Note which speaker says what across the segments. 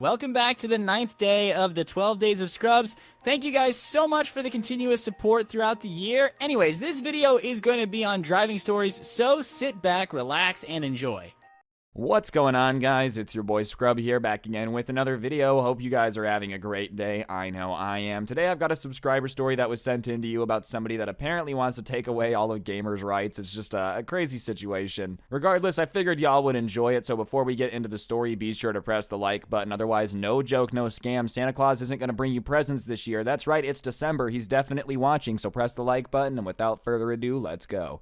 Speaker 1: Welcome back to the 9th day of the 12 Days of Scrubs. Thank you guys so much for the continuous support throughout the year. Anyways, this video is going to be on driving stories, so sit back, relax, and enjoy.
Speaker 2: What's going on, guys? It's your boy Scrub here, back again with another video. Hope you guys are having a great day. I know I am. Today I've got a subscriber story that was sent in to you about somebody that apparently wants to take away all of gamers' rights. It's just a crazy situation. Regardless, I figured y'all would enjoy it, so before we get into the story, be sure to press the like button. Otherwise, no joke, no scam. Santa Claus isn't going to bring you presents this year. That's right, it's December. He's definitely watching, so press the like button, and without further ado, let's go.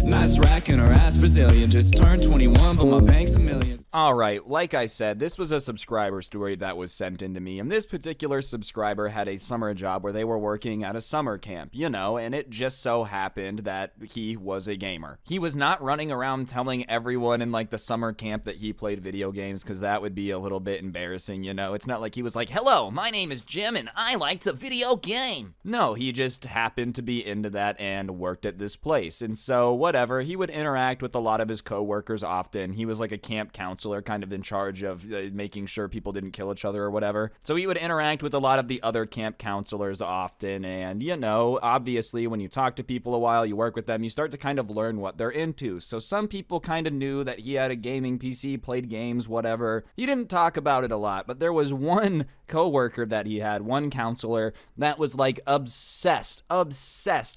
Speaker 3: Nice rack in her ass Brazilian. Just turned 21, but my bank's a million.
Speaker 2: Alright, like I said, this was a subscriber story that was sent in to me, and this particular subscriber had a summer job where they were working at a summer camp, you know, and it just so happened that he was a gamer. He was not running around telling everyone in like the summer camp that he played video games, because that would be a little bit embarrassing, you know. It's not like he was like, "Hello, my name is Jim and I like to video game." No, he just happened to be into that and worked at this place, and so whatever, he would interact with a lot of his co-workers often. He was like a camp counselor, kind of in charge of making sure people didn't kill each other or whatever. So he would interact with a lot of the other camp counselors often, and you know, obviously when you talk to people a while, you work with them, you start to kind of learn what they're into. So some people kind of knew that he had a gaming PC, played games, whatever. He didn't talk about it a lot, but there was one co-worker that he had, one counselor, that was like obsessed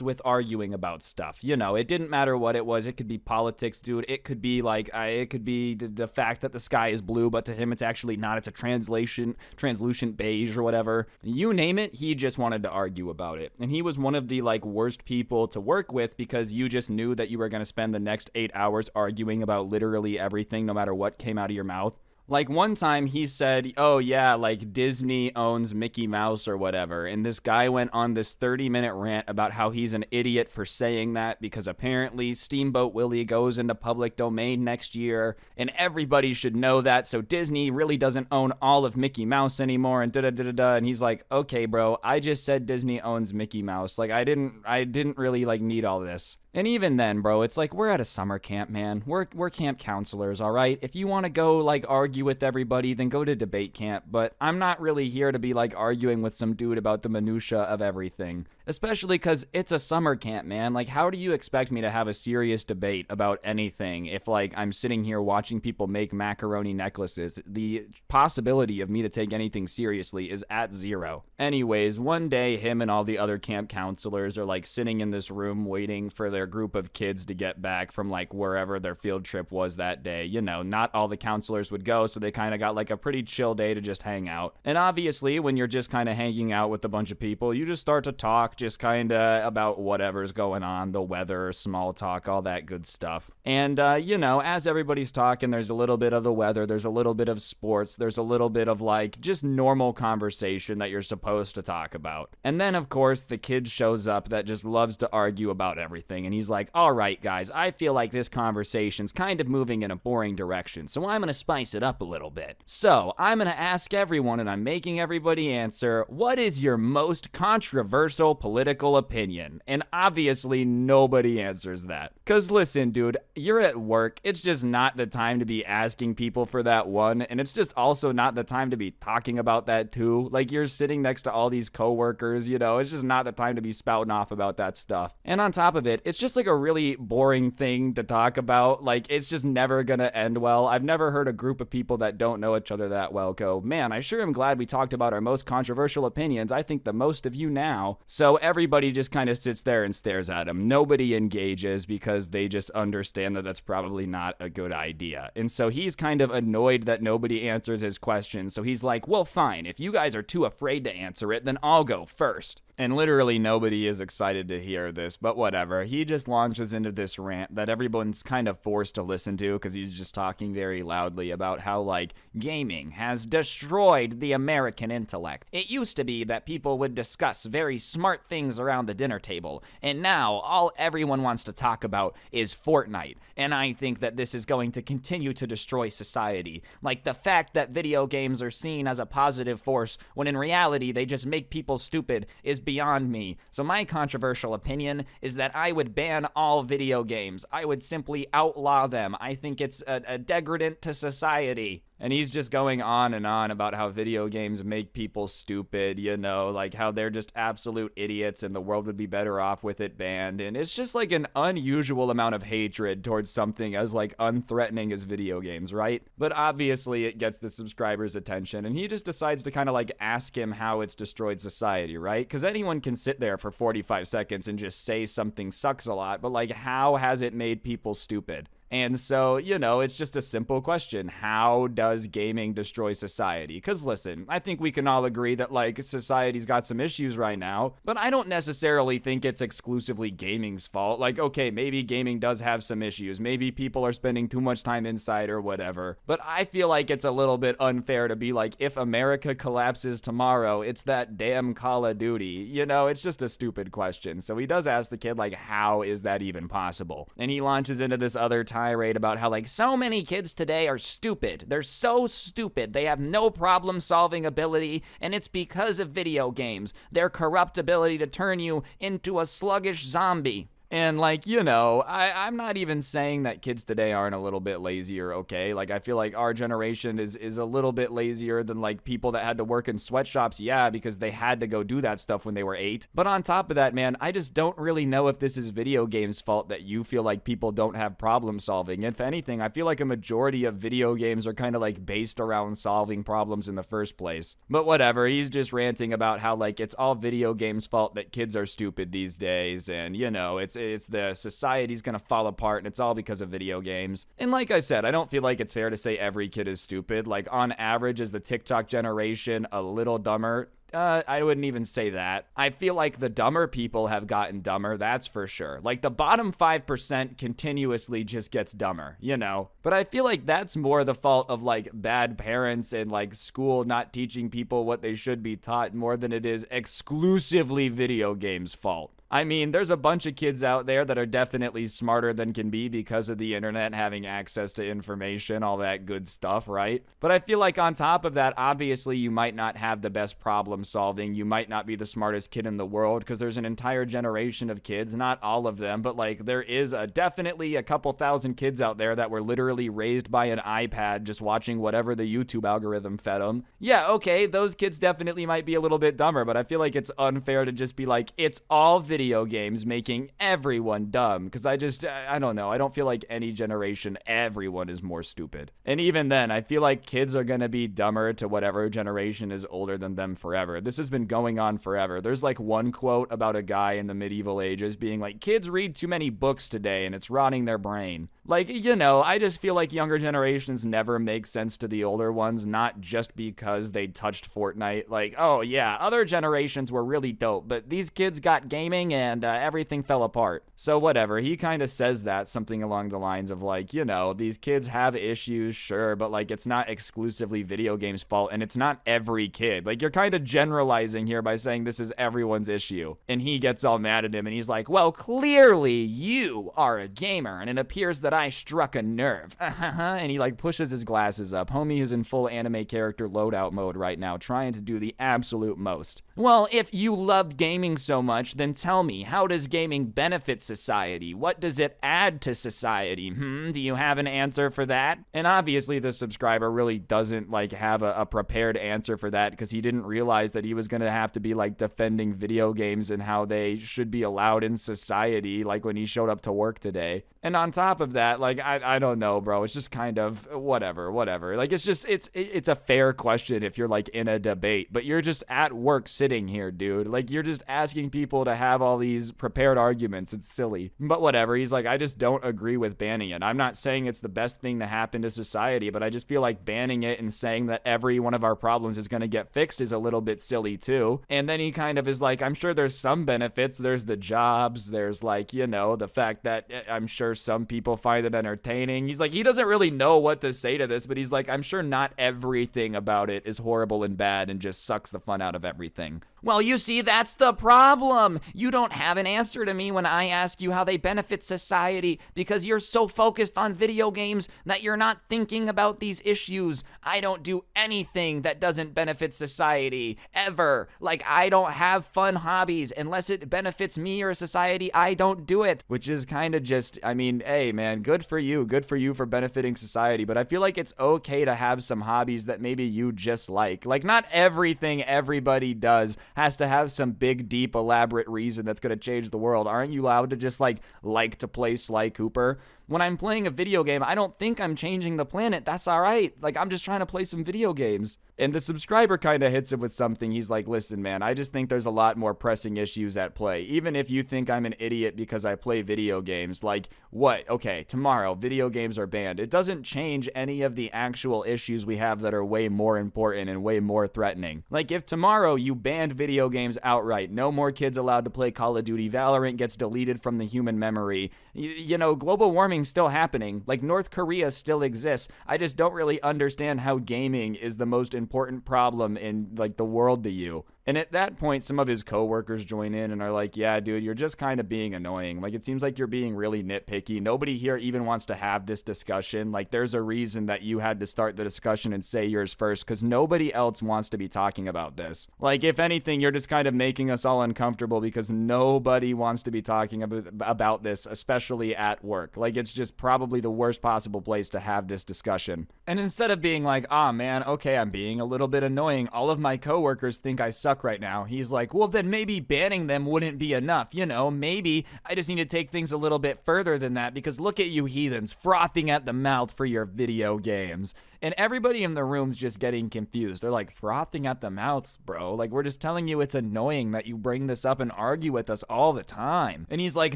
Speaker 2: with arguing about stuff. You know, it didn't matter what it was. It could be politics, dude. It could be like, it could be the fact that the sky is blue, but to him it's actually not. It's a translucent beige or whatever. You name it, he just wanted to argue about it. And he was one of the like worst people to work with, because you just knew that you were going to spend the next 8 hours arguing about literally everything, no matter what came out of your mouth. Like one time he said, "Oh yeah, like Disney owns Mickey Mouse or whatever," and this guy went on this 30-minute rant about how he's an idiot for saying that, because apparently Steamboat Willie goes into public domain next year and everybody should know that, so Disney really doesn't own all of Mickey Mouse anymore, and da-da-da-da-da. And he's like, "Okay bro, I just said Disney owns Mickey Mouse. Like I didn't really like need all this." And even then, bro, it's like, we're at a summer camp, man. We're camp counselors, all right? If you want to go, like, argue with everybody, then go to debate camp. But I'm not really here to be, like, arguing with some dude about the minutia of everything. Especially because it's a summer camp, man. Like, how do you expect me to have a serious debate about anything if, like, I'm sitting here watching people make macaroni necklaces? The possibility of me to take anything seriously is at zero. Anyways, one day, him and all the other camp counselors are, like, sitting in this room waiting for their group of kids to get back from like wherever their field trip was that day. You know, not all the counselors would go, so they kind of got like a pretty chill day to just hang out. And obviously when you're just kind of hanging out with a bunch of people, you just start to talk just kind of about whatever's going on, the weather, small talk, all that good stuff. And you know, as everybody's talking, there's a little bit of the weather, there's a little bit of sports, there's a little bit of like just normal conversation that you're supposed to talk about. And then of course the kid shows up that just loves to argue about everything, and he's like, "All right, guys, I feel like this conversation's kind of moving in a boring direction, so I'm gonna spice it up a little bit. So, I'm gonna ask everyone, and I'm making everybody answer, what is your most controversial political opinion?" And obviously, nobody answers that. Cause listen, dude, you're at work, it's just not the time to be asking people for that one, and it's just also not the time to be talking about that too. Like, you're sitting next to all these coworkers, you know, it's just not the time to be spouting off about that stuff. And on top of it, it's just like a really boring thing to talk about. Like, it's just never gonna end well. I've never heard a group of people that don't know each other that well go, "Man, I sure am glad we talked about our most controversial opinions. I think the most of you now." So everybody just kind of sits there and stares at him. Nobody engages because they just understand that that's probably not a good idea. And so he's kind of annoyed that nobody answers his question. So he's like, "Well, fine. If you guys are too afraid to answer it, then I'll go first." And literally nobody is excited to hear this, but whatever. He just launches into this rant that everyone's kind of forced to listen to, because he's just talking very loudly about how, like, gaming has destroyed the American intellect. It used to be that people would discuss very smart things around the dinner table, and now all everyone wants to talk about is Fortnite. And I think that this is going to continue to destroy society. Like, the fact that video games are seen as a positive force when in reality they just make people stupid is beyond me. So my controversial opinion is that I would ban all video games. I would simply outlaw them. I think it's a degradant to society. And he's just going on and on about how video games make people stupid, you know, like how they're just absolute idiots and the world would be better off with it banned. And it's just like an unusual amount of hatred towards something as like unthreatening as video games, right? But obviously it gets the subscriber's attention, and he just decides to kind of like ask him how it's destroyed society, right? Because anyone can sit there for 45 seconds and just say something sucks a lot, but like how has it made people stupid? And so, you know, it's just a simple question. How does gaming destroy society? Because listen, I think we can all agree that, like, society's got some issues right now, but I don't necessarily think it's exclusively gaming's fault. Like, okay, maybe gaming does have some issues. Maybe people are spending too much time inside or whatever. But I feel like it's a little bit unfair to be like, if America collapses tomorrow, it's that damn Call of Duty. You know, it's just a stupid question. So he does ask the kid, like, how is that even possible? And he launches into this other tirade about how, like, so many kids today are stupid. They're so stupid. They have no problem-solving ability, and it's because of video games. Their corrupt ability to turn you into a sluggish zombie. And, like, you know, I'm not even saying that kids today aren't a little bit lazier, okay? Like, I feel like our generation is a little bit lazier than, like, people that had to work in sweatshops, yeah, because they had to go do that stuff when they were 8. But on top of that, man, I just don't really know if this is video games' fault that you feel like people don't have problem solving. If anything, I feel like a majority of video games are kind of, like, based around solving problems in the first place. But whatever, he's just ranting about how, like, it's all video games' fault that kids are stupid these days, and, you know, it's the society's gonna fall apart, and it's all because of video games. And like I said, I don't feel like it's fair to say every kid is stupid. Like, on average, is the TikTok generation a little dumber? I wouldn't even say that. I feel like the dumber people have gotten dumber, that's for sure. Like, the bottom 5% continuously just gets dumber, you know? But I feel like that's more the fault of, like, bad parents and, like, school not teaching people what they should be taught more than it is exclusively video games' fault. I mean, there's a bunch of kids out there that are definitely smarter than can be because of the internet having access to information, all that good stuff, right? But I feel like on top of that, obviously you might not have the best problem solving. You might not be the smartest kid in the world because there's an entire generation of kids, not all of them, but like there is definitely a couple thousand kids out there that were literally raised by an iPad just watching whatever the YouTube algorithm fed them. Yeah, okay, those kids definitely might be a little bit dumber, but I feel like it's unfair to just be like, it's all video games making everyone dumb, because I don't know, I don't feel like any generation everyone is more stupid. And even then, I feel like kids are gonna be dumber to whatever generation is older than them forever. This has been going on forever. There's like one quote about a guy in the medieval ages being like, kids read too many books today and it's rotting their brain. Like, you know, I just feel like younger generations never make sense to the older ones, not just because they touched Fortnite. Like, oh yeah, other generations were really dope, but these kids got gaming and everything fell apart. So whatever, he kind of says that, something along the lines of like, you know, these kids have issues, sure, but like it's not exclusively video games' fault, and it's not every kid. Like, you're kind of generalizing here by saying this is everyone's issue. And he gets all mad at him and he's like, well, clearly you are a gamer, and it appears that I struck a nerve. And he like pushes his glasses up. Homie is in full anime character loadout mode right now, trying to do the absolute most. Well, if you love gaming so much, then tell me, how does gaming benefit society? What does it add to society? Do you have an answer for that? And obviously the subscriber really doesn't like have a prepared answer for that, because he didn't realize that he was gonna have to be like defending video games and how they should be allowed in society, like when he showed up to work today. And on top of that, like, I don't know, bro. It's just kind of whatever. Like, it's just, it's a fair question if you're like in a debate, but you're just at work sitting here, dude. Like, you're just asking people to have all these prepared arguments. It's silly. But whatever. He's like, I just don't agree with banning it. I'm not saying it's the best thing to happen to society, but I just feel like banning it and saying that every one of our problems is going to get fixed is a little bit silly too. And then he kind of is like, I'm sure there's some benefits. There's the jobs. There's like, you know, the fact that I'm sure some people find it entertaining. He's like, he doesn't really know what to say to this, but he's like, I'm sure not everything about it is horrible and bad and just sucks the fun out of everything. Well, you see, that's the problem. You don't have an answer to me when I ask you how they benefit society because you're so focused on video games that you're not thinking about these issues. I don't do anything that doesn't benefit society, ever. Like, I don't have fun hobbies. Unless it benefits me or society, I don't do it. Which is kind of just, I mean, hey, man, good for you. Good for you for benefiting society. But I feel like it's okay to have some hobbies that maybe you just like. Like, not everything everybody does has to have some big, deep, elaborate reason that's going to change the world. Aren't you allowed to just like to play Sly Cooper? When I'm playing a video game, I don't think I'm changing the planet. That's all right. Like, I'm just trying to play some video games. And the subscriber kind of hits him with something. He's like, listen, man, I just think there's a lot more pressing issues at play. Even if you think I'm an idiot because I play video games, like, what? Okay, tomorrow, video games are banned. It doesn't change any of the actual issues we have that are way more important and way more threatening. Like, if tomorrow you banned video games outright, no more kids allowed to play Call of Duty, Valorant gets deleted from the human memory, you know, global warming's still happening. Like, North Korea still exists. I just don't really understand how gaming is the most important problem in, like, the world to you. And at that point, some of his coworkers join in and are like, yeah, dude, you're just kind of being annoying. Like, it seems like you're being really nitpicky. Nobody here even wants to have this discussion. Like, there's a reason that you had to start the discussion and say yours first, because nobody else wants to be talking about this. Like, if anything, you're just kind of making us all uncomfortable because nobody wants to be talking about this, especially at work. Like, it's just probably the worst possible place to have this discussion. And instead of being like, oh, man, okay, I'm being a little bit annoying. All of my coworkers think I suck right now. He's like, well, then maybe banning them wouldn't be enough. You know, maybe I just need to take things a little bit further than that because look at you heathens frothing at the mouth for your video games. And everybody in the room's just getting confused. They're like, frothing at the mouths, bro. Like, we're just telling you it's annoying that you bring this up and argue with us all the time. And he's like,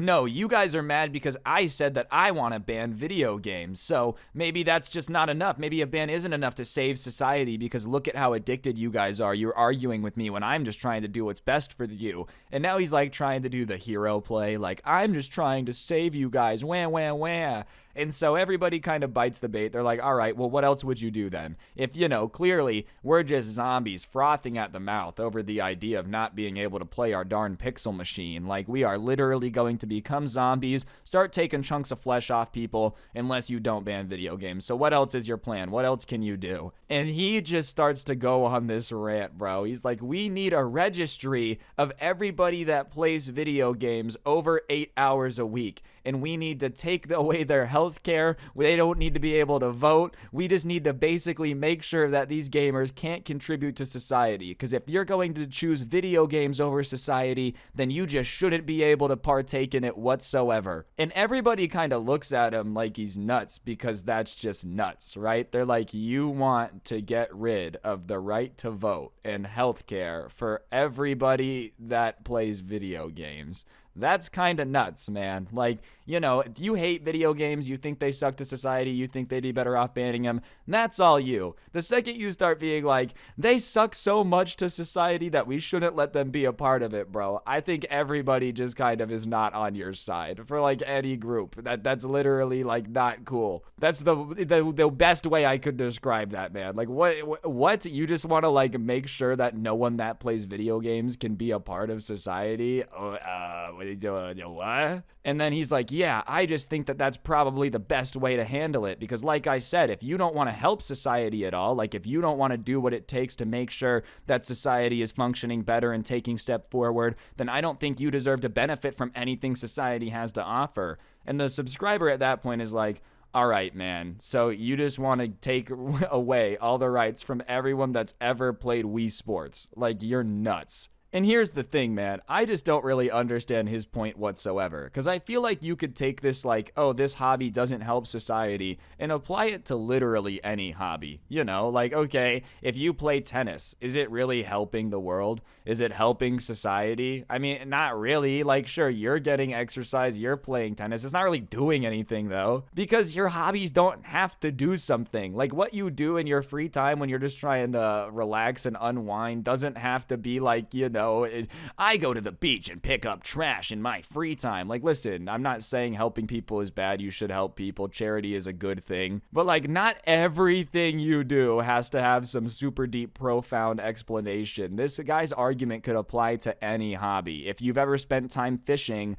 Speaker 2: no, you guys are mad because I said that I want to ban video games. So maybe that's just not enough. Maybe a ban isn't enough to save society because look at how addicted you guys are. You're arguing with me when I'm just trying to do what's best for you. And now he's like trying to do the hero play. Like, I'm just trying to save you guys. Wah, wah, wah. And so everybody kind of bites the bait. They're like, all right, well, what else would you do then? If, you know, clearly we're just zombies frothing at the mouth over the idea of not being able to play our darn pixel machine. Like, we are literally going to become zombies, start taking chunks of flesh off people unless you don't ban video games. So what else is your plan? What else can you do? And he just starts to go on this rant, bro. He's like, we need a registry of everybody that plays video games over 8 hours a week. And we need to take away their health care. They don't need to be able to vote. We just need to basically make sure that these gamers can't contribute to society. Because if you're going to choose video games over society, then you just shouldn't be able to partake in it whatsoever. And everybody kind of looks at him like he's nuts because that's just nuts, right? They're like, you want to get rid of the right to vote and health care for everybody that plays video games. That's kind of nuts, man. Like, you know, if you hate video games, you think they suck to society, you think they'd be better off banning them, that's all you. The second you start being like, they suck so much to society that we shouldn't let them be a part of it, bro, I think everybody just kind of is not on your side for, like, any group. That's literally, like, not cool. That's the best way I could describe that, man. Like, what? You just want to, like, make sure that no one that plays video games can be a part of society? What? And then he's like, yeah, I just think that that's probably the best way to handle it. Because like I said, if you don't want to help society at all, like if you don't want to do what it takes to make sure that society is functioning better and taking step forward, then I don't think you deserve to benefit from anything society has to offer. And the subscriber at that point is like, all right, man, so you just want to take away all the rights from everyone that's ever played Wii Sports. Like, you're nuts. And here's the thing, man, I just don't really understand his point whatsoever, because I feel like you could take this like, oh, this hobby doesn't help society, and apply it to literally any hobby. You know, like, okay, if you play tennis, is it really helping the world? Is it helping society? I mean, not really. Like, sure, you're getting exercise, you're playing tennis. It's not really doing anything, though, because your hobbies don't have to do something. Like, what you do in your free time when you're just trying to relax and unwind doesn't have to be like, you know, I go to the beach and pick up trash in my free time. Like, listen, I'm not saying helping people is bad. You should help people. Charity is a good thing. But, like, not everything you do has to have some super deep, profound explanation. This guy's argument could apply to any hobby. If you've ever spent time fishing,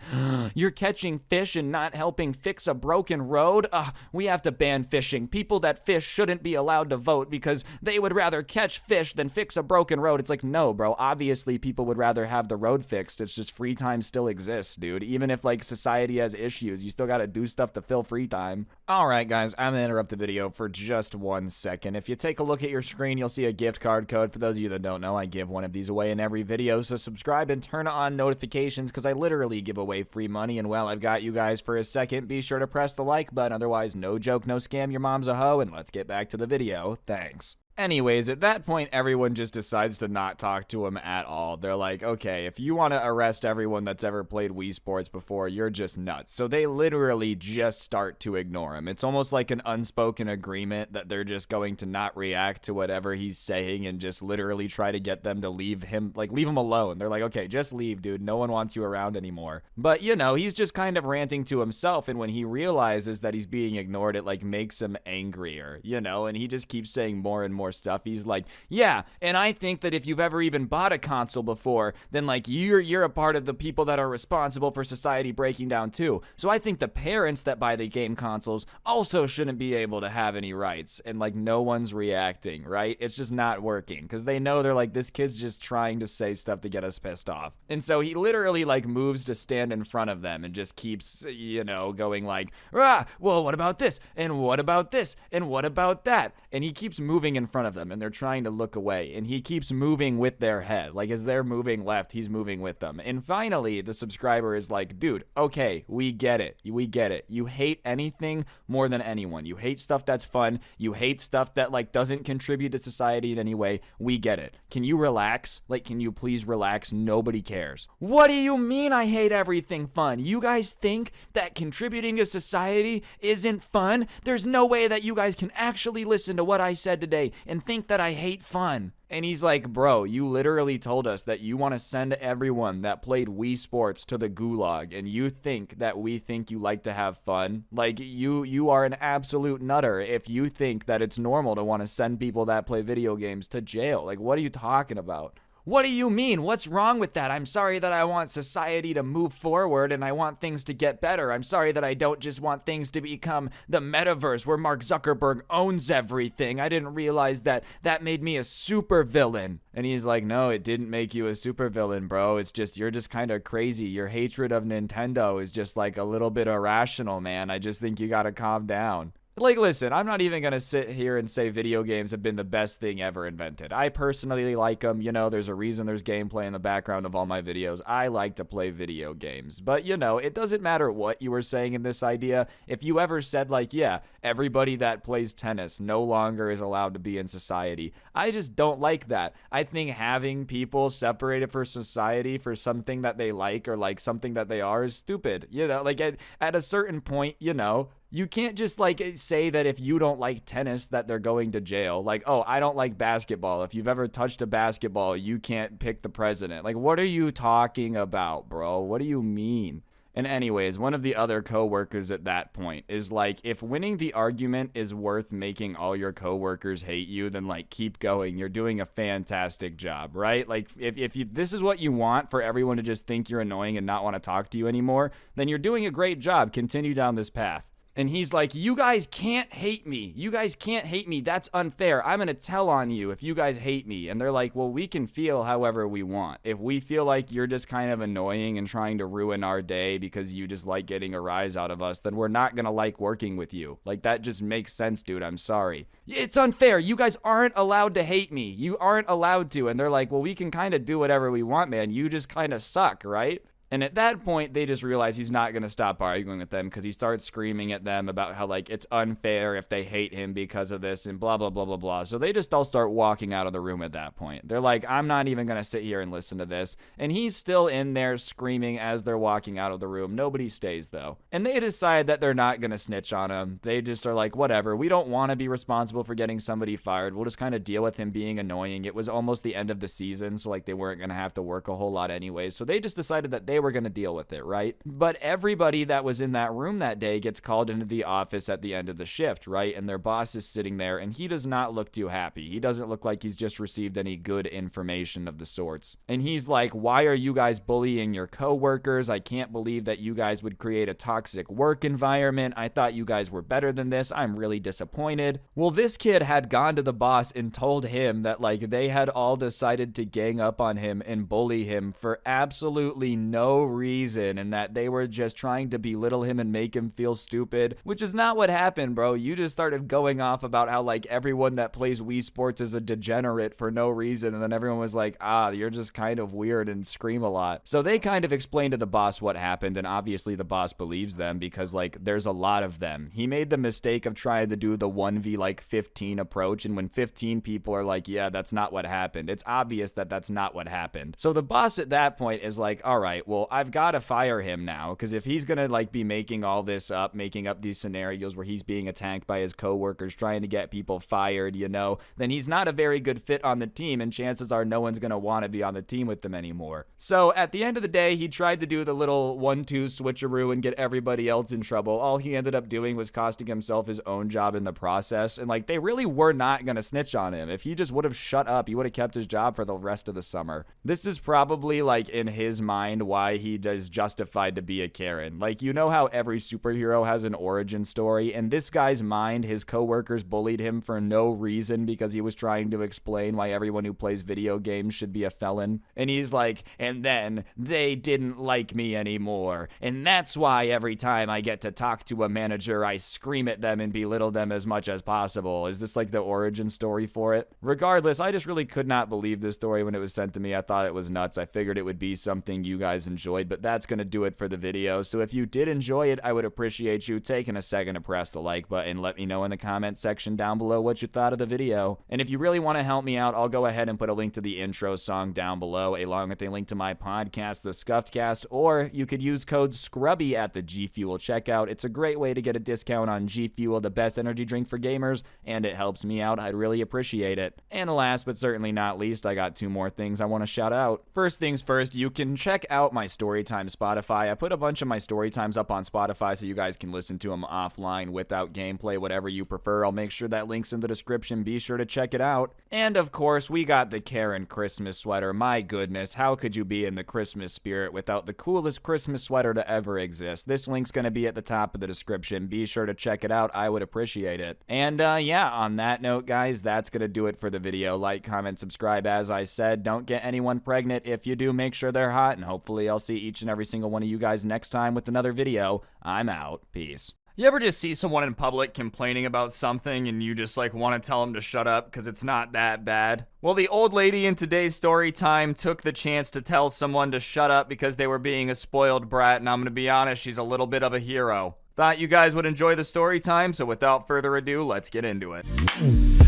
Speaker 2: you're catching fish and not helping fix a broken road? We have to ban fishing. People that fish shouldn't be allowed to vote because they would rather catch fish than fix a broken road. It's like, no, bro. Obviously, people would rather have the road fixed. It's just free time still exists, dude. Even if, like, society has issues, you still gotta do stuff to fill free time. Alright, guys, I'm gonna interrupt the video for just 1 second. If you take a look at your screen, you'll see a gift card code. For those of you that don't know, I give one of these away in every video, so subscribe and turn on notifications because I literally give away free money. And while I've got you guys for a second, be sure to press the like button. Otherwise, no joke, no scam, your mom's a hoe, and let's get back to the video. Thanks. Anyways, at that point, everyone just decides to not talk to him at all. They're like, okay, if you want to arrest everyone that's ever played Wii Sports before, you're just nuts. So they literally just start to ignore him. It's almost like an unspoken agreement that they're just going to not react to whatever he's saying and just literally try to get them to leave him alone. They're like, okay, just leave, dude. No one wants you around anymore. But, you know, he's just kind of ranting to himself, and when he realizes that he's being ignored, it, like, makes him angrier, you know, and he just keeps saying more and more stuff. He's like, yeah, and I think that if you've ever even bought a console before, then, like, you're a part of the people that are responsible for society breaking down too. So I think the parents that buy the game consoles also shouldn't be able to have any rights. And, like, no one's reacting, right? It's just not working because they know, they're like, this kid's just trying to say stuff to get us pissed off. And so he literally, like, moves to stand in front of them and just keeps, you know, going like, well, what about this? And what about this? And what about that? And he keeps moving in front of them, and they're trying to look away, and he keeps moving with their head. Like, as they're moving left, he's moving with them. And finally, the subscriber is like, dude, okay, we get it. You hate anything more than anyone. You hate stuff that's fun. You hate stuff that, like, doesn't contribute to society in any way. We get it. Can you relax? Like, can you please relax? Nobody cares. What do you mean I hate everything fun? You guys think that contributing to society isn't fun? There's no way that you guys can actually listen to what I said today and think that I hate fun. And he's like, bro, you literally told us that you want to send everyone that played Wii Sports to the gulag, and you think that we think you like to have fun? Like, you are an absolute nutter if you think that it's normal to want to send people that play video games to jail. Like, what are you talking about? What do you mean? What's wrong with that? I'm sorry that I want society to move forward and I want things to get better. I'm sorry that I don't just want things to become the metaverse where Mark Zuckerberg owns everything. I didn't realize that made me a supervillain. And he's like, no, it didn't make you a supervillain, bro. It's just, you're just kind of crazy. Your hatred of Nintendo is just, like, a little bit irrational, man. I just think you gotta calm down. Like, listen, I'm not even gonna sit here and say video games have been the best thing ever invented. I personally like them. You know, there's a reason there's gameplay in the background of all my videos. I like to play video games. But, you know, it doesn't matter what you were saying in this idea. If you ever said, like, yeah, everybody that plays tennis no longer is allowed to be in society, I just don't like that. I think having people separated for society for something that they like or, like, something that they are is stupid. You know, like, at a certain point, you know, you can't just, like, say that if you don't like tennis that they're going to jail. Like, oh, I don't like basketball. If you've ever touched a basketball, you can't pick the president. Like, what are you talking about, bro? What do you mean? And anyways, one of the other coworkers at that point is like, if winning the argument is worth making all your coworkers hate you, then, like, keep going. You're doing a fantastic job, right? Like, if this is what you want, for everyone to just think you're annoying and not want to talk to you anymore, then you're doing a great job. Continue down this path. And he's like, you guys can't hate me. You guys can't hate me. That's unfair. I'm going to tell on you if you guys hate me. And they're like, well, we can feel however we want. If we feel like you're just kind of annoying and trying to ruin our day because you just like getting a rise out of us, then we're not going to like working with you. Like, that just makes sense, dude. I'm sorry. It's unfair. You guys aren't allowed to hate me. You aren't allowed to. And they're like, well, we can kind of do whatever we want, man. You just kind of suck, right? And at that point, they just realize he's not going to stop arguing with them because he starts screaming at them about how, like, it's unfair if they hate him because of this and blah, blah, blah, blah, blah. So they just all start walking out of the room at that point. They're like, I'm not even going to sit here and listen to this. And he's still in there screaming as they're walking out of the room. Nobody stays, though. And they decide that they're not going to snitch on him. They just are like, whatever. We don't want to be responsible for getting somebody fired. We'll just kind of deal with him being annoying. It was almost the end of the season, so like they weren't going to have to work a whole lot anyways. So they just decided that they were going to deal with it, right? But everybody that was in that room that day gets called into the office at the end of the shift, right? And their boss is sitting there, and he does not look too happy. He doesn't look like he's just received any good information of the sorts. And he's like, why are you guys bullying your coworkers? I can't believe that you guys would create a toxic work environment. I thought you guys were better than this. I'm really disappointed. Well, this kid had gone to the boss and told him that, like, they had all decided to gang up on him and bully him for absolutely no reason, and that they were just trying to belittle him and make him feel stupid, which is not what happened, bro. You just started going off about how, like, everyone that plays Wii Sports is a degenerate for no reason, and then everyone was like, you're just kind of weird and scream a lot. So they kind of explained to the boss what happened, and obviously the boss believes them because, like, there's a lot of them. He made the mistake of trying to do the 1v, like, 15 approach, and when 15 people are like, yeah, that's not what happened, it's obvious that that's not what happened. So the boss at that point is like, all right, well, I've got to fire him now, because if he's gonna, like, be making all this up, making up these scenarios where he's being attacked by his coworkers, trying to get people fired, you know, then he's not a very good fit on the team, and chances are no one's gonna want to be on the team with them anymore. So at the end of the day, he tried to do the little 1-2 switcheroo and get everybody else in trouble. All he ended up doing was costing himself his own job in the process, and, like, they really were not gonna snitch on him. If he just would have shut up, he would have kept his job for the rest of the summer. This is probably, like, in his mind why he is justified to be a Karen. Like, you know how every superhero has an origin story? In this guy's mind, his coworkers bullied him for no reason because he was trying to explain why everyone who plays video games should be a felon. And he's like, and then they didn't like me anymore. And that's why every time I get to talk to a manager, I scream at them and belittle them as much as possible. Is this like the origin story for it? Regardless, I just really could not believe this story when it was sent to me. I thought it was nuts. I figured it would be something you guys enjoyed, but that's going to do it for the video. So if you did enjoy it, I would appreciate you taking a second to press the like button. Let me know in the comment section down below what you thought of the video. And if you really want to help me out, I'll go ahead and put a link to the intro song down below, along with a link to my podcast, The Scuffed Cast, or you could use code SCRUBBY at the G Fuel checkout. It's a great way to get a discount on G Fuel, the best energy drink for gamers, and it helps me out. I'd really appreciate it. And last but certainly not least, I got two more things I want to shout out. First things first, you can check out my Storytime Spotify. I put a bunch of my Storytimes up on Spotify so you guys can listen to them offline without gameplay, whatever you prefer. I'll make sure that link's in the description. Be sure to check it out. And of course, we got the Karen Christmas sweater. My goodness, how could you be in the Christmas spirit without the coolest Christmas sweater to ever exist? This link's going to be at the top of the description. Be sure to check it out. I would appreciate it. And yeah, on that note, guys, that's going to do it for the video. Like, comment, subscribe. As I said, don't get anyone pregnant. If you do, make sure they're hot, and hopefully I'll see each and every single one of you guys next time with another video. I'm out. Peace. You ever just see someone in public complaining about something and you just, like, want to tell them to shut up because it's not that bad? Well, the old lady in today's story time took the chance to tell someone to shut up because they were being a spoiled brat, and I'm going to be honest, she's a little bit of a hero. Thought you guys would enjoy the story time, so without further ado, let's get into it.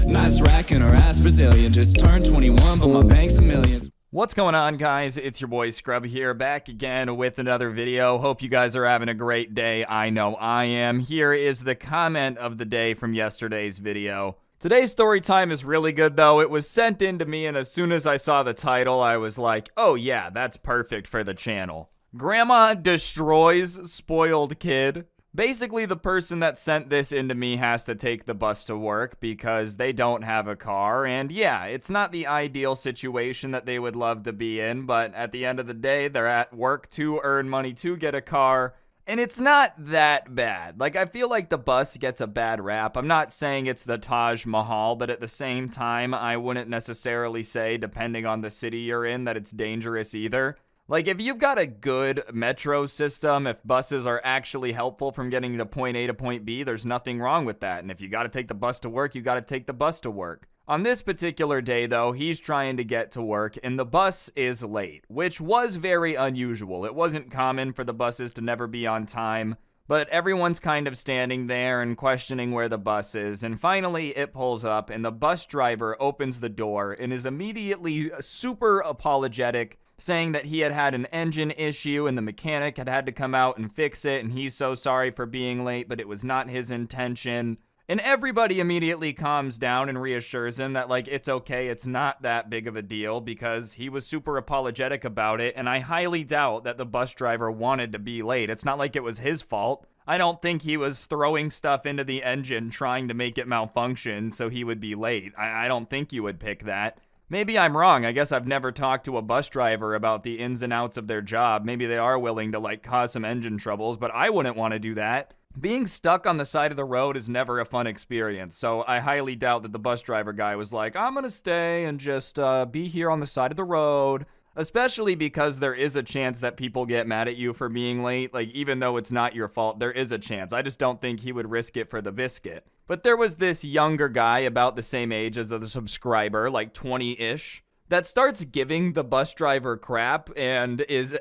Speaker 3: Nice rack and her ass Brazilian. Just turned 21, but my bank's a million.
Speaker 2: What's going on, guys? It's your boy Scrub here, back again with another video. Hope you guys are having a great day. I know I am. Here is the comment of the day from yesterday's video. Today's story time is really good, though. It was sent in to me, and as soon as I saw the title, I was like, oh yeah, that's perfect for the channel. Grandma destroys spoiled kid. Basically, the person that sent this into me has to take the bus to work because they don't have a car, and yeah, it's not the ideal situation that they would love to be in, but at the end of the day, they're at work to earn money to get a car, and it's not that bad. Like, I feel like the bus gets a bad rap. I'm not saying it's the Taj Mahal, but at the same time, I wouldn't necessarily say, depending on the city you're in, that it's dangerous either. Like, if you've got a good metro system, if buses are actually helpful from getting to point A to point B, there's nothing wrong with that. And if you got to take the bus to work, you got to take the bus to work. On this particular day, though, he's trying to get to work, and the bus is late, which was very unusual. It wasn't common for the buses to never be on time, but everyone's kind of standing there and questioning where the bus is, and finally it pulls up, and the bus driver opens the door and is immediately super apologetic, saying that he had had an engine issue and the mechanic had to come out and fix it, and he's so sorry for being late, but it was not his intention. And everybody immediately calms down and reassures him that, like, it's okay, it's not that big of a deal, because he was super apologetic about it, and I highly doubt that the bus driver wanted to be late. It's not like it was his fault. I don't think he was throwing stuff into the engine trying to make it malfunction so he would be late. I don't think you would pick that. Maybe I'm wrong. I guess I've never talked to a bus driver about the ins and outs of their job. Maybe they are willing to, like, cause some engine troubles, but I wouldn't want to do that. Being stuck on the side of the road is never a fun experience, so I highly doubt that the bus driver guy was like, I'm gonna stay and just be here on the side of the road. Especially because there is a chance that people get mad at you for being late. Like, even though it's not your fault, there is a chance. I just don't think he would risk it for the biscuit. But there was this younger guy about the same age as the subscriber, like 20-ish, that starts giving the bus driver crap and is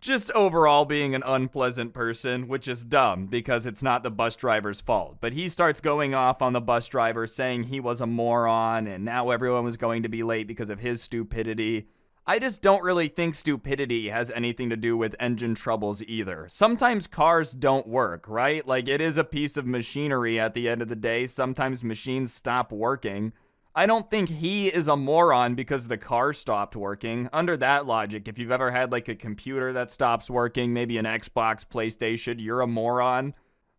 Speaker 2: just overall being an unpleasant person, which is dumb because it's not the bus driver's fault. But he starts going off on the bus driver, saying he was a moron and now everyone was going to be late because of his stupidity. I just don't really think stupidity has anything to do with engine troubles either. Sometimes cars don't work, right? Like, it is a piece of machinery at the end of the day. Sometimes machines stop working. I don't think he is a moron because the car stopped working. Under that logic, if you've ever had, like, a computer that stops working, maybe an Xbox, PlayStation, you're a moron.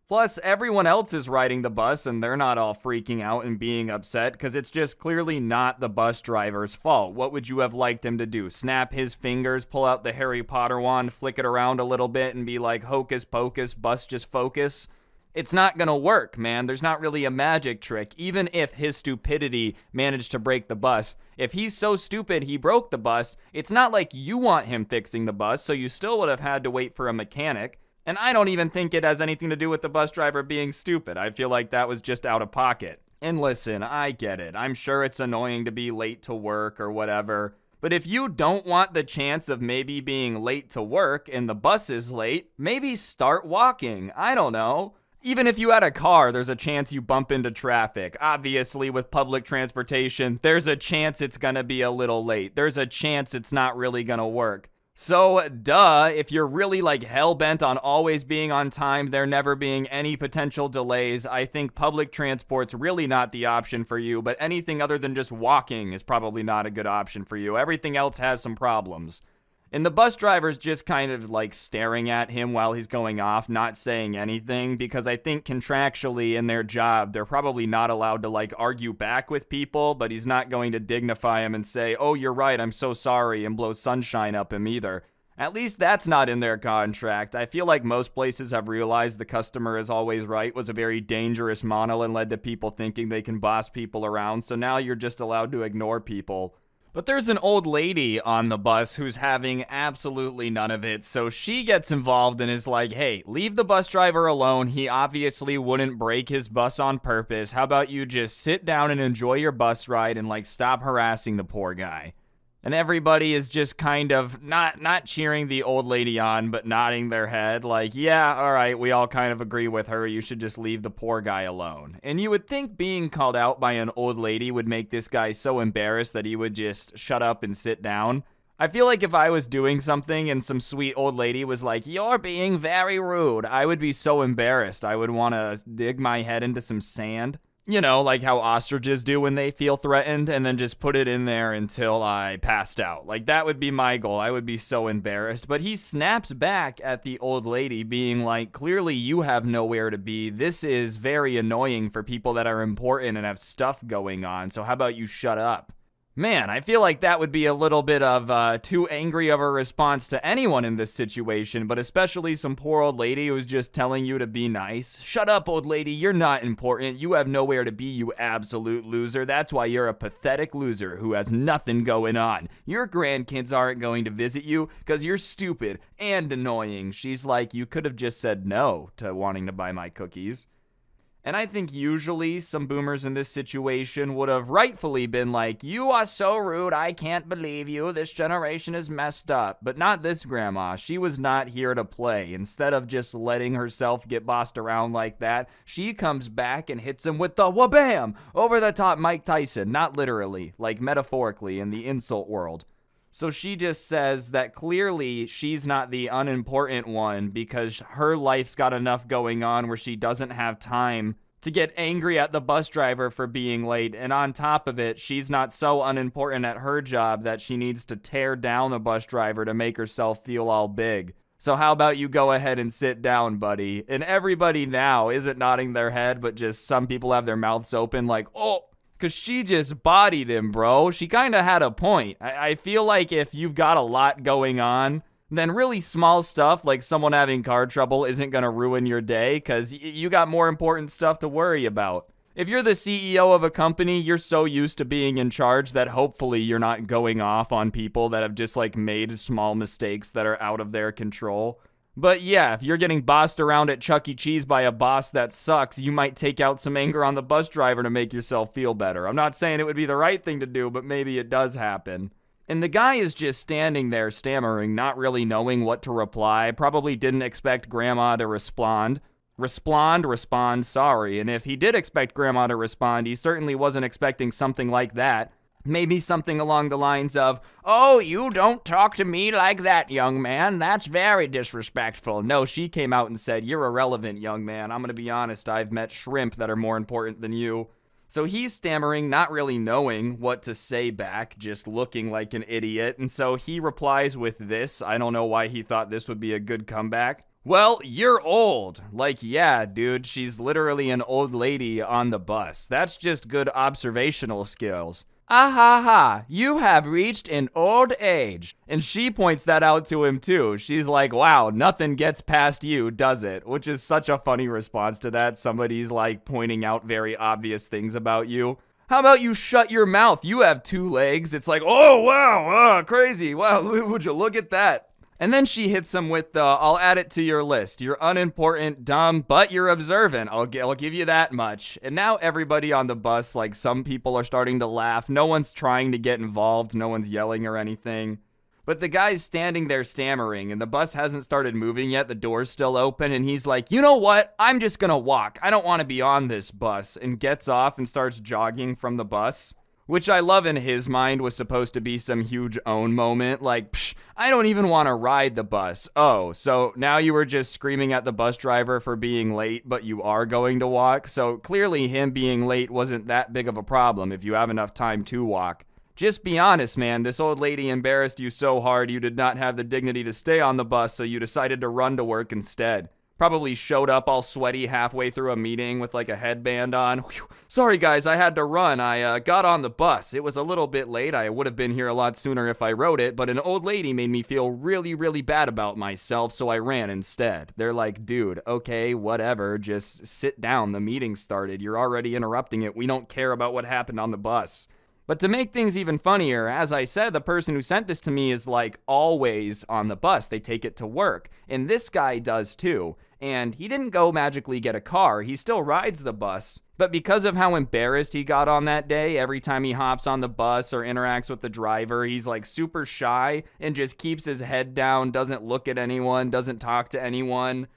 Speaker 2: Plus, everyone else is riding the bus and they're not all freaking out and being upset because it's just clearly not the bus driver's fault. What would you have liked him to do? Snap his fingers, pull out the Harry Potter wand, flick it around a little bit and be like, hocus pocus, bus just focus? It's not gonna work, man. There's not really a magic trick. Even if his stupidity managed to break the bus, if he's so stupid he broke the bus, it's not like you want him fixing the bus, so you still would have had to wait for a mechanic. And I don't even think it has anything to do with the bus driver being stupid. I feel like that was just out of pocket. And listen, I get it. I'm sure it's annoying to be late to work or whatever. But if you don't want the chance of maybe being late to work and the bus is late, maybe start walking. I don't know. Even if you had a car, there's a chance you bump into traffic. Obviously, with public transportation, there's a chance it's gonna be a little late. There's a chance it's not really gonna work. So, duh, if you're really, like, hell-bent on always being on time, there never being any potential delays, I think public transport's really not the option for you, but anything other than just walking is probably not a good option for you. Everything else has some problems. And the bus driver's just kind of, like, staring at him while he's going off, not saying anything, because I think contractually in their job, they're probably not allowed to, like, argue back with people, but he's not going to dignify him and say, oh, you're right, I'm so sorry, and blow sunshine up him either. At least that's not in their contract. I feel like most places have realized the customer is always right was a very dangerous model and led to people thinking they can boss people around, so now you're just allowed to ignore people. But there's an old lady on the bus who's having absolutely none of it, so she gets involved and is like, hey, leave the bus driver alone. He obviously wouldn't break his bus on purpose. How about you just sit down and enjoy your bus ride and, like, stop harassing the poor guy? And everybody is just kind of not cheering the old lady on, but nodding their head like, yeah, all right, we all kind of agree with her. You should just leave the poor guy alone. And you would think being called out by an old lady would make this guy so embarrassed that he would just shut up and sit down. I feel like if I was doing something and some sweet old lady was like, you're being very rude, I would be so embarrassed. I would want to dig my head into some sand. You know, like how ostriches do when they feel threatened, and then just put it in there until I passed out. Like, that would be my goal. I would be so embarrassed. But he snaps back at the old lady, being like, clearly you have nowhere to be. This is very annoying for people that are important and have stuff going on, so how about you shut up? Man, I feel like that would be a little bit of too angry of a response to anyone in this situation, but especially some poor old lady who's just telling you to be nice. Shut up, old lady, you're not important. You have nowhere to be, you absolute loser. That's why you're a pathetic loser who has nothing going on. Your grandkids aren't going to visit you because you're stupid and annoying. She's like, you could have just said no to wanting to buy my cookies. And I think usually some boomers in this situation would have rightfully been like, you are so rude, I can't believe you, this generation is messed up. But not this grandma, she was not here to play. Instead of just letting herself get bossed around like that, she comes back and hits him with the wha-bam, over the top Mike Tyson, not literally, like metaphorically in the insult world. So she just says that clearly she's not the unimportant one because her life's got enough going on where she doesn't have time to get angry at the bus driver for being late. And on top of it, she's not so unimportant at her job that she needs to tear down the bus driver to make herself feel all big. So how about you go ahead and sit down, buddy? And everybody now isn't nodding their head, but just some people have their mouths open like, oh, because she just bodied him, bro. She kind of had a point. I feel like if you've got a lot going on, then really small stuff like someone having car trouble isn't going to ruin your day because you got more important stuff to worry about. If you're the CEO of a company, you're so used to being in charge that hopefully you're not going off on people that have just like made small mistakes that are out of their control. But yeah, if you're getting bossed around at Chuck E. Cheese by a boss that sucks, you might take out some anger on the bus driver to make yourself feel better. I'm not saying it would be the right thing to do, but maybe it does happen. And the guy is just standing there stammering, not really knowing what to reply, probably didn't expect Grandma to respond, sorry. And if he did expect Grandma to respond, he certainly wasn't expecting something like that. Maybe something along the lines of, oh, you don't talk to me like that, young man. That's very disrespectful. No, she came out and said, you're irrelevant, young man. I'm going to be honest, I've met shrimp that are more important than you. So he's stammering, not really knowing what to say back, just looking like an idiot. And so he replies with this. I don't know why he thought this would be a good comeback. Well, you're old. Like, yeah, dude, she's literally an old lady on the bus. That's just good observational skills. Ah ha ha, you have reached an old age. And she points that out to him too. She's like, wow, nothing gets past you, does it? Which is such a funny response to that. Somebody's like pointing out very obvious things about you. How about you shut your mouth? You have 2 legs. It's like, oh, wow, crazy. Wow, would you look at that? And then she hits him with the, I'll add it to your list. You're unimportant, dumb, but you're observant. I'll give you that much. And now everybody on the bus, like some people are starting to laugh. No one's trying to get involved. No one's yelling or anything. But the guy's standing there stammering, and the bus hasn't started moving yet. The door's still open, and he's like, you know what? I'm just gonna walk. I don't want to be on this bus. And gets off and starts jogging from the bus. Which I love in his mind was supposed to be some huge own moment, like, psh, I don't even want to ride the bus. Oh, so now you were just screaming at the bus driver for being late, but you are going to walk? So clearly him being late wasn't that big of a problem if you have enough time to walk. Just be honest, man, this old lady embarrassed you so hard you did not have the dignity to stay on the bus, so you decided to run to work instead. Probably showed up all sweaty halfway through a meeting with like a headband on. Whew. Sorry guys, I had to run. I got on the bus. It was a little bit late. I would have been here a lot sooner if I rode it, but an old lady made me feel really, really bad about myself, so I ran instead. They're like, dude, okay, whatever, just sit down. The meeting started. You're already interrupting it. We don't care about what happened on the bus. But to make things even funnier, as I said, the person who sent this to me is like always on the bus. They take it to work. And this guy does too. And he didn't go magically get a car. He still rides the bus. But because of how embarrassed he got on that day, every time he hops on the bus or interacts with the driver, he's like super shy and just keeps his head down, doesn't look at anyone, doesn't talk to anyone.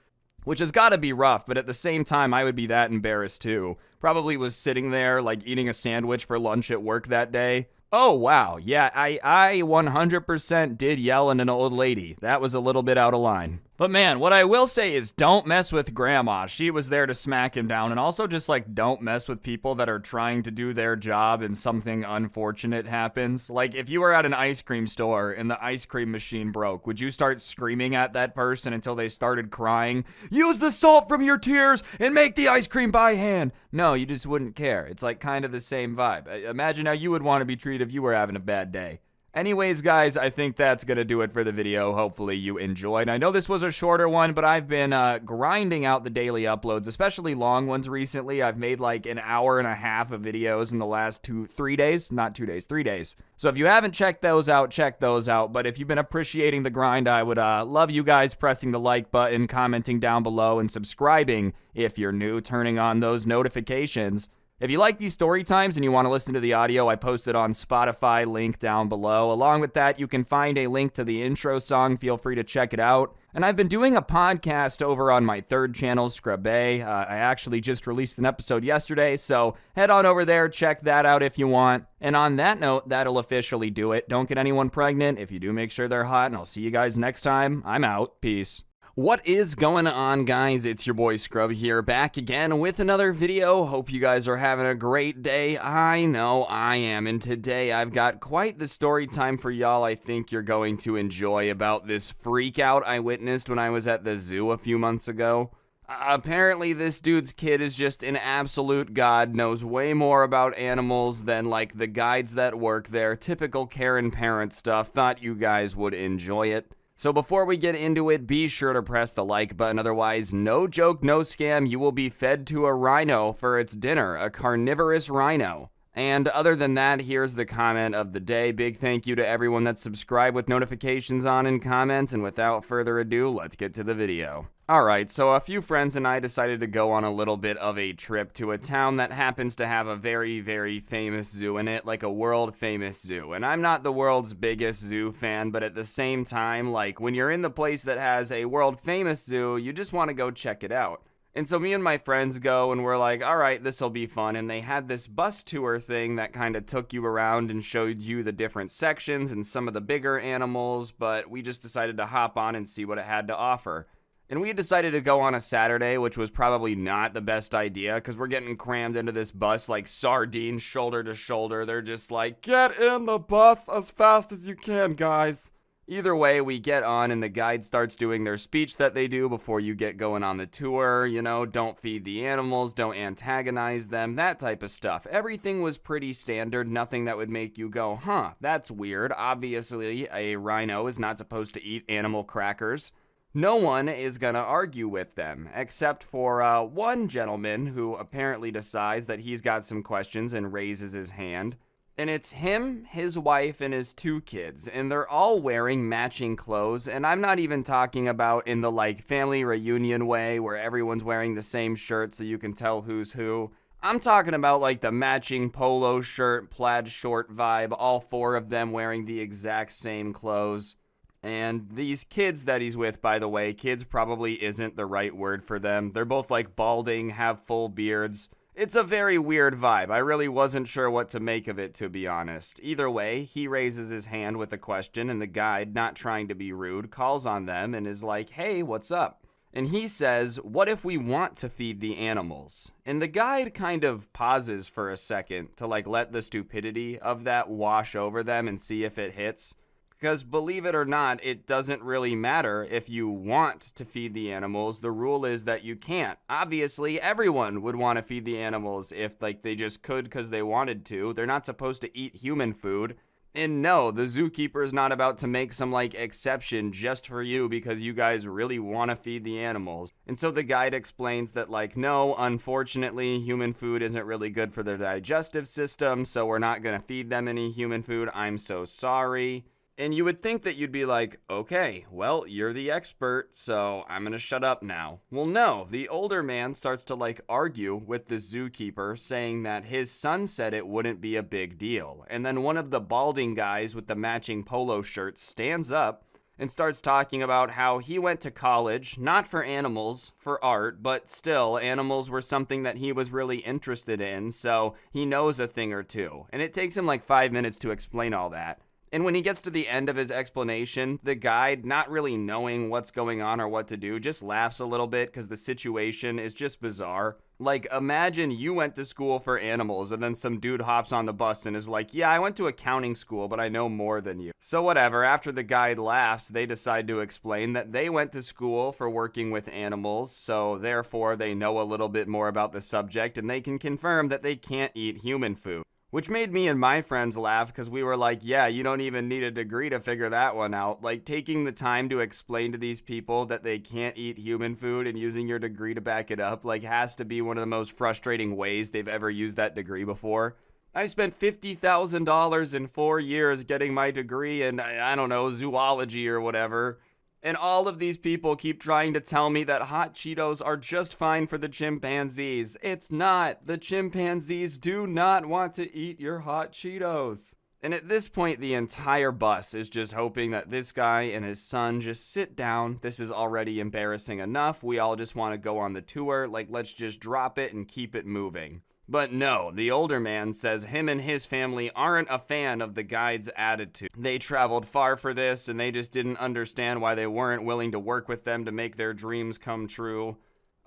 Speaker 2: Which has got to be rough, but at the same time, I would be that embarrassed too. Probably was sitting there, like, eating a sandwich for lunch at work that day. Oh, wow, yeah, I 100% did yell at an old lady. That was a little bit out of line. But man, what I will say is don't mess with Grandma. She was there to smack him down. And also just like don't mess with people that are trying to do their job and something unfortunate happens. Like if you were at an ice cream store and the ice cream machine broke, would you start screaming at that person until they started crying? Use the salt from your tears and make the ice cream by hand. No, you just wouldn't care. It's like kind of the same vibe. Imagine how you would want to be treated if you were having a bad day. Anyways, guys, I think that's going to do it for the video. Hopefully you enjoyed. I know this was a shorter one, but I've been grinding out the daily uploads, especially long ones recently. I've made like an hour and a half of videos in the last 3 days. Not 2 days, 3 days. So if you haven't checked those out, check those out. But if you've been appreciating the grind, I would love you guys pressing the like button, commenting down below, and subscribing if you're new, turning on those notifications. If you like these story times and you want to listen to the audio, I posted on Spotify, link down below. Along with that, you can find a link to the intro song. Feel free to check it out. And I've been doing a podcast over on my third channel, Scrubby. I actually just released an episode yesterday, so head on over there, check that out if you want. And on that note, that'll officially do it. Don't get anyone pregnant. If you do, make sure they're hot, and I'll see you guys next time. I'm out. Peace. What is going on, guys? It's your boy Scrub here, back again with another video. Hope you guys are having a great day. I know I am, and today I've got quite the story time for y'all I think you're going to enjoy about this freak out I witnessed when I was at the zoo a few months ago. Apparently this dude's kid is just an absolute god, knows way more about animals than like the guides that work there. Typical Karen parent stuff. Thought you guys would enjoy it. So before we get into it, be sure to press the like button, otherwise, no joke, no scam, you will be fed to a rhino for its dinner, a carnivorous rhino. And other than that, here's the comment of the day. Big thank you to everyone that's subscribed with notifications on and comments, and without further ado, let's get to the video. Alright, so a few friends and I decided to go on a little bit of a trip to a town that happens to have a very, very famous zoo in it, like a world famous zoo. And I'm not the world's biggest zoo fan, but at the same time, like when you're in the place that has a world famous zoo, you just want to go check it out. And so me and my friends go and we're like, all right, this'll be fun. And they had this bus tour thing that kind of took you around and showed you the different sections and some of the bigger animals, but we just decided to hop on and see what it had to offer. And we had decided to go on a Saturday, which was probably not the best idea because we're getting crammed into this bus like sardines, shoulder to shoulder. They're just like, get in the bus as fast as you can, guys. Either way, we get on and the guide starts doing their speech that they do before you get going on the tour. You know, don't feed the animals, don't antagonize them, that type of stuff. Everything was pretty standard, nothing that would make you go, huh, that's weird. Obviously, a rhino is not supposed to eat animal crackers. No one is gonna argue with them, except for one gentleman who apparently decides that he's got some questions and raises his hand. And it's him, his wife, and his 2 kids, and they're all wearing matching clothes, and I'm not even talking about in the like family reunion way where everyone's wearing the same shirt so you can tell who's who. I'm talking about like the matching polo shirt, plaid short vibe, all 4 of them wearing the exact same clothes. And these kids that he's with, by the way, kids probably isn't the right word for them. They're both like balding, have full beards. It's a very weird vibe. I really wasn't sure what to make of it, to be honest. Either way, he raises his hand with a question, and the guide, not trying to be rude, calls on them and is like, hey, what's up? And he says, what if we want to feed the animals? And the guide kind of pauses for a second to like let the stupidity of that wash over them and see if it hits. Because believe it or not, it doesn't really matter if you want to feed the animals. The rule is that you can't. Obviously, everyone would want to feed the animals if like they just could because they wanted to. They're not supposed to eat human food. And no, the zookeeper is not about to make some like exception just for you because you guys really want to feed the animals. And so the guide explains that like, no, unfortunately, human food isn't really good for their digestive system, so we're not going to feed them any human food. I'm so sorry. And you would think that you'd be like, okay, well, you're the expert, so I'm gonna shut up now. Well, no, the older man starts to like argue with the zookeeper, saying that his son said it wouldn't be a big deal. And then one of the balding guys with the matching polo shirt stands up and starts talking about how he went to college, not for animals, for art, but still, animals were something that he was really interested in, so he knows a thing or two. And it takes him like 5 minutes to explain all that. And when he gets to the end of his explanation, the guide, not really knowing what's going on or what to do, just laughs a little bit because the situation is just bizarre. Like, imagine you went to school for animals and then some dude hops on the bus and is like, yeah, I went to accounting school, but I know more than you. So whatever, after the guide laughs, they decide to explain that they went to school for working with animals, so therefore they know a little bit more about the subject and they can confirm that they can't eat human food. Which made me and my friends laugh because we were like, yeah, you don't even need a degree to figure that one out. Like, taking the time to explain to these people that they can't eat human food and using your degree to back it up, like, has to be one of the most frustrating ways they've ever used that degree before. I spent $50,000 in 4 years getting my degree in, I don't know, zoology or whatever. And all of these people keep trying to tell me that hot Cheetos are just fine for the chimpanzees. It's not. The chimpanzees do not want to eat your hot Cheetos. And at this point, the entire bus is just hoping that this guy and his son just sit down. This is already embarrassing enough. We all just want to go on the tour. Like, let's just drop it and keep it moving. But no, the older man says him and his family aren't a fan of the guide's attitude. They traveled far for this, and they just didn't understand why they weren't willing to work with them to make their dreams come true.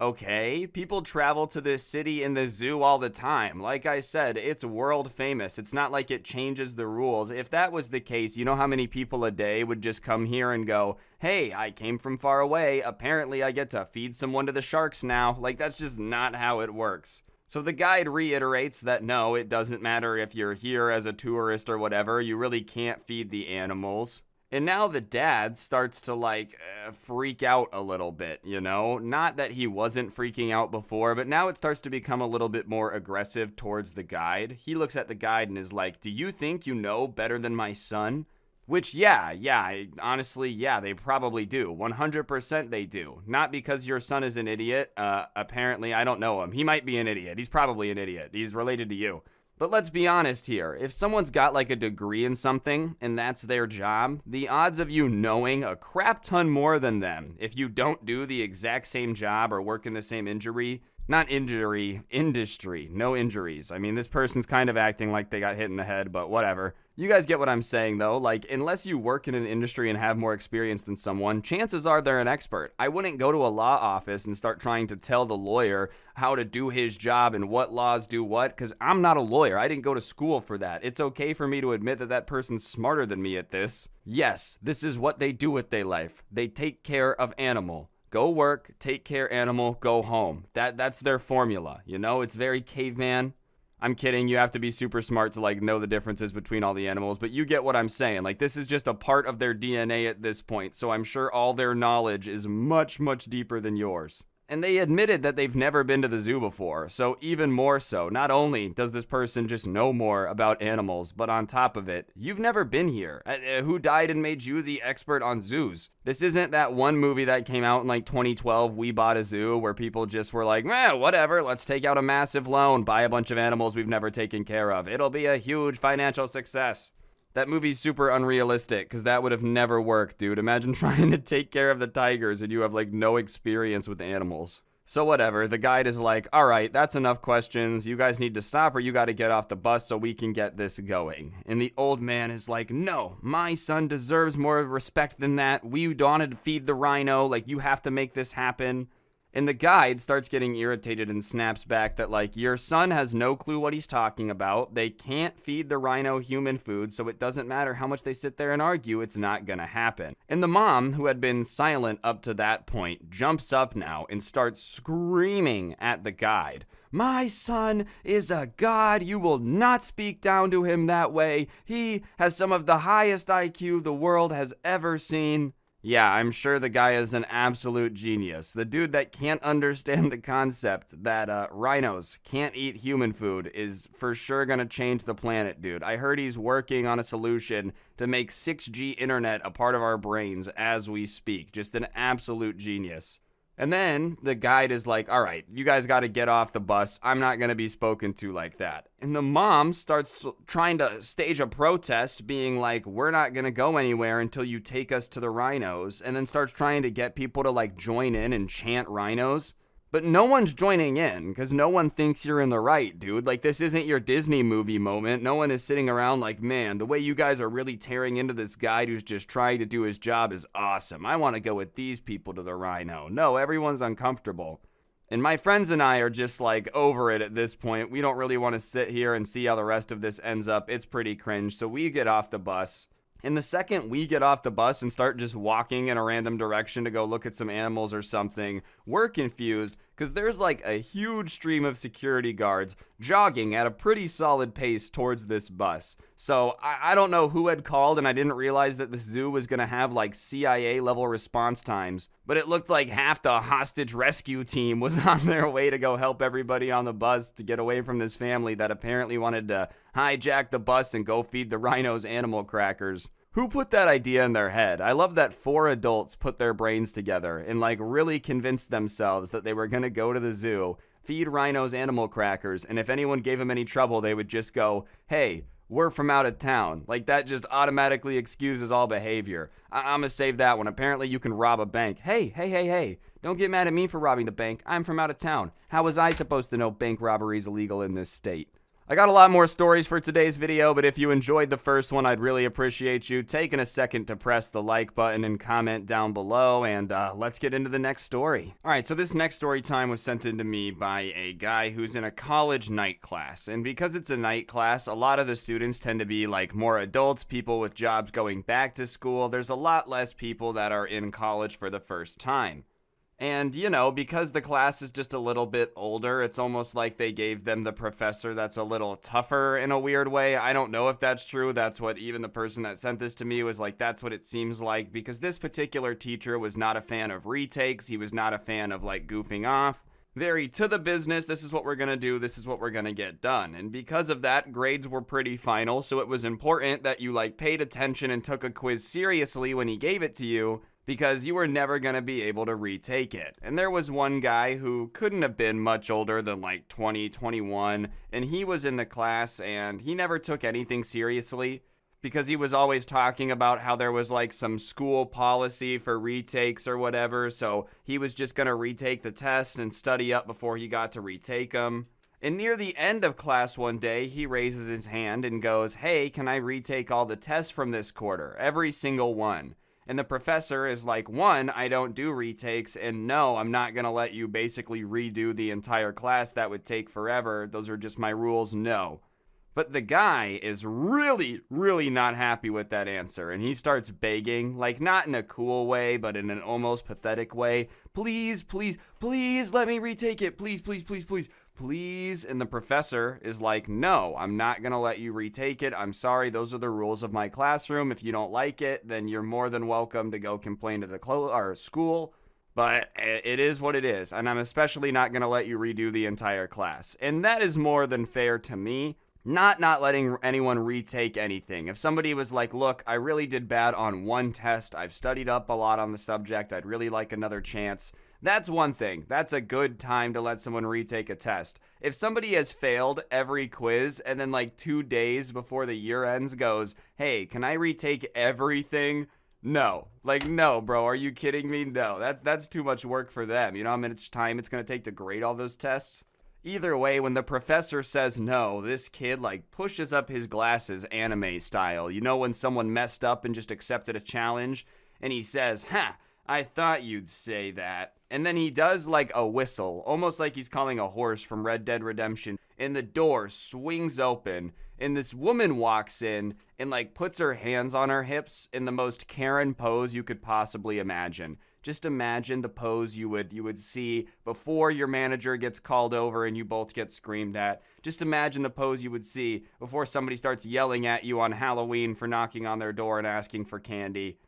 Speaker 2: Okay, people travel to this city and the zoo all the time. Like I said, it's world famous. It's not like it changes the rules. If that was the case, you know how many people a day would just come here and go, hey, I came from far away. Apparently I get to feed someone to the sharks now. Like, that's just not how it works. So the guide reiterates that no, it doesn't matter if you're here as a tourist or whatever, you really can't feed the animals. And now the dad starts to freak out a little bit, you know? Not that he wasn't freaking out before, but now it starts to become a little bit more aggressive towards the guide. He looks at the guide and is like, do you think you know better than my son? Which, honestly, they probably do. 100% they do. Not because your son is an idiot. Apparently, I don't know him. He might be an idiot. He's probably an idiot. He's related to you. But let's be honest here. If someone's got like a degree in something and that's their job, the odds of you knowing a crap ton more than them if you don't do the exact same job or work in the same industry, no injuries. I mean, this person's kind of acting like they got hit in the head, but whatever. You guys get what I'm saying, though. Like, unless you work in an industry and have more experience than someone, chances are they're an expert. I wouldn't go to a law office and start trying to tell the lawyer how to do his job and what laws do what, because I'm not a lawyer. I didn't go to school for that. It's okay for me to admit that that person's smarter than me at this. Yes, this is what they do with their life. They take care of animal. Go work, take care animal, go home. That's their formula, you know? It's very caveman. I'm kidding, you have to be super smart to know the differences between all the animals, but you get what I'm saying. This is just a part of their DNA at this point, so I'm sure all their knowledge is much, much deeper than yours. And they admitted that they've never been to the zoo before, so even more so, not only does this person just know more about animals, but on top of it, you've never been here. Who died and made you the expert on zoos? This isn't that one movie that came out in 2012, We Bought a Zoo, where people just were like, whatever, let's take out a massive loan, buy a bunch of animals we've never taken care of. It'll be a huge financial success. That movie's super unrealistic, because that would have never worked, dude. Imagine trying to take care of the tigers and you have, no experience with animals. So whatever, the guide is like, all right, that's enough questions. You guys need to stop or you got to get off the bus so we can get this going. And the old man is like, no, my son deserves more respect than that. We wanted to feed the rhino. You have to make this happen. And the guide starts getting irritated and snaps back that, your son has no clue what he's talking about. They can't feed the rhino human food, so it doesn't matter how much they sit there and argue, it's not gonna happen. And the mom, who had been silent up to that point, jumps up now and starts screaming at the guide. My son is a god. You will not speak down to him that way. He has some of the highest IQ the world has ever seen. Yeah, I'm sure the guy is an absolute genius. The dude that can't understand the concept that rhinos can't eat human food is for sure gonna change the planet, dude. I heard he's working on a solution to make 6G internet a part of our brains as we speak. Just an absolute genius. And then the guide is like, all right, you guys got to get off the bus. I'm not going to be spoken to like that. And the mom starts trying to stage a protest, being like, we're not going to go anywhere until you take us to the rhinos. And then starts trying to get people to join in and chant rhinos. But no one's joining in, because no one thinks you're in the right, dude. Like, this isn't your Disney movie moment. No one is sitting around like, man, the way you guys are really tearing into this guy who's just trying to do his job is awesome. I want to go with these people to the Rhino. No, everyone's uncomfortable. And my friends and I are just like over it at this point. We don't really want to sit here and see how the rest of this ends up. It's pretty cringe. So we get off the bus. And the second we get off the bus and start just walking in a random direction to go look at some animals or something, we're confused because there's like a huge stream of security guards jogging at a pretty solid pace towards this bus. So I don't know who had called, and I didn't realize that the zoo was going to have like CIA level response times, but it looked like half the hostage rescue team was on their way to go help everybody on the bus to get away from this family that apparently wanted to hijack the bus and go feed the rhinos animal crackers. Who put that idea in their head? I love that 4 adults put their brains together and like really convinced themselves that they were going to go to the zoo, feed rhinos animal crackers, and if anyone gave them any trouble, they would just go, hey, we're from out of town. Like, that just automatically excuses all behavior. I'm gonna save that one. Apparently you can rob a bank. Hey, don't get mad at me for robbing the bank. I'm from out of town. How was I supposed to know bank robbery is illegal in this state? I got a lot more stories for today's video, but if you enjoyed the first one, I'd really appreciate you taking a second to press the like button and comment down below, and let's get into the next story. Alright, so this next story time was sent in to me by a guy who's in a college night class, and because it's a night class, a lot of the students tend to be like more adults, people with jobs going back to school. There's a lot less people that are in college for the first time. And, you know, because the class is just a little bit older, it's almost like they gave them the professor that's a little tougher in a weird way. I don't know if that's true. That's what even the person that sent this to me was like, that's what it seems like, because this particular teacher was not a fan of retakes. He was not a fan of like goofing off. Very to the business, this is what we're going to do, this is what we're going to get done. And because of that, grades were pretty final, so it was important that you like paid attention and took a quiz seriously when he gave it to you, because you were never going to be able to retake it. And there was one guy who couldn't have been much older than like 20, 21, and he was in the class and he never took anything seriously because he was always talking about how there was like some school policy for retakes or whatever, so he was just going to retake the test and study up before he got to retake them. And near the end of class one day, he raises his hand and goes, hey, can I retake all the tests from this quarter? Every single one. And the professor is like, 1, I don't do retakes, and no, I'm not going to let you basically redo the entire class. That would take forever. Those are just my rules. No. But the guy is really, really not happy with that answer, and he starts begging, like not in a cool way, but in an almost pathetic way. Please, please, please let me retake it. Please, please, please, please, please. And the professor is like, no, I'm not going to let you retake it. I'm sorry. Those are the rules of my classroom. If you don't like it, then you're more than welcome to go complain to the school. But it is what it is, and I'm especially not going to let you redo the entire class. And that is more than fair to me. Not letting anyone retake anything. If somebody was like, look, I really did bad on one test, I've studied up a lot on the subject, I'd really like another chance, that's one thing. That's a good time to let someone retake a test. If somebody has failed every quiz and then like 2 days before the year ends goes, hey, can I retake everything? No. Like, no, bro, are you kidding me? No, that's too much work for them. You know how much time it's going to take to grade all those tests? Either way, when the professor says no, this kid like pushes up his glasses anime style. You know when someone messed up and just accepted a challenge? And he says, I thought you'd say that. And then he does like a whistle, almost like he's calling a horse from Red Dead Redemption. And the door swings open and this woman walks in and like puts her hands on her hips in the most Karen pose you could possibly imagine. Just imagine the pose you would see before your manager gets called over and you both get screamed at. Just imagine the pose you would see before somebody starts yelling at you on Halloween for knocking on their door and asking for candy.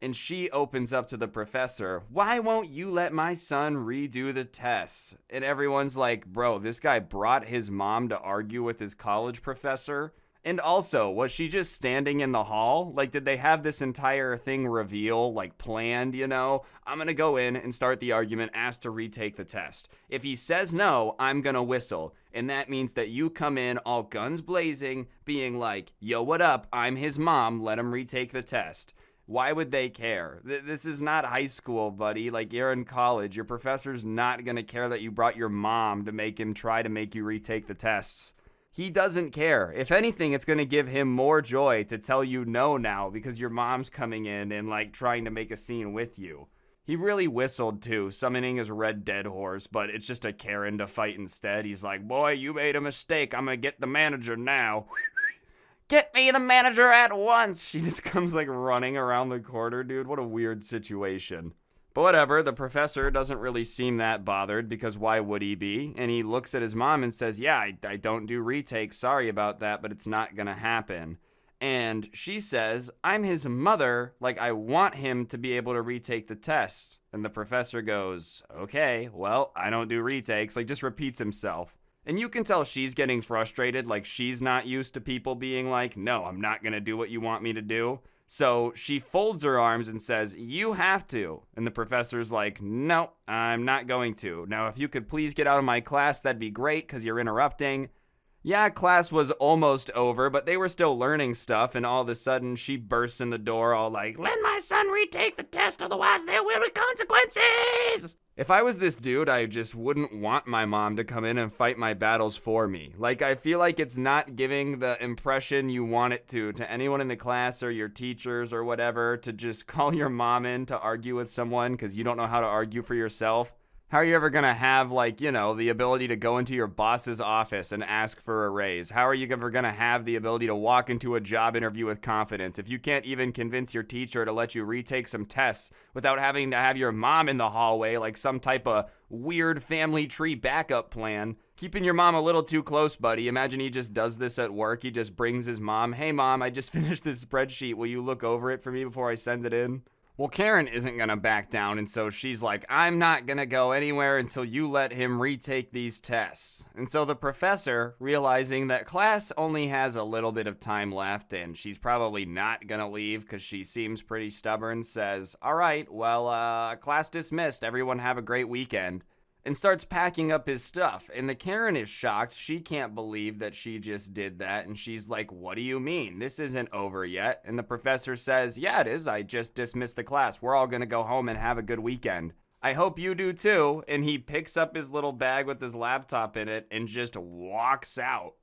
Speaker 2: And she opens up to the professor, why won't you let my son redo the tests? And everyone's like, bro, this guy brought his mom to argue with his college professor? And also, was she just standing in the hall? Like, did they have this entire thing reveal, like, planned, you know? I'm gonna go in and start the argument, ask to retake the test. If he says no, I'm gonna whistle. And that means that you come in all guns blazing, being like, yo, what up? I'm his mom, let him retake the test. Why would they care? This is not high school, buddy. Like, you're in college. Your professor's not gonna care that you brought your mom to make him try to make you retake the tests. He doesn't care. If anything, it's gonna give him more joy to tell you no now because your mom's coming in and, like, trying to make a scene with you. He really whistled too, summoning his red dead horse, but it's just a Karen to fight instead. He's like, boy, you made a mistake. I'm gonna get the manager now. Get me the manager at once. She just comes like running around the corner, dude. What a weird situation. But whatever, the professor doesn't really seem that bothered because why would he be? And he looks at his mom and says, yeah, I don't do retakes. Sorry about that, but it's not gonna happen. And she says, I'm his mother, like I want him to be able to retake the test. And the professor goes, okay, well, I don't do retakes, like just repeats himself. And you can tell she's getting frustrated, like she's not used to people being like, no, I'm not gonna do what you want me to do. So she folds her arms and says, you have to. And the professor's like, no, I'm not going to. Now, if you could please get out of my class, that'd be great, because you're interrupting. Yeah, class was almost over, but they were still learning stuff, and all of a sudden she bursts in the door all like, let my son retake the test, otherwise there will be consequences! If I was this dude, I just wouldn't want my mom to come in and fight my battles for me. Like, I feel like it's not giving the impression you want it to anyone in the class or your teachers or whatever, to just call your mom in to argue with someone because you don't know how to argue for yourself. How are you ever gonna have, like, you know, the ability to go into your boss's office and ask for a raise? How are you ever gonna have the ability to walk into a job interview with confidence if you can't even convince your teacher to let you retake some tests without having to have your mom in the hallway like some type of weird family tree backup plan? Keeping your mom a little too close, buddy. Imagine he just does this at work. He just brings his mom, hey mom, I just finished this spreadsheet. Will you look over it for me before I send it in? Well, Karen isn't gonna back down, and so she's like, I'm not gonna go anywhere until you let him retake these tests. And so the professor, realizing that class only has a little bit of time left, and she's probably not gonna leave because she seems pretty stubborn, says, all right, well, class dismissed, everyone have a great weekend. And starts packing up his stuff. And the Karen is shocked. She can't believe that she just did that. And she's like, what do you mean? This isn't over yet. And the professor says, yeah, it is. I just dismissed the class. We're all gonna go home and have a good weekend. I hope you do too. And he picks up his little bag with his laptop in it and just walks out.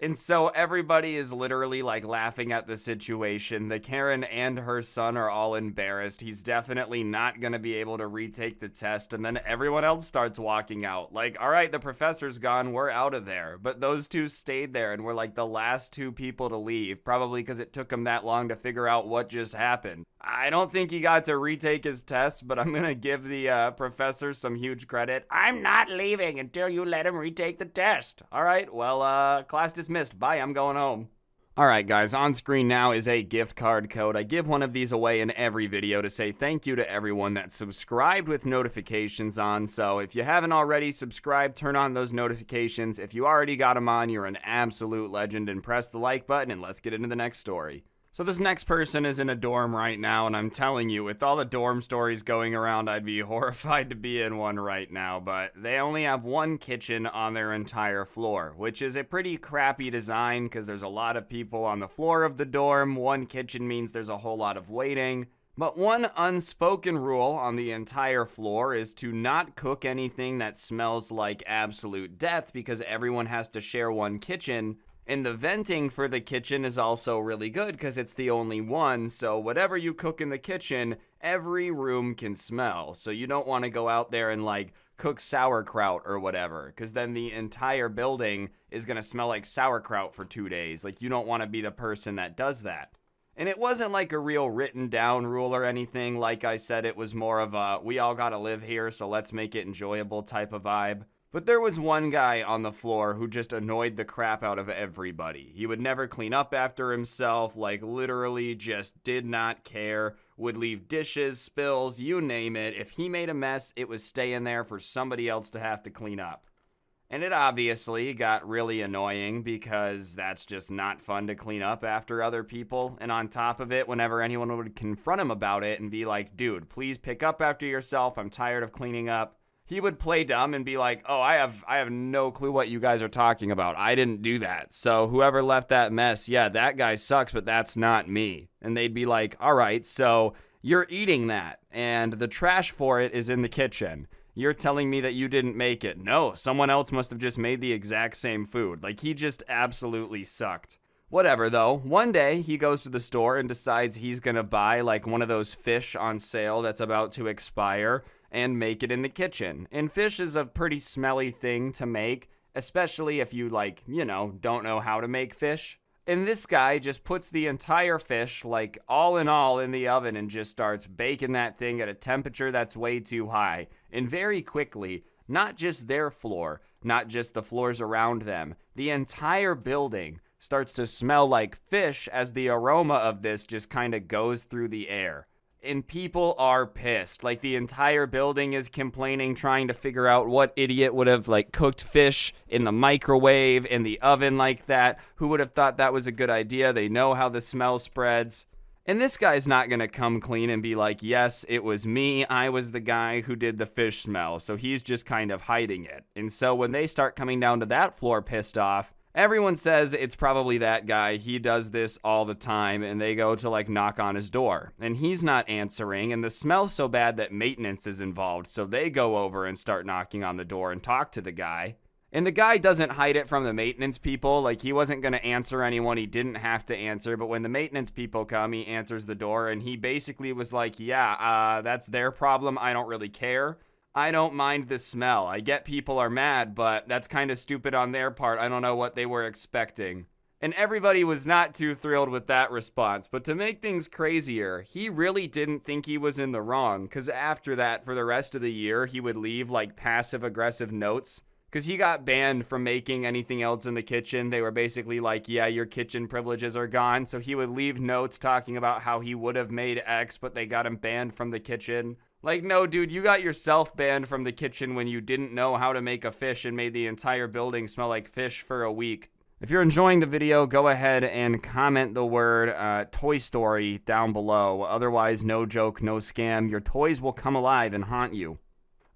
Speaker 2: And so everybody is literally like laughing at the situation. The Karen and her son are all embarrassed. He's definitely not going to be able to retake the test. And then everyone else starts walking out. Like, all right, the professor's gone. We're out of there. But those two stayed there and were like the last two people to leave. Probably because it took them that long to figure out what just happened. I don't think he got to retake his test, but I'm going to give the professor some huge credit. I'm not leaving until you let him retake the test. All right, well, class dismissed. Bye, I'm going home. All right, guys, on screen now is a gift card code. I give one of these away in every video to say thank you to everyone that subscribed with notifications on. So if you haven't already subscribed, turn on those notifications. If you already got them on, you're an absolute legend, and press the like button, and let's get into the next story. So this next person is in a dorm right now, and I'm telling you, with all the dorm stories going around, I'd be horrified to be in one right now, but they only have one kitchen on their entire floor, which is a pretty crappy design because there's a lot of people on the floor of the dorm. One kitchen means there's a whole lot of waiting. But one unspoken rule on the entire floor is to not cook anything that smells like absolute death because everyone has to share one kitchen. And the venting for the kitchen is also really good because it's the only one, so whatever you cook in the kitchen, every room can smell. So you don't want to go out there and like cook sauerkraut or whatever, because then the entire building is going to smell like sauerkraut for 2 days. Like, you don't want to be the person that does that. And it wasn't like a real written down rule or anything. Like I said, it was more of a, we all got to live here, so let's make it enjoyable type of vibe. But there was one guy on the floor who just annoyed the crap out of everybody. He would never clean up after himself, like literally just did not care, would leave dishes, spills, you name it. If he made a mess, it was staying there for somebody else to have to clean up. And it obviously got really annoying because that's just not fun to clean up after other people. And on top of it, whenever anyone would confront him about it and be like, dude, please pick up after yourself, I'm tired of cleaning up, He would play dumb and be like, oh, I have no clue what you guys are talking about. I didn't do that. So whoever left that mess, yeah, that guy sucks, but that's not me. And they'd be like, all right, so you're eating that, and the trash for it is in the kitchen. You're telling me that you didn't make it. No, someone else must have just made the exact same food. Like, he just absolutely sucked. Whatever, though. One day, he goes to the store and decides he's gonna buy, like, one of those fish on sale that's about to expire and make it in the kitchen. And fish is a pretty smelly thing to make, especially if you, like, don't know how to make fish. And this guy just puts the entire fish, like, all in all in the oven and just starts baking that thing at a temperature that's way too high. And very quickly, not just their floor, not just the floors around them, the entire building starts to smell like fish as the aroma of this just kind of goes through the air. And people are pissed. Like, the entire building is complaining, trying to figure out what idiot would have, like, cooked fish in the microwave, in the oven like that. Who would have thought that was a good idea? They know how the smell spreads. And this guy's not gonna come clean and be like, yes, it was me. I was the guy who did the fish smell. So he's just kind of hiding it. And so when they start coming down to that floor pissed off, everyone says it's probably that guy. He does this all the time, and they go to, like, knock on his door. And he's not answering, and the smell's so bad that maintenance is involved, so they go over and start knocking on the door and talk to the guy. And the guy doesn't hide it from the maintenance people. Like, he wasn't going to answer anyone he didn't have to answer, but when the maintenance people come, he answers the door, and he basically was like, yeah, that's their problem. I don't really care. I don't mind the smell. I get people are mad, but that's kind of stupid on their part. I don't know what they were expecting. And everybody was not too thrilled with that response. But to make things crazier, he really didn't think he was in the wrong. Because after that, for the rest of the year, he would leave, like, passive-aggressive notes. Because he got banned from making anything else in the kitchen. They were basically like, yeah, your kitchen privileges are gone. So he would leave notes talking about how he would have made X, but they got him banned from the kitchen. Like, no, dude, you got yourself banned from the kitchen when you didn't know how to make a fish and made the entire building smell like fish for a week. If you're enjoying the video, go ahead and comment the word Toy Story down below. Otherwise, no joke, no scam. Your toys will come alive and haunt you.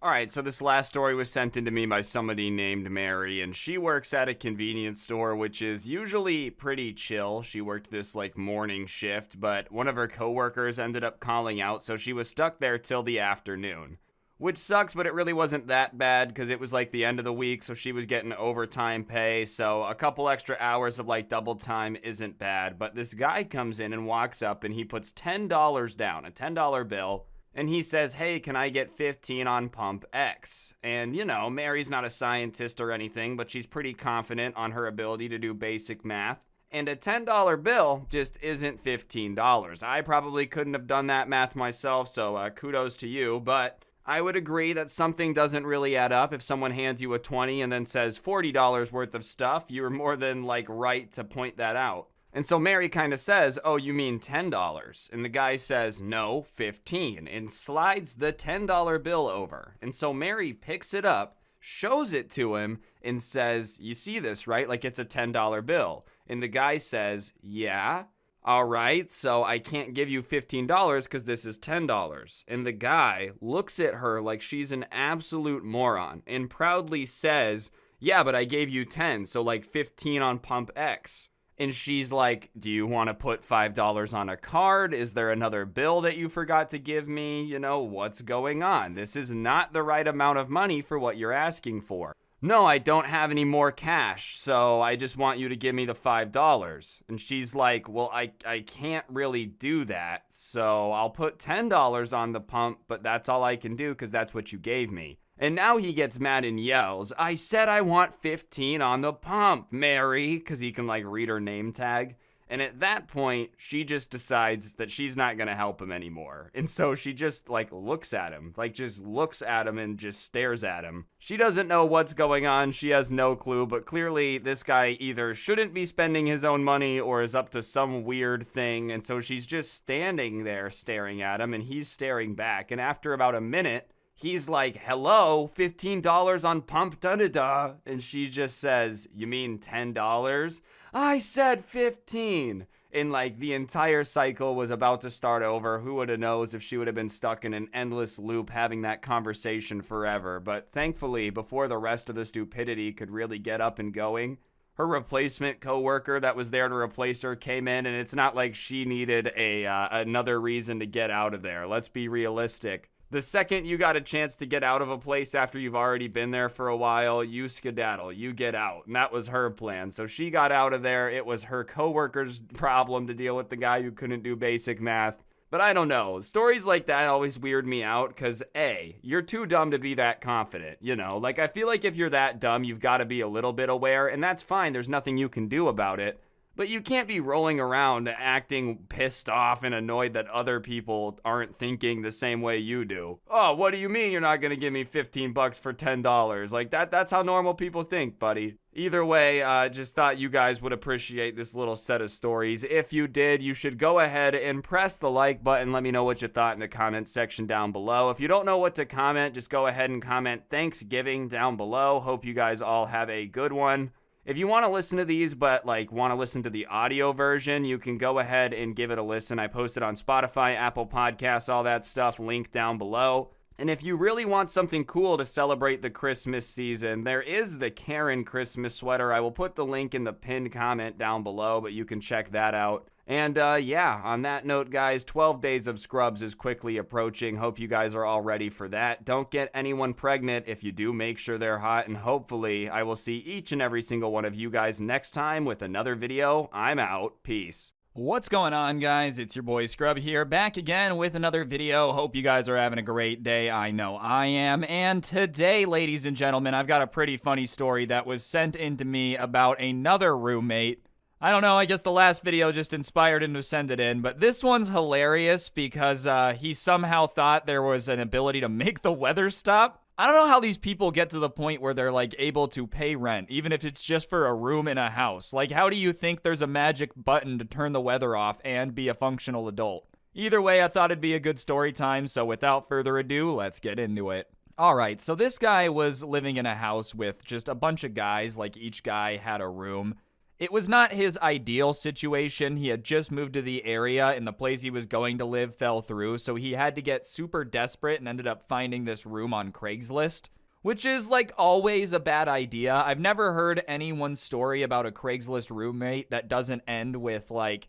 Speaker 2: Alright, so this last story was sent in to me by somebody named Mary, and she works at a convenience store, which is usually pretty chill. She worked this, like, morning shift, but one of her coworkers ended up calling out, so she was stuck there till the afternoon. Which sucks, but it really wasn't that bad, because it was, like, the end of the week, so she was getting overtime pay, so a couple extra hours of, like, double time isn't bad. But this guy comes in and walks up, and he puts $10 down, a $10 bill, and he says, hey, can I get 15 on pump X? And, Mary's not a scientist or anything, but she's pretty confident on her ability to do basic math. And a $10 bill just isn't $15. I probably couldn't have done that math myself, so kudos to you. But I would agree that something doesn't really add up. If someone hands you a 20 and then says $40 worth of stuff, you're more than, like, right to point that out. And so Mary kind of says, oh, you mean $10? And the guy says, no, 15, and slides the $10 bill over. And so Mary picks it up, shows it to him, and says, you see this, right? Like, it's a $10 bill. And the guy says, yeah, all right, so I can't give you $15 because this is $10. And the guy looks at her like she's an absolute moron and proudly says, yeah, but I gave you 10, so like 15 on pump X. And she's like, do you want to put $5 on a card? Is there another bill that you forgot to give me? What's going on? This is not the right amount of money for what you're asking for. No, I don't have any more cash, so I just want you to give me the $5. And she's like, well, I can't really do that, so I'll put $10 on the pump, but that's all I can do because that's what you gave me. And now he gets mad and yells, I said I want 15 on the pump, Mary, because he can, like, read her name tag. And at that point, she just decides that she's not going to help him anymore. And so she just, like, looks at him. Like, just looks at him and just stares at him. She doesn't know what's going on. She has no clue. But clearly, this guy either shouldn't be spending his own money or is up to some weird thing. And so she's just standing there staring at him, and he's staring back. And after about a minute, he's like, hello, $15 on pump da-da-da. And she just says, you mean $10? I said 15. and like the entire cycle was about to start over. Who would have knows if she would have been stuck in an endless loop having that conversation forever. But thankfully, before the rest of the stupidity could really get up and going, her replacement coworker that was there to replace her came in, and it's not like she needed another reason to get out of there. Let's be realistic. The second you got a chance to get out of a place after you've already been there for a while, you skedaddle, you get out. And that was her plan. So she got out of there. It was her coworker's problem to deal with the guy who couldn't do basic math. But I don't know. Stories like that always weird me out because, A, you're too dumb to be that confident, you know? Like, I feel like if you're that dumb, you've got to be a little bit aware, and that's fine. There's nothing you can do about it. But you can't be rolling around acting pissed off and annoyed that other people aren't thinking the same way you do. Oh, what do you mean you're not going to give me $15 for $10? Like, that's how normal people think, buddy. Either way, just thought you guys would appreciate this little set of stories. If you did, you should go ahead and press the like button. Let me know what you thought in the comment section down below. If you don't know what to comment, just go ahead and comment Thanksgiving down below. Hope you guys all have a good one. If you want to listen to these, but like want to listen to the audio version, you can go ahead and give it a listen. I posted on Spotify, Apple Podcasts, all that stuff, link down below. And if you really want something cool to celebrate the Christmas season, there is the Karen Christmas sweater. I will put the link in the pinned comment down below, but you can check that out. And yeah, on that note, guys, 12 days of Scrubs is quickly approaching. Hope you guys are all ready for that. Don't get anyone pregnant. If you do, make sure they're hot. And hopefully, I will see each and every single one of you guys next time with another video. I'm out. Peace.
Speaker 1: What's going on, guys? It's your boy Scrub here, back again with another video. Hope you guys are having a great day. I know I am. And today, ladies and gentlemen, I've got a pretty funny story that was sent in to me about another roommate. I don't know, I guess the last video just inspired him to send it in, but this one's hilarious because he somehow thought there was an ability to make the weather stop. I don't know how these people get to the point where they're like able to pay rent, even if it's just for a room in a house. Like, how do you think there's a magic button to turn the weather off and be a functional adult? Either way, I thought it'd be a good story time, so without further ado, let's get into it. Alright, so this guy was living in a house with just a bunch of guys, like each guy had a room. It was not his ideal situation. He had just moved to the area and the place he was going to live fell through, so he had to get super desperate and ended up finding this room on Craigslist, which is like always a bad idea. I've never heard anyone's story about a Craigslist roommate that doesn't end with like,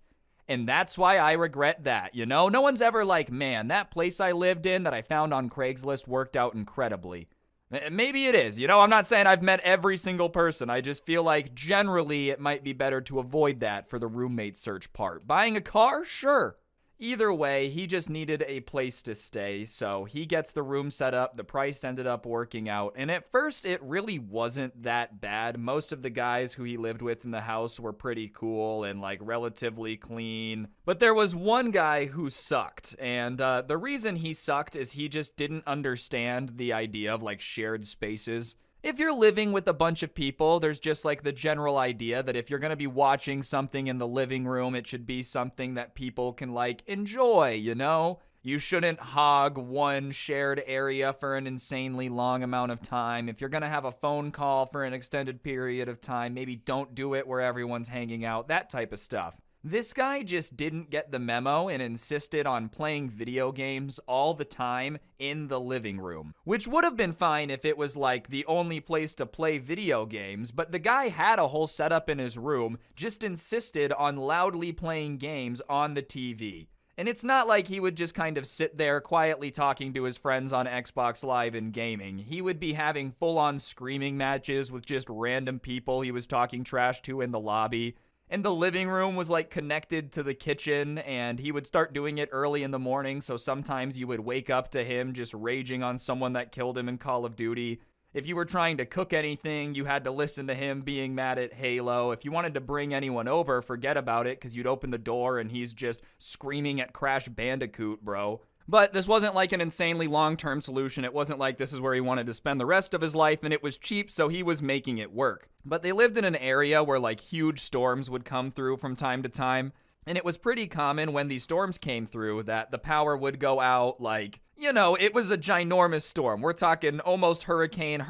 Speaker 1: and that's why I regret that, you know? No one's ever like, man, that place I lived in that I found on Craigslist worked out incredibly. Maybe it is, you know, I'm not saying I've met every single person. I just feel like generally it might be better to avoid that for the roommate search part. Buying a car? Sure. Either way, he just needed a place to stay, so he gets the room set up. The price ended up working out, and at first it really wasn't that bad. Most of the guys who he lived with in the house were pretty cool and like relatively clean, but there was one guy who sucked, and the reason he sucked is he just didn't understand the idea of like shared spaces. If you're living with a bunch of people, there's just like the general idea that if you're going to be watching something in the living room, it should be something that people can like enjoy, you know? You shouldn't hog one shared area for an insanely long amount of time. If you're going to have a phone call for an extended period of time, maybe don't do it where everyone's hanging out, that type of stuff. This guy just didn't get the memo and insisted on playing video games all the time in the living room, which would have been fine if it was like the only place to play video games, but the guy had a whole setup in his room, just insisted on loudly playing games on the TV. And it's not like he would just kind of sit there quietly talking to his friends on Xbox Live and gaming. He would be having full-on screaming matches with just random people he was talking trash to in the lobby. And the living room was like connected to the kitchen, and he would start doing it early in the morning, so sometimes you would wake up to him just raging on someone that killed him in Call of Duty. If you were trying to cook anything, you had to listen to him being mad at Halo. If you wanted to bring anyone over, forget about it, because you'd open the door and he's just screaming at Crash Bandicoot, bro. But this wasn't like an insanely long-term solution. It wasn't like this is where he wanted to spend the rest of his life, and it was cheap, so he was making it work. But they lived in an area where like huge storms would come through from time to time, and it was pretty common when these storms came through that the power would go out like, you know, it was a ginormous storm. We're talking almost hurricane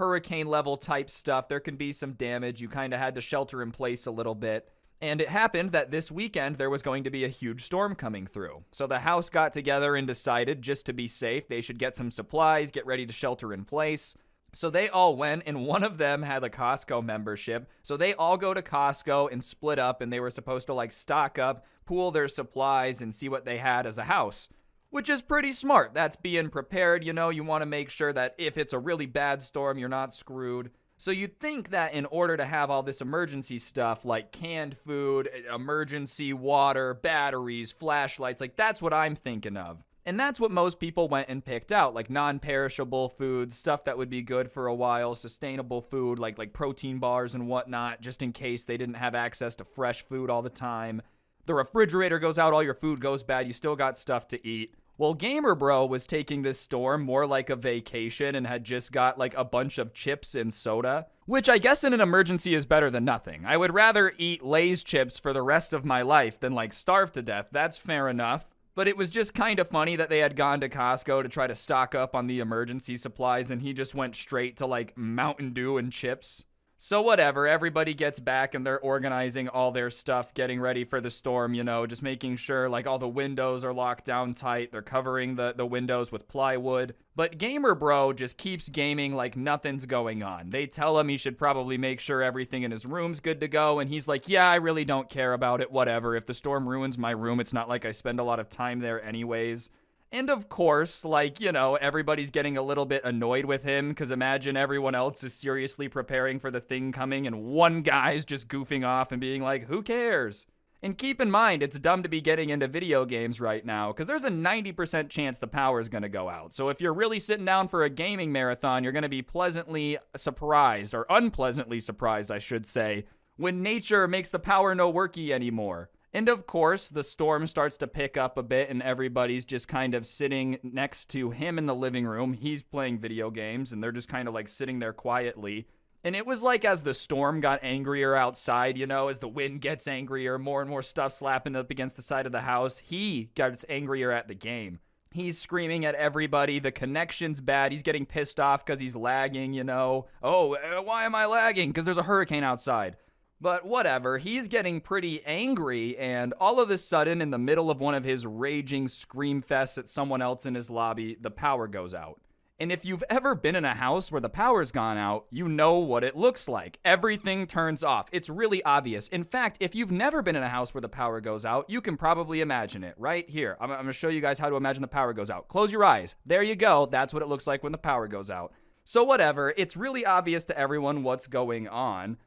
Speaker 1: level type stuff. There can be some damage. You kind of had to shelter in place a little bit.
Speaker 2: And it happened that this weekend there was going to be a huge storm coming through. So the house got together and decided, just to be safe, they should get some supplies, get ready to shelter in place. So they all went, and one of them had a Costco membership. So they all go to Costco and split up, and they were supposed to like stock up, pool their supplies, and see what they had as a house. Which is pretty smart. That's being prepared, you know. You want to make sure that if it's a really bad storm, you're not screwed. So you'd think that in order to have all this emergency stuff like canned food, emergency water, batteries, flashlights, like that's what I'm thinking of. And that's what most people went and picked out, like non-perishable foods, stuff that would be good for a while, sustainable food like protein bars and whatnot, just in case they didn't have access to fresh food all the time. The refrigerator goes out, all your food goes bad, you still got stuff to eat. Well, Gamer Bro was taking this storm more like a vacation and had just got like a bunch of chips and soda, which I guess in an emergency is better than nothing. I would rather eat Lay's chips for the rest of my life than like starve to death. That's fair enough. But it was just kind of funny that they had gone to Costco to try to stock up on the emergency supplies, and he just went straight to like Mountain Dew and chips. So whatever, everybody gets back and they're organizing all their stuff, getting ready for the storm, you know, just making sure like all the windows are locked down tight. They're covering the windows with plywood. But Gamer Bro just keeps gaming like nothing's going on. They tell him he should probably make sure everything in his room's good to go. And he's like, yeah, I really don't care about it, whatever. If the storm ruins my room, it's not like I spend a lot of time there anyways. And of course, like, you know, everybody's getting a little bit annoyed with him because imagine everyone else is seriously preparing for the thing coming and one guy's just goofing off and being like, who cares? And keep in mind, it's dumb to be getting into video games right now because there's a 90% chance the power's going to go out. So if you're really sitting down for a gaming marathon, you're going to be pleasantly surprised, or unpleasantly surprised, I should say, when nature makes the power no worky anymore. And of course, the storm starts to pick up a bit and everybody's just kind of sitting next to him in the living room. He's playing video games and they're just kind of like sitting there quietly. And it was like as the storm got angrier outside, you know, as the wind gets angrier, more and more stuff slapping up against the side of the house, he gets angrier at the game. He's screaming at everybody. The connection's bad. He's getting pissed off because he's lagging, you know. Oh, why am I lagging? Because there's a hurricane outside. But whatever, he's getting pretty angry, and all of a sudden, in the middle of one of his raging scream fests at someone else in his lobby, the power goes out. And if you've ever been in a house where the power's gone out, you know what it looks like. Everything turns off. It's really obvious. In fact, if you've never been in a house where the power goes out, you can probably imagine it right here. I'm going to show you guys how to imagine the power goes out. Close your eyes. There you go. That's what it looks like when the power goes out. So whatever, it's really obvious to everyone what's going on,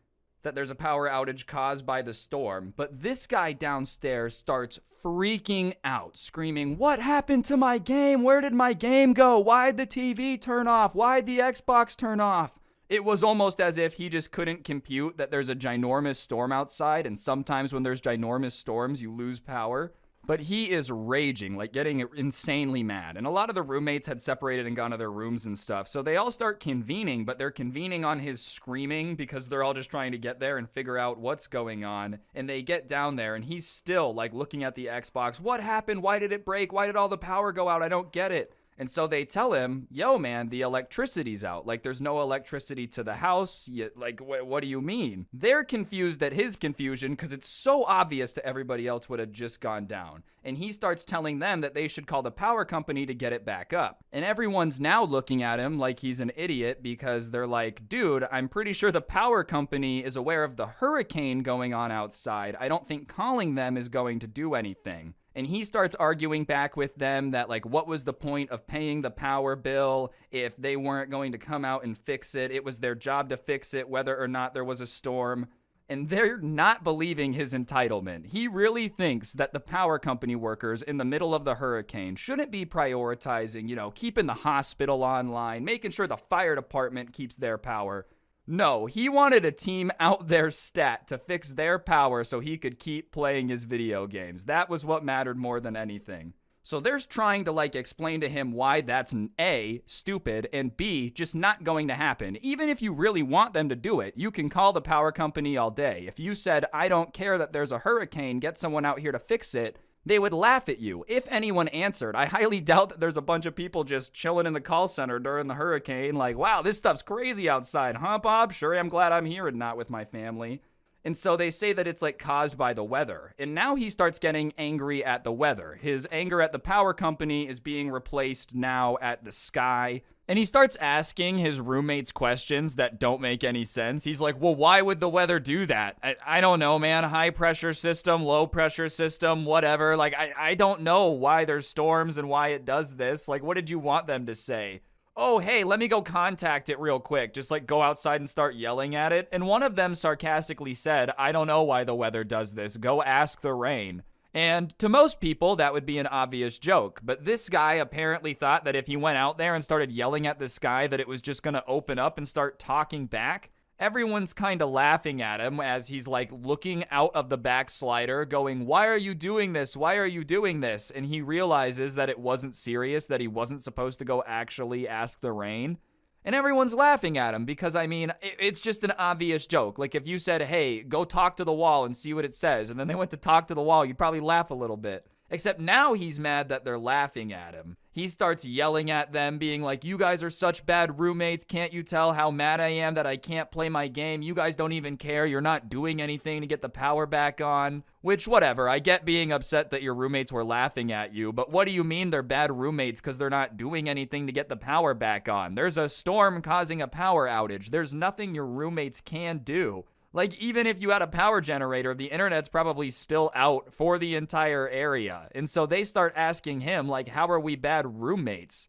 Speaker 2: that there's a power outage caused by the storm, but this guy downstairs starts freaking out, screaming, what happened to my game? Where did my game go? Why'd the TV turn off? Why'd the Xbox turn off? It was almost as if he just couldn't compute that there's a ginormous storm outside, and sometimes when there's ginormous storms, you lose power. But he is raging, like getting insanely mad. And a lot of the roommates had separated and gone to their rooms and stuff. So they all start convening, but they're convening on his screaming because they're all just trying to get there and figure out what's going on. And they get down there and he's still like looking at the Xbox. What happened? Why did it break? Why did all the power go out? I don't get it. And so they tell him, yo, man, the electricity's out. Like, there's no electricity to the house. Like, what do you mean? They're confused at his confusion because it's so obvious to everybody else what had just gone down. And he starts telling them that they should call the power company to get it back up. And everyone's now looking at him like he's an idiot because they're like, dude, I'm pretty sure the power company is aware of the hurricane going on outside. I don't think calling them is going to do anything. And he starts arguing back with them that, like, what was the point of paying the power bill if they weren't going to come out and fix it? It was their job to fix it, whether or not there was a storm. And they're not believing his entitlement. He really thinks that the power company workers in the middle of the hurricane shouldn't be prioritizing, you know, keeping the hospital online, making sure the fire department keeps their power. No, he wanted a team out there stat to fix their power so he could keep playing his video games. That was what mattered more than anything. So they're trying to like explain to him why that's A, stupid, and B, just not going to happen. Even if you really want them to do it, you can call the power company all day. If you said, I don't care that there's a hurricane, get someone out here to fix it, they would laugh at you, if anyone answered. I highly doubt that there's a bunch of people just chilling in the call center during the hurricane like, wow, this stuff's crazy outside, huh, Bob? Sure, I'm glad I'm here and not with my family. And so they say that it's like caused by the weather. And now he starts getting angry at the weather. His anger at the power company is being replaced now at the sky. And he starts asking his roommates questions that don't make any sense. He's like, well, why would the weather do that? I don't know, man. High pressure system, low pressure system, whatever. Like, I don't know why there's storms and why it does this. Like, what did you want them to say? Oh, hey, let me go contact it real quick. Just like go outside and start yelling at it. And one of them sarcastically said, I don't know why the weather does this. Go ask the rain. And to most people, that would be an obvious joke. But this guy apparently thought that if he went out there and started yelling at the sky, that it was just going to open up and start talking back. Everyone's kind of laughing at him as he's like looking out of the backslider going, why are you doing this? Why are you doing this? And he realizes that it wasn't serious, that he wasn't supposed to go actually ask the rain. And everyone's laughing at him because, I mean, it's just an obvious joke. Like if you said, hey, go talk to the wall and see what it says, and then they went to talk to the wall, you'd probably laugh a little bit. Except now he's mad that they're laughing at him. He starts yelling at them, being like, you guys are such bad roommates. Can't you tell how mad I am that I can't play my game? You guys don't even care. You're not doing anything to get the power back on. Which, whatever. I get being upset that your roommates were laughing at you, but what do you mean they're bad roommates because they're not doing anything to get the power back on? There's a storm causing a power outage. There's nothing your roommates can do. Like, even if you had a power generator, the internet's probably still out for the entire area. And so they start asking him, like, how are we bad roommates?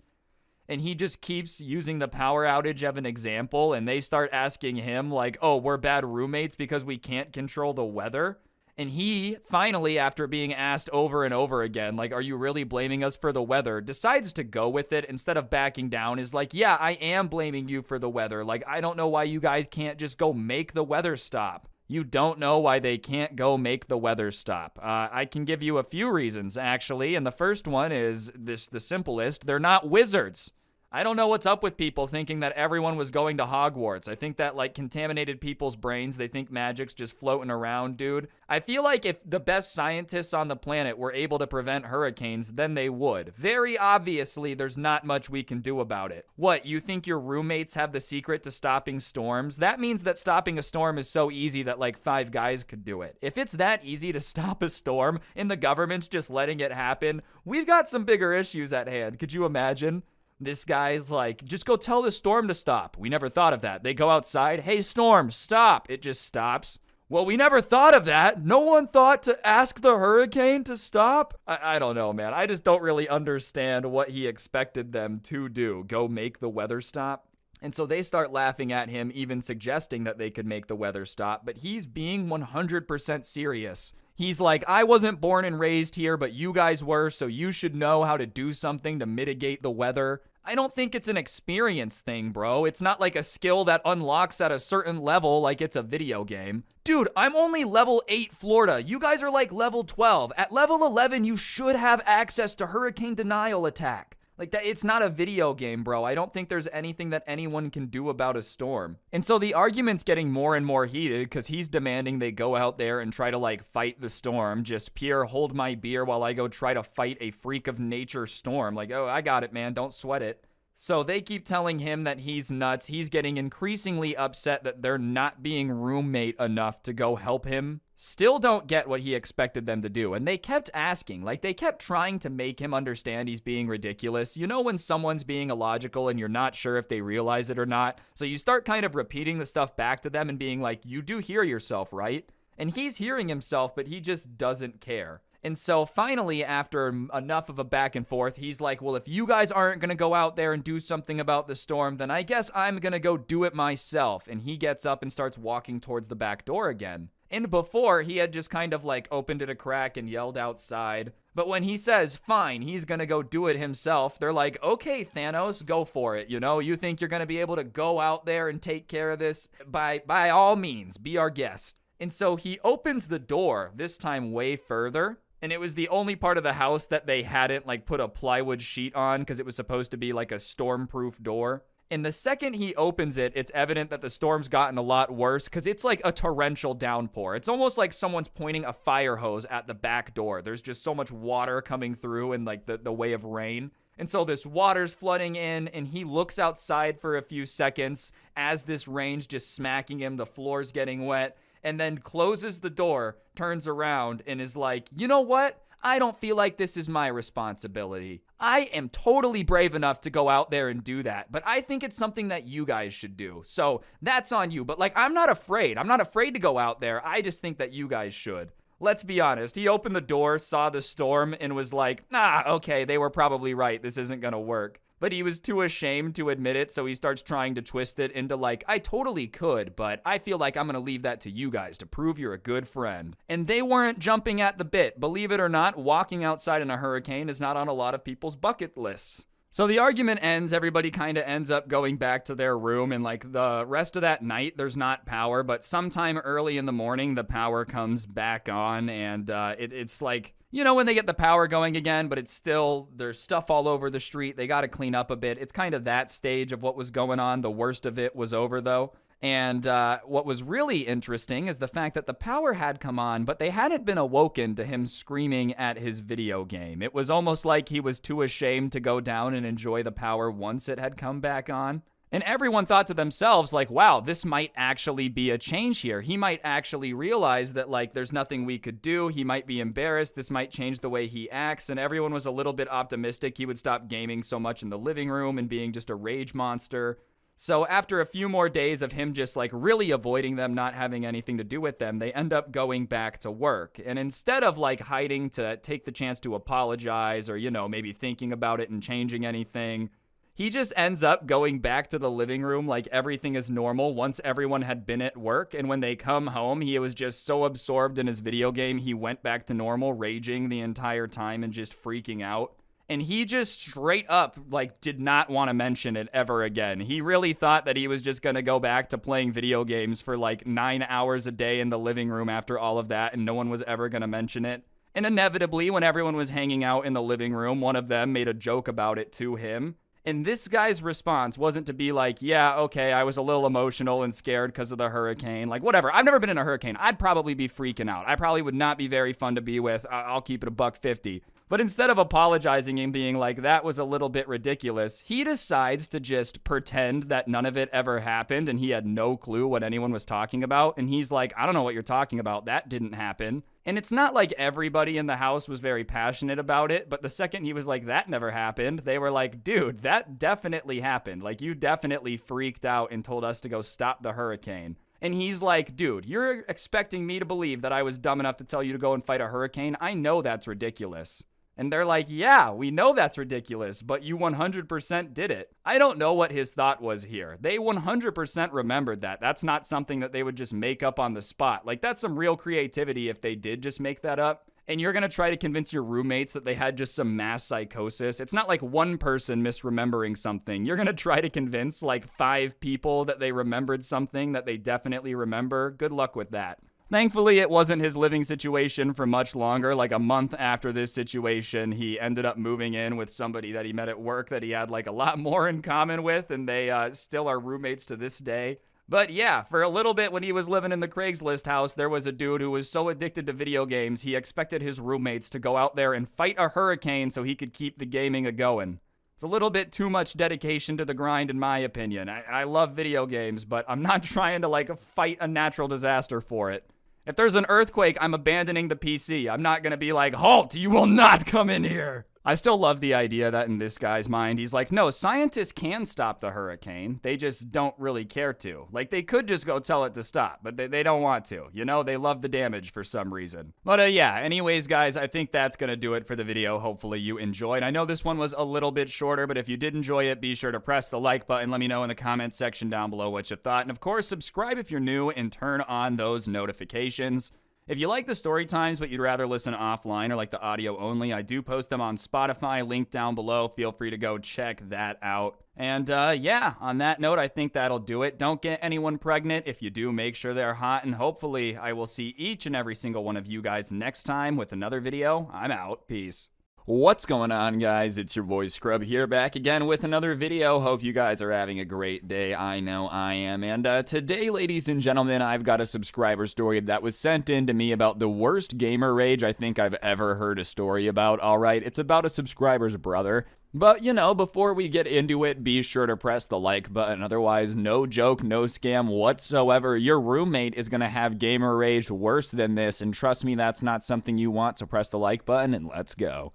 Speaker 2: And he just keeps using the power outage of an example, and they start asking him, like, oh, we're bad roommates because we can't control the weather? And he, finally, after being asked over and over again, like, are you really blaming us for the weather, decides to go with it instead of backing down, is like, yeah, I am blaming you for the weather. Like, I don't know why you guys can't just go make the weather stop. You don't know why they can't go make the weather stop. I can give you a few reasons, actually, and the first one is the simplest. They're not wizards. I don't know what's up with people thinking that everyone was going to Hogwarts. I think that, like, contaminated people's brains. They think magic's just floating around, dude. I feel like if the best scientists on the planet were able to prevent hurricanes, then they would. Very obviously, there's not much we can do about it. What, you think your roommates have the secret to stopping storms? That means that stopping a storm is so easy that, like, 5 guys could do it. If it's that easy to stop a storm and the government's just letting it happen, we've got some bigger issues at hand. Could you imagine? This guy's like, just go tell the storm to stop. We never thought of that. They go outside. Hey, storm, stop. It just stops. Well, we never thought of that. No one thought to ask the hurricane to stop? I don't know, man. I just don't really understand what he expected them to do. Go make the weather stop? And so they start laughing at him, even suggesting that they could make the weather stop. But he's being 100% serious. He's like, I wasn't born and raised here, but you guys were, so you should know how to do something to mitigate the weather. I don't think it's an experience thing, bro. It's not like a skill that unlocks at a certain level like it's a video game. Dude, I'm only level 8 Florida. You guys are like level 12. At level 11, you should have access to hurricane denial attack. Like that, it's not a video game, bro. I don't think there's anything that anyone can do about a storm. And so the argument's getting more and more heated because he's demanding they go out there and try to like fight the storm. Just Pierre, hold my beer while I go try to fight a freak of nature storm. Like, oh, I got it, man. Don't sweat it. So they keep telling him that he's nuts. He's getting increasingly upset that they're not being roommate enough to go help him. Still don't get what he expected them to do. And they kept asking, like they kept trying to make him understand he's being ridiculous. You know when someone's being illogical and you're not sure if they realize it or not? So you start kind of repeating the stuff back to them and being like, you do hear yourself, right? And he's hearing himself, but he just doesn't care. And so finally, after enough of a back and forth, he's like, well, if you guys aren't going to go out there and do something about the storm, then I guess I'm going to go do it myself. And he gets up and starts walking towards the back door again. And before, he had just kind of like opened it a crack and yelled outside. But when he says, fine, he's going to go do it himself, they're like, okay, Thanos, go for it. You know, you think you're going to be able to go out there and take care of this? By all means, be our guest. And so he opens the door, this time way further. And it was the only part of the house that they hadn't like put a plywood sheet on because it was supposed to be like a storm-proof door. And the second he opens it, it's evident that the storm's gotten a lot worse because it's like a torrential downpour. It's almost like someone's pointing a fire hose at the back door. There's just so much water coming through in like the way of rain. And so this water's flooding in, and he looks outside for a few seconds as this rain's just smacking him. The floor's getting wet. and then closes the door, turns around, and is like, you know what? I don't feel like this is my responsibility. I am totally brave enough to go out there and do that, but I think it's something that you guys should do. So that's on you. But like, I'm not afraid. I'm not afraid to go out there. I just think that you guys should. Let's be honest. He opened the door, saw the storm, and was like, okay, they were probably right. This isn't gonna work. But he was too ashamed to admit it, so he starts trying to twist it into like, I totally could, but I feel like I'm gonna leave that to you guys to prove you're a good friend. And they weren't jumping at the bit. Believe it or not, walking outside in a hurricane is not on a lot of people's bucket lists. So the argument ends, everybody kind of ends up going back to their room, and like the rest of that night, there's not power, but sometime early in the morning, the power comes back on, and it's like, you know, when they get the power going again, but it's still, there's stuff all over the street. They got to clean up a bit. It's kind of that stage of what was going on. The worst of it was over, though. And what was really interesting is the fact that the power had come on, but they hadn't been awoken to him screaming at his video game. It was almost like he was too ashamed to go down and enjoy the power once it had come back on. And everyone thought to themselves, like, wow, this might actually be a change here. He might actually realize that, like, there's nothing we could do. He might be embarrassed. This might change the way he acts. And everyone was a little bit optimistic he would stop gaming so much in the living room and being just a rage monster. So after a few more days of him just, like, really avoiding them, not having anything to do with them, they end up going back to work. And instead of, like, hiding to take the chance to apologize or, you know, maybe thinking about it and changing anything, he just ends up going back to the living room like everything is normal once everyone had been at work. And when they come home, he was just so absorbed in his video game, he went back to normal, raging the entire time and just freaking out. And he just straight up, like, did not want to mention it ever again. He really thought that he was just going to go back to playing video games for like 9 hours a day in the living room after all of that, and no one was ever going to mention it. And inevitably, when everyone was hanging out in the living room, one of them made a joke about it to him. And this guy's response wasn't to be like, yeah, okay, I was a little emotional and scared because of the hurricane. Like, whatever. I've never been in a hurricane. I'd probably be freaking out. I probably would not be very fun to be with. I'll keep it $1.50. But instead of apologizing and being like, that was a little bit ridiculous, he decides to just pretend that none of it ever happened and he had no clue what anyone was talking about. And he's like, I don't know what you're talking about. That didn't happen. And it's not like everybody in the house was very passionate about it, but the second he was like, that never happened, they were like, dude, that definitely happened. Like, you definitely freaked out and told us to go stop the hurricane. And he's like, dude, you're expecting me to believe that I was dumb enough to tell you to go and fight a hurricane? I know that's ridiculous. And they're like, yeah, we know that's ridiculous, but you 100% did it. I don't know what his thought was here. They 100% remembered that. That's not something that they would just make up on the spot. Like, that's some real creativity if they did just make that up. And you're going to try to convince your roommates that they had just some mass psychosis. It's not like one person misremembering something. You're going to try to convince like 5 people that they remembered something that they definitely remember. Good luck with that. Thankfully, it wasn't his living situation for much longer. Like a month after this situation, he ended up moving in with somebody that he met at work that he had like a lot more in common with, and they still are roommates to this day. But yeah, for a little bit when he was living in the Craigslist house, there was a dude who was so addicted to video games, he expected his roommates to go out there and fight a hurricane so he could keep the gaming a-going. It's a little bit too much dedication to the grind, in my opinion. I love video games, but I'm not trying to like fight a natural disaster for it. If there's an earthquake, I'm abandoning the PC. I'm not going to be like, halt, you will not come in here. I still love the idea that in this guy's mind, he's like, no, scientists can stop the hurricane. They just don't really care to. Like, they could just go tell it to stop, but they don't want to. You know, they love the damage for some reason. But yeah, anyways, guys, I think that's going to do it for the video. Hopefully you enjoyed. I know this one was a little bit shorter, but if you did enjoy it, be sure to press the like button. Let me know in the comments section down below what you thought. And of course, subscribe if you're new and turn on those notifications. If you like the story times, but you'd rather listen offline or like the audio only, I do post them on Spotify, link down below. Feel free to go check that out. And yeah, on that note, I think that'll do it. Don't get anyone pregnant. If you do, make sure they're hot. And hopefully I will see each and every single one of you guys next time with another video. I'm out. Peace. What's going on, guys? It's your boy Scrub here, back again with another video. Hope you guys are having a great day. I know I am. And today, ladies and gentlemen, I've got a subscriber story that was sent in to me about the worst gamer rage I think I've ever heard a story about. All right, it's about a subscriber's brother. But, before we get into it, be sure to press the like button. Otherwise, no joke, no scam whatsoever. Your roommate is going to have gamer rage worse than this, and trust me, that's not something you want, so press the like button and let's go.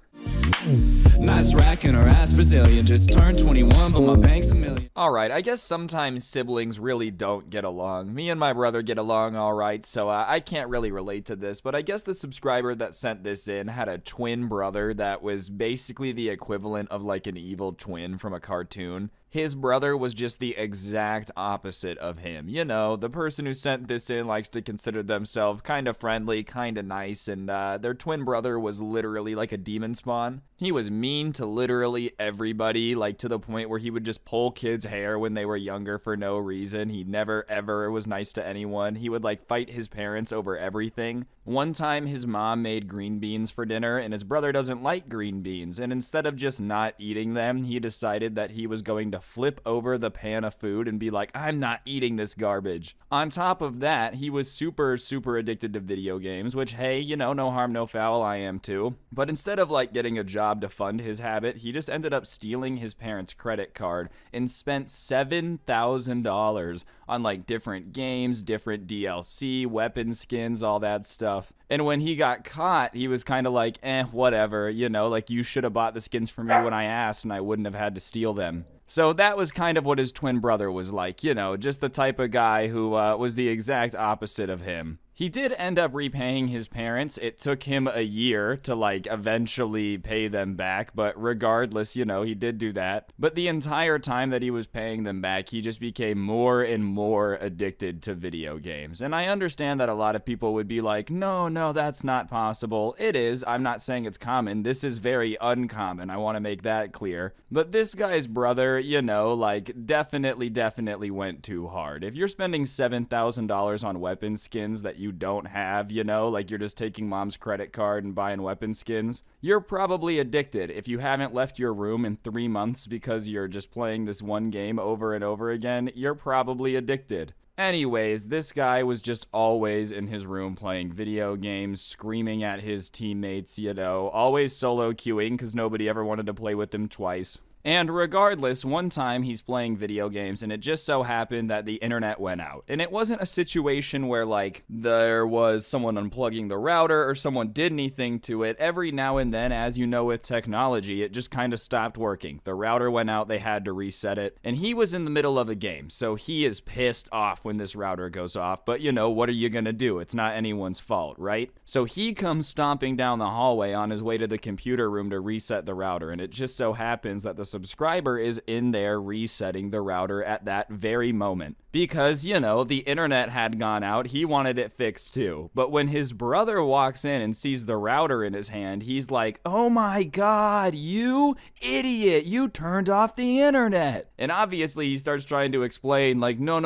Speaker 3: Nice rack and her ass Brazilian. Just turned 21, but my bank's $1 million.
Speaker 2: Alright, I guess sometimes siblings really don't get along. Me and my brother get along alright, so I can't really relate to this, but I guess the subscriber that sent this in had a twin brother that was basically the equivalent of like an evil twin from a cartoon. His brother was just the exact opposite of him. The person who sent this in likes to consider themselves kind of friendly, kind of nice, and their twin brother was literally like a demon spawn. He was mean to literally everybody, like to the point where he would just pull kids' hair when they were younger for no reason. He never ever was nice to anyone. He would like fight his parents over everything. One time his mom made green beans for dinner and his brother doesn't like green beans, and instead of just not eating them, he decided that he was going to flip over the pan of food and be like, I'm not eating this garbage. On top of that, he was super addicted to video games, which, hey, no harm, no foul, I am too. But instead of like getting a job to fund his habit, he just ended up stealing his parents' credit card and spent $7,000 on like different games, different DLC, weapon skins, all that stuff. And when he got caught, he was kind of like, whatever, like you should have bought the skins for me when I asked and I wouldn't have had to steal them. So that was kind of what his twin brother was like, just the type of guy who was the exact opposite of him. He did end up repaying his parents. It took him a year to like eventually pay them back, but regardless, he did do that. But the entire time that he was paying them back, he just became more and more addicted to video games. And I understand that a lot of people would be like, no, that's not possible. It is. I'm not saying it's common. This is very uncommon. I want to make that clear. But this guy's brother, like definitely went too hard. If you're spending $7,000 on weapon skins that you don't have, like you're just taking mom's credit card and buying weapon skins, you're probably addicted. If you haven't left your room in 3 months because you're just playing this one game over and over again, you're probably addicted. Anyways, this guy was just always in his room playing video games, screaming at his teammates, always solo queuing because nobody ever wanted to play with him twice. And regardless, one time he's playing video games and it just so happened that the internet went out. And it wasn't a situation where like there was someone unplugging the router or someone did anything to it. Every now and then, as you know with technology, it just kind of stopped working. The router went out, they had to reset it. And he was in the middle of a game, so he is pissed off when this router goes off. But what are you gonna do? It's not anyone's fault, right? So he comes stomping down the hallway on his way to the computer room to reset the router. And it just so happens that the subscriber is in there resetting the router at that very moment. Because, the internet had gone out, he wanted it fixed too. But when his brother walks in and sees the router in his hand, he's like, oh my god, you idiot, you turned off the internet. And obviously he starts trying to explain like, no,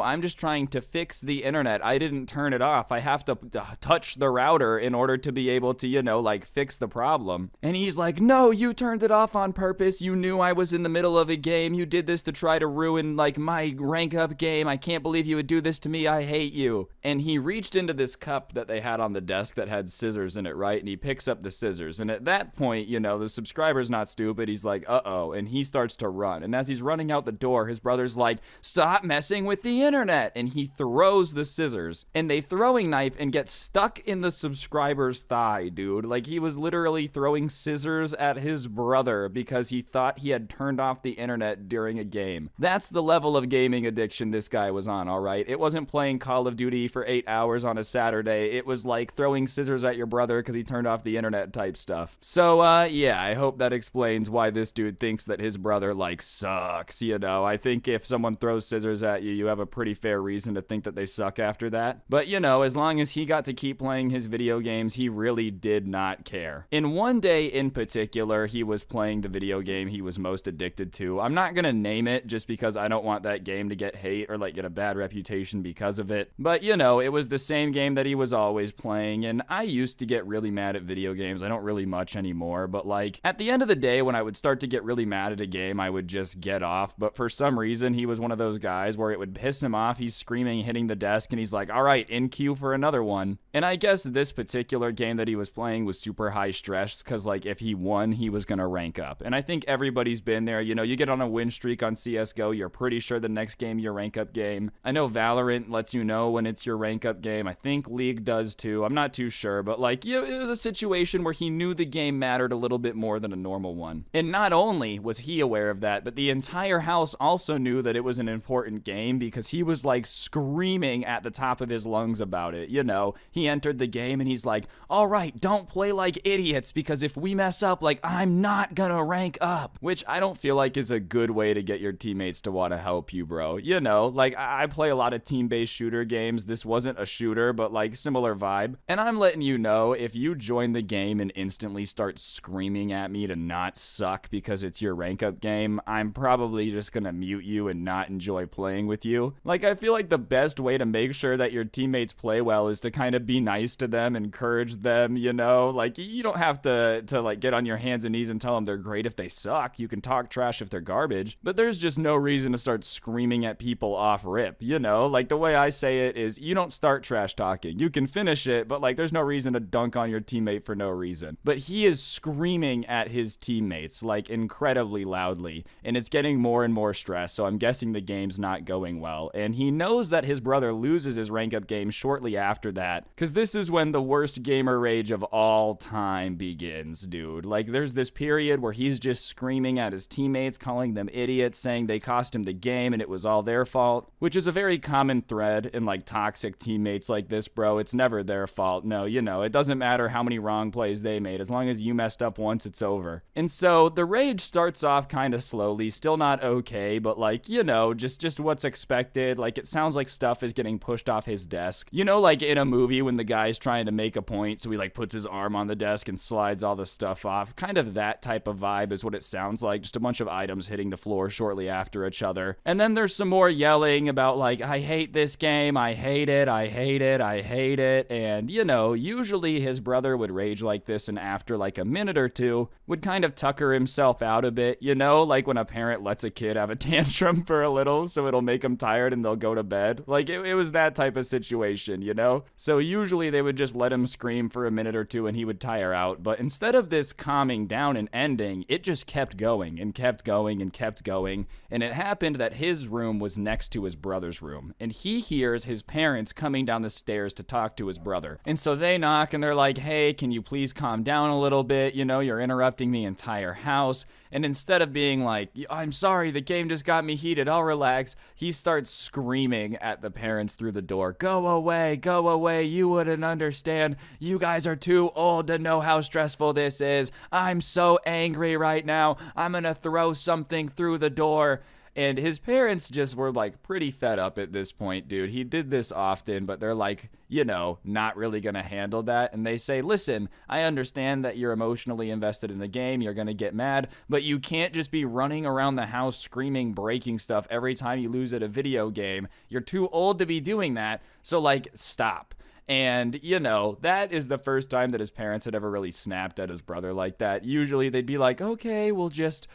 Speaker 2: I'm just trying to fix the internet. I didn't turn it off. I have to touch the router in order to be able to, fix the problem. And he's like, no, you turned it off on purpose. You knew I was in the middle of a game. You did this to try to ruin my rank up game. I can't believe you would do this to me. I hate you. And he reached into this cup that they had on the desk that had scissors in it, right? And he picks up the scissors. And at that point, the subscriber's not stupid. He's like, uh-oh. And he starts to run. And as he's running out the door, his brother's like, stop messing with the internet. And he throws the scissors. And the throwing knife and gets stuck in the subscriber's thigh, dude. Like he was literally throwing scissors at his brother because he thought he had turned off the internet during a game. That's the level of gaming addiction this guy was on, all right? It wasn't playing Call of Duty for 8 hours on a Saturday. It was like throwing scissors at your brother because he turned off the internet type stuff. So, yeah, I hope that explains why this dude thinks that his brother, sucks, I think if someone throws scissors at you, you have a pretty fair reason to think that they suck after that. But, as long as he got to keep playing his video games, he really did not care. In one day in particular, he was playing the video game he was most addicted to. I'm not gonna name it just because I don't want that game to get hate or get a bad reputation because of it. But it was the same game that he was always playing, and I used to get really mad at video games. I don't really much anymore, but at the end of the day, when I would start to get really mad at a game, I would just get off. But for some reason, he was one of those guys where it would piss him off. He's screaming, hitting the desk, and he's like, all right, in queue for another one. And I guess this particular game that he was playing was super high stress because if he won, he was gonna rank up. And I think everybody everybody's been there. You know, you get on a win streak on CSGO, you're pretty sure the next game your rank up game. I know Valorant lets you know when it's your rank up game. I think League does too. I'm not too sure, but like, it was a situation where he knew the game mattered a little bit more than a normal one. And not only was he aware of that, but the entire house also knew that it was an important game because he was like screaming at the top of his lungs about it. You know, he entered the game and he's like, all right, don't play like idiots because if we mess up, like, I'm not gonna rank up. Which I don't feel like is a good way to get your teammates to want to help you, bro. You know, like, I play a lot of team-based shooter games. This wasn't a shooter, but like similar vibe. And I'm letting you know, if you join the game and instantly start screaming at me to not suck because it's your rank up game, I'm probably just gonna mute you and not enjoy playing with you. Like, I feel like the best way to make sure that your teammates play well is to kind of be nice to them, encourage them, you know? Like, you don't have to like get on your hands and knees and tell them they're great if they suck. You can talk trash if they're garbage, but there's just no reason to start screaming at people off rip, you know? Like, the way I say it is, you don't start trash talking. You can finish it, but like, there's no reason to dunk on your teammate for no reason. But he is screaming at his teammates, like, incredibly loudly, and it's getting more and more stress, so I'm guessing the game's not going well. And he knows that his brother loses his rank up game shortly after that, because this is when the worst gamer rage of all time begins, dude. Like, there's this period where he's just screaming at his teammates, calling them idiots, saying they cost him the game and it was all their fault, which is a very common thread in like toxic teammates like this, bro. It's never their fault. No, you know, it doesn't matter how many wrong plays they made. As long as you messed up once, it's over. And so the rage starts off kind of slowly, still not okay, but like, you know, just what's expected. Like, it sounds like stuff is getting pushed off his desk. You know, like in a movie when the guy's trying to make a point, so he like puts his arm on the desk and slides all the stuff off. Kind of that type of vibe is what it sounds like. Just a bunch of items hitting the floor shortly after each other. And then there's some more yelling about like, I hate this game, I hate it, I hate it, I hate it. And, you know, usually his brother would rage like this, and after like a minute or two would kind of tucker himself out a bit, you know, like when a parent lets a kid have a tantrum for a little so it'll make them tired and they'll go to bed. Like, it was that type of situation, you know? So usually they would just let him scream for a minute or two and he would tire out. But instead of this calming down and ending, it just kept going and kept going and kept going. And it happened that his room was next to his brother's room, and he hears his parents coming down the stairs to talk to his brother. And so they knock and they're like, hey, can you please calm down a little bit? You know, you're interrupting the entire house. And instead of being like, I'm sorry, the game just got me heated, I'll relax, he starts screaming at the parents through the door. Go away, you wouldn't understand. You guys are too old to know how stressful this is. I'm so angry right now. I'm gonna throw something through the door. And his parents just were like pretty fed up at this point, dude. He did this often, but they're like, you know, not really gonna handle that. And they say, listen, I understand that you're emotionally invested in the game, you're gonna get mad, but you can't just be running around the house screaming, breaking stuff every time you lose at a video game. You're too old to be doing that, so like, stop. And, you know, that is the first time that his parents had ever really snapped at his brother like that. Usually they'd be like, okay, we'll just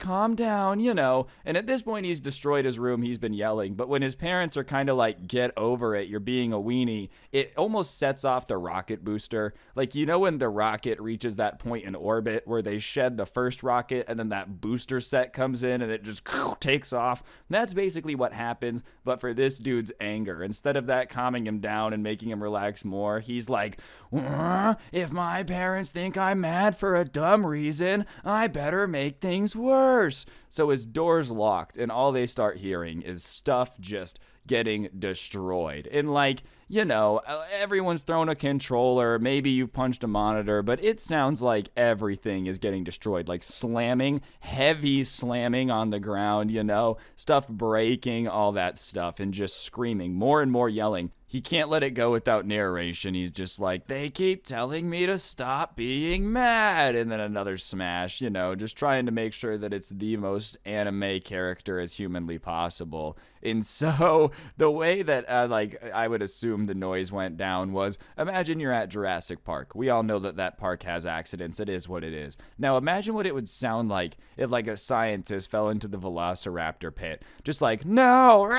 Speaker 2: calm down, you know. And at this point, he's destroyed his room. He's been yelling. But when his parents are kind of like, get over it, you're being a weenie, it almost sets off the rocket booster. Like, you know, when the rocket reaches that point in orbit where they shed the first rocket and then that booster set comes in and it just takes off. That's basically what happens. But for this dude's anger, instead of that calming him down and making him relax more, he's like, if my parents think I'm mad for a dumb reason, I better make things worse. So his door's locked and all they start hearing is stuff just getting destroyed. And like, you know, everyone's thrown a controller, maybe you've punched a monitor, but it sounds like everything is getting destroyed. Like slamming, heavy slamming on the ground, you know, stuff breaking, all that stuff, and just screaming, more and more yelling. He can't let it go without narration. He's just like, they keep telling me to stop being mad. And then another smash, you know, just trying to make sure that it's the most anime character as humanly possible. And so the way that like I would assume the noise went down was, imagine you're at Jurassic Park. We all know that that park has accidents. It is what it is. Now imagine what it would sound like if like a scientist fell into the velociraptor pit, just like, no,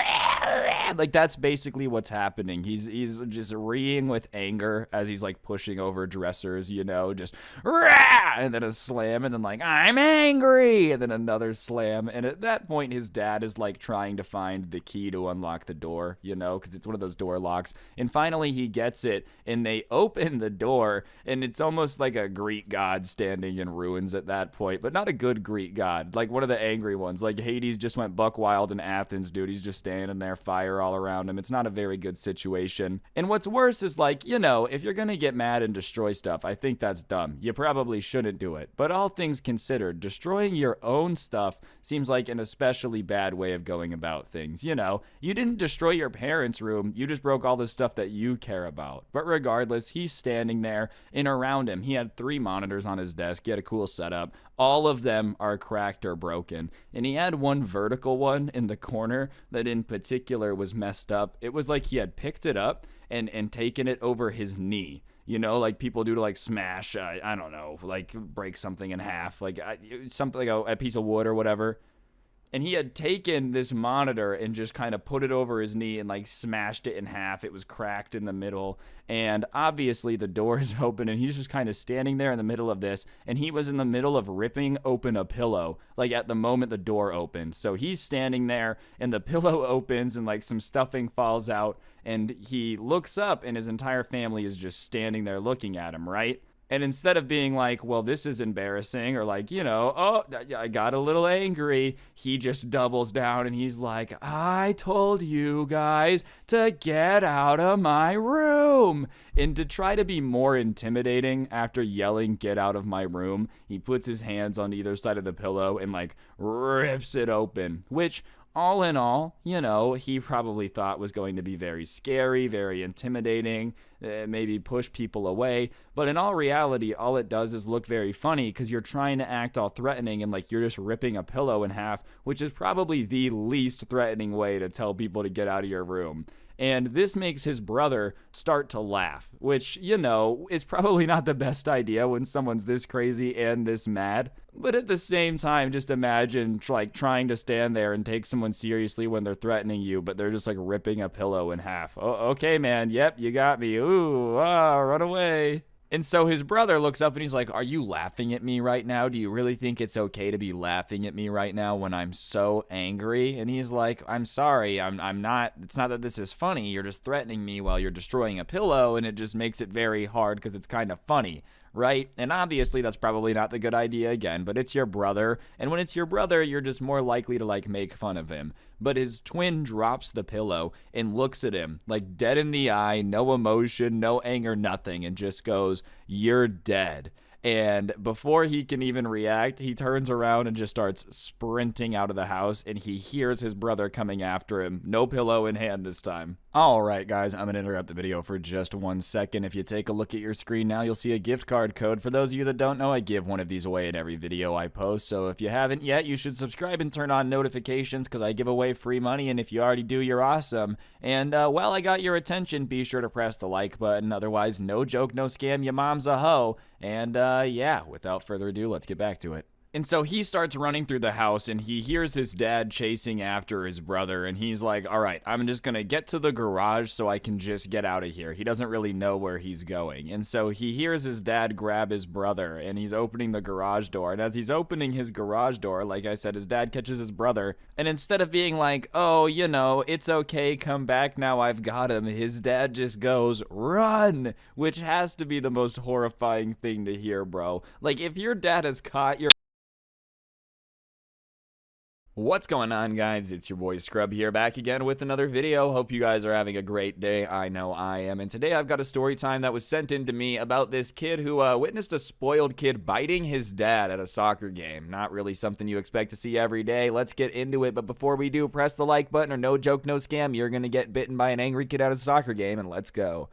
Speaker 2: like that's basically what's happening. He's just reeing with anger as he's like pushing over dressers, you know, just and then a slam, and then like, I'm angry, and then another slam. And at that point his dad is like trying to find the key to unlock the door, you know, because it's one of those door locks. And finally he gets it, and they open the door, and it's almost like a Greek god standing in ruins at that point, but not a good Greek god, like one of the angry ones. Like Hades just went buck wild in Athens, dude. He's just standing there, fire all around him. It's not a very good situation. And what's worse is, like, you know, if you're gonna get mad and destroy stuff, I think that's dumb. You probably shouldn't do it. But all things considered, destroying your own stuff seems like an especially bad way of going about things. You know, you didn't destroy your parents' room, you just broke all the stuff that you care about. But regardless, he's standing there, and around him, he had 3 monitors on his desk. He had a cool setup. All of them are cracked or broken. And he had one vertical one in the corner that in particular was messed up. It was like he had picked it up and taken it over his knee. You know, like people do to like smash, I don't know, like break something in half, like something like a piece of wood or whatever. And he had taken this monitor and just kind of put it over his knee and like smashed it in half. It was cracked in the middle. And obviously the door is open, and he's just kind of standing there in the middle of this. And he was in the middle of ripping open a pillow, like at the moment the door opened. So he's standing there, and the pillow opens, and like some stuffing falls out. And he looks up, and his entire family is just standing there looking at him, right? And instead of being like, well, this is embarrassing, or like, you know, oh, I got a little angry, he just doubles down and he's like, I told you guys to get out of my room. And to try to be more intimidating after yelling, get out of my room, he puts his hands on either side of the pillow and like rips it open, which all in all, you know, he probably thought was going to be very scary, very intimidating, maybe push people away. But in all reality, all it does is look very funny because you're trying to act all threatening and like you're just ripping a pillow in half, which is probably the least threatening way to tell people to get out of your room. And this makes his brother start to laugh, which, you know, is probably not the best idea when someone's this crazy and this mad. But at the same time, just imagine like trying to stand there and take someone seriously when they're threatening you, but they're just like ripping a pillow in half. Oh, okay, man. Yep, you got me. Ooh, run away. And so his brother looks up and he's like, are you laughing at me right now? Do you really think it's okay to be laughing at me right now when I'm so angry? And he's like, I'm sorry, I'm not, it's not that this is funny. You're just threatening me while you're destroying a pillow, and it just makes it very hard because it's kind of funny, right? And obviously that's probably not the good idea again, but it's your brother. And when it's your brother, you're just more likely to like make fun of him. But his twin drops the pillow and looks at him like dead in the eye, no emotion, no anger, nothing, and just goes, you're dead. And before he can even react, he turns around and just starts sprinting out of the house, and he hears his brother coming after him. No pillow in hand this time. Alright guys, I'm going to interrupt the video for just 1 second. If you take a look at your screen now, you'll see a gift card code. For those of you that don't know, I give one of these away in every video I post, so if you haven't yet, you should subscribe and turn on notifications because I give away free money, and if you already do, you're awesome. And while I got your attention, be sure to press the like button. Otherwise, no joke, no scam, your mom's a hoe. And yeah, without further ado, let's get back to it. And so he starts running through the house, and he hears his dad chasing after his brother, and he's like, all right, I'm just gonna get to the garage so I can just get out of here. He doesn't really know where he's going. And so he hears his dad grab his brother, and he's opening the garage door. And as he's opening his garage door, like I said, his dad catches his brother, and instead of being like, oh, you know, it's okay, come back now, I've got him, his dad just goes, run, which has to be the most horrifying thing to hear, bro. Like, if your dad has caught your... What's going on, guys? It's your boy Scrub here, back again with another video. Hope you guys are having a great day. I know I am. And today I've got a story time that was sent in to me about this kid who witnessed a spoiled kid biting his dad at a soccer game. Not really something you expect to see every day. Let's get into it. But before we do, press the like button, or no joke, no scam, you're gonna get bitten by an angry kid at a soccer game, and let's go.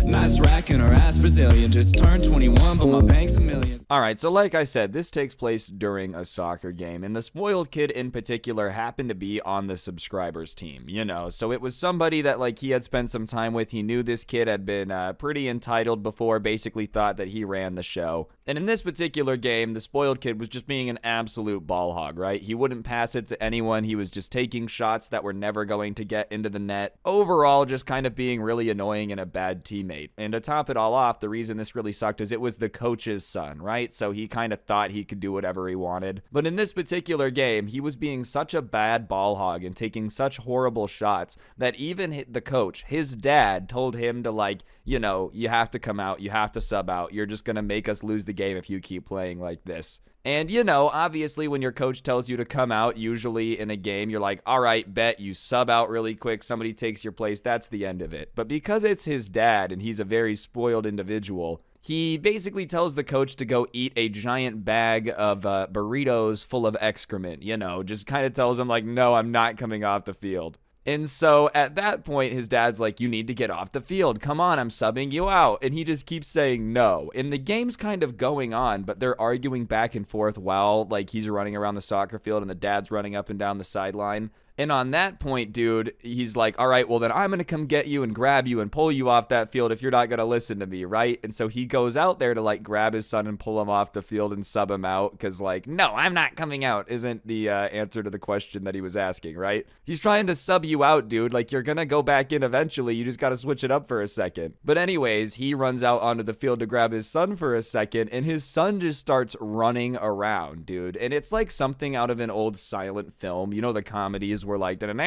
Speaker 3: Nice rack and her ass Brazilian. Just turned 21, but my bank's a million.
Speaker 2: Alright, so like I said, this takes place during a soccer game, and the spoiled kid kid in particular happened to be on the subscribers team, you know, so it was somebody that like he had spent some time with. He knew this kid had been pretty entitled before, basically thought that he ran the show. And in this particular game, the spoiled kid was just being an absolute ball hog, right? He wouldn't pass it to anyone. He was just taking shots that were never going to get into the net. Overall, just kind of being really annoying and a bad teammate. And to top it all off, the reason this really sucked is it was the coach's son, right? So he kind of thought he could do whatever he wanted. But in this particular game, he was being such a bad ball hog and taking such horrible shots that even the coach, his dad, told him to like, you know, you have to come out, you have to sub out. You're just going to make us lose the game if you keep playing like this. And, you know, obviously when your coach tells you to come out, usually in a game, you're like, all right, bet, you sub out really quick, somebody takes your place, that's the end of it. But because it's his dad and he's a very spoiled individual, he basically tells the coach to go eat a giant bag of burritos full of excrement, you know, just kind of tells him like, no, I'm not coming off the field. And so at that point, his dad's like, you need to get off the field. Come on, I'm subbing you out. And he just keeps saying no. And the game's kind of going on, but they're arguing back and forth while like he's running around the soccer field and the dad's running up and down the sideline. And on that point, dude, he's like, all right, well, then I'm going to come get you and grab you and pull you off that field if you're not going to listen to me, right? And so he goes out there to, like, grab his son and pull him off the field and sub him out because, like, no, I'm not coming out isn't the answer to the question that he was asking, right? He's trying to sub you out, dude. Like, you're going to go back in eventually. You just got to switch it up for a second. But anyways, he runs out onto the field to grab his son for a second, and his son just starts running around, dude. And it's like something out of an old silent film. You know, the comedies were like, that's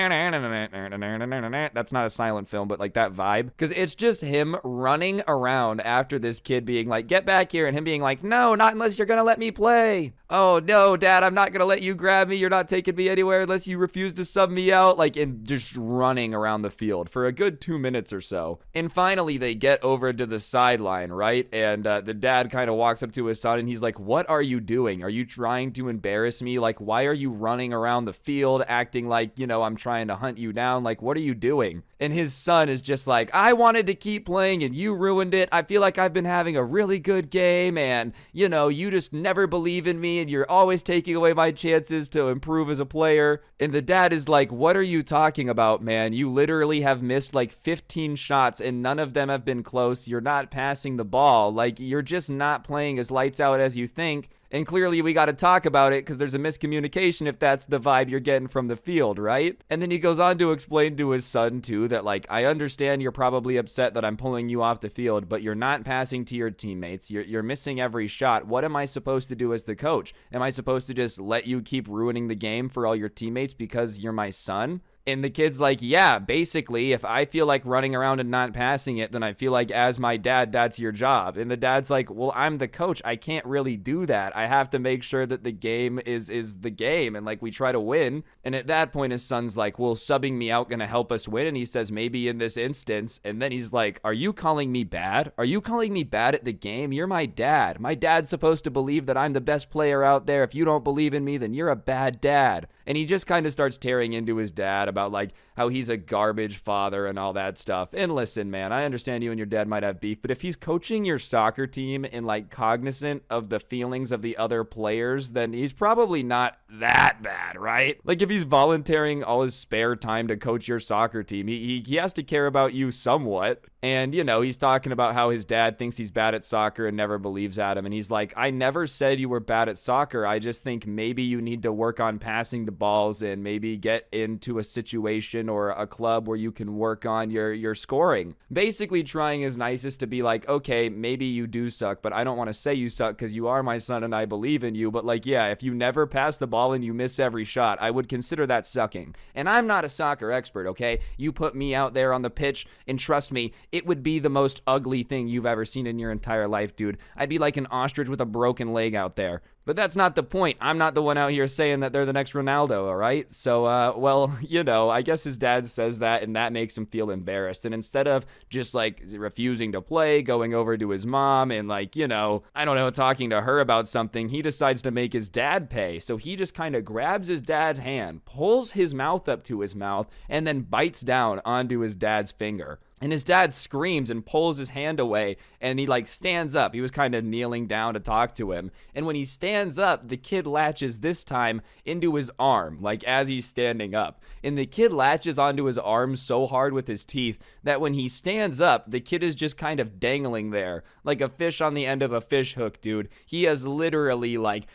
Speaker 2: not a silent film, but like that vibe, because it's just him running around after this kid being like, get back here, and him being like, no, not unless you're gonna let me play. Oh no, dad, I'm not gonna let you grab me, you're not taking me anywhere unless you refuse to sub me out, like, and just running around the field for a good 2 minutes or so. And finally they get over to the sideline, right? And the dad kind of walks up to his son and he's like, what are you doing? Are you trying to embarrass me? Like, why are you running around the field acting like, you know, I'm trying to hunt you down? Like, what are you doing? And his son is just like, I wanted to keep playing and you ruined it. I feel like I've been having a really good game and, you know, you just never believe in me and you're always taking away my chances to improve as a player. And the dad is like, what are you talking about, man? You literally have missed like 15 shots and none of them have been close. You're not passing the ball. Like, you're just not playing as lights out as you think. And clearly we got to talk about it because there's a miscommunication if that's the vibe you're getting from the field, right? And then he goes on to explain to his son too that, like, I understand you're probably upset that I'm pulling you off the field, but you're not passing to your teammates. You're missing every shot. What am I supposed to do as the coach? Am I supposed to just let you keep ruining the game for all your teammates because you're my son? And the kid's like, yeah, basically, if I feel like running around and not passing it, then I feel like as my dad, that's your job. And the dad's like, well, I'm the coach. I can't really do that. I have to make sure that the game is the game and like we try to win. And at that point, his son's like, well, subbing me out gonna help us win? And he says, maybe in this instance. And then he's like, are you calling me bad? Are you calling me bad at the game? You're my dad. My dad's supposed to believe that I'm the best player out there. If you don't believe in me, then you're a bad dad. And he just kind of starts tearing into his dad about like how he's a garbage father and all that stuff. And listen, man, I understand you and your dad might have beef, but if he's coaching your soccer team and like cognizant of the feelings of the other players, then he's probably not that bad, right? Like if he's volunteering all his spare time to coach your soccer team, he has to care about you somewhat. And, you know, he's talking about how his dad thinks he's bad at soccer and never believes at him. And he's like, I never said you were bad at soccer. I just think maybe you need to work on passing the balls and maybe get into a situation or a club where you can work on your scoring. Basically trying his nicest to be like, okay, maybe you do suck, but I don't want to say you suck because you are my son and I believe in you. But like, yeah, if you never pass the ball and you miss every shot, I would consider that sucking. And I'm not a soccer expert, okay? You put me out there on the pitch and trust me, it would be the most ugly thing you've ever seen in your entire life, dude. I'd be like an ostrich with a broken leg out there. But that's not the point. I'm not the one out here saying that they're the next Ronaldo, all right? So, well, you know, I guess his dad says that, and that makes him feel embarrassed. And instead of just, like, refusing to play, going over to his mom and, like, you know, I don't know, talking to her about something, he decides to make his dad pay. So he just kind of grabs his dad's hand, pulls his mouth up to his mouth, and then bites down onto his dad's finger. And his dad screams and pulls his hand away, and he like stands up. He was kind of kneeling down to talk to him. And when he stands up, the kid latches this time into his arm, like as he's standing up. And the kid latches onto his arm so hard with his teeth that when he stands up, the kid is just kind of dangling there, like a fish on the end of a fish hook, dude. He has literally like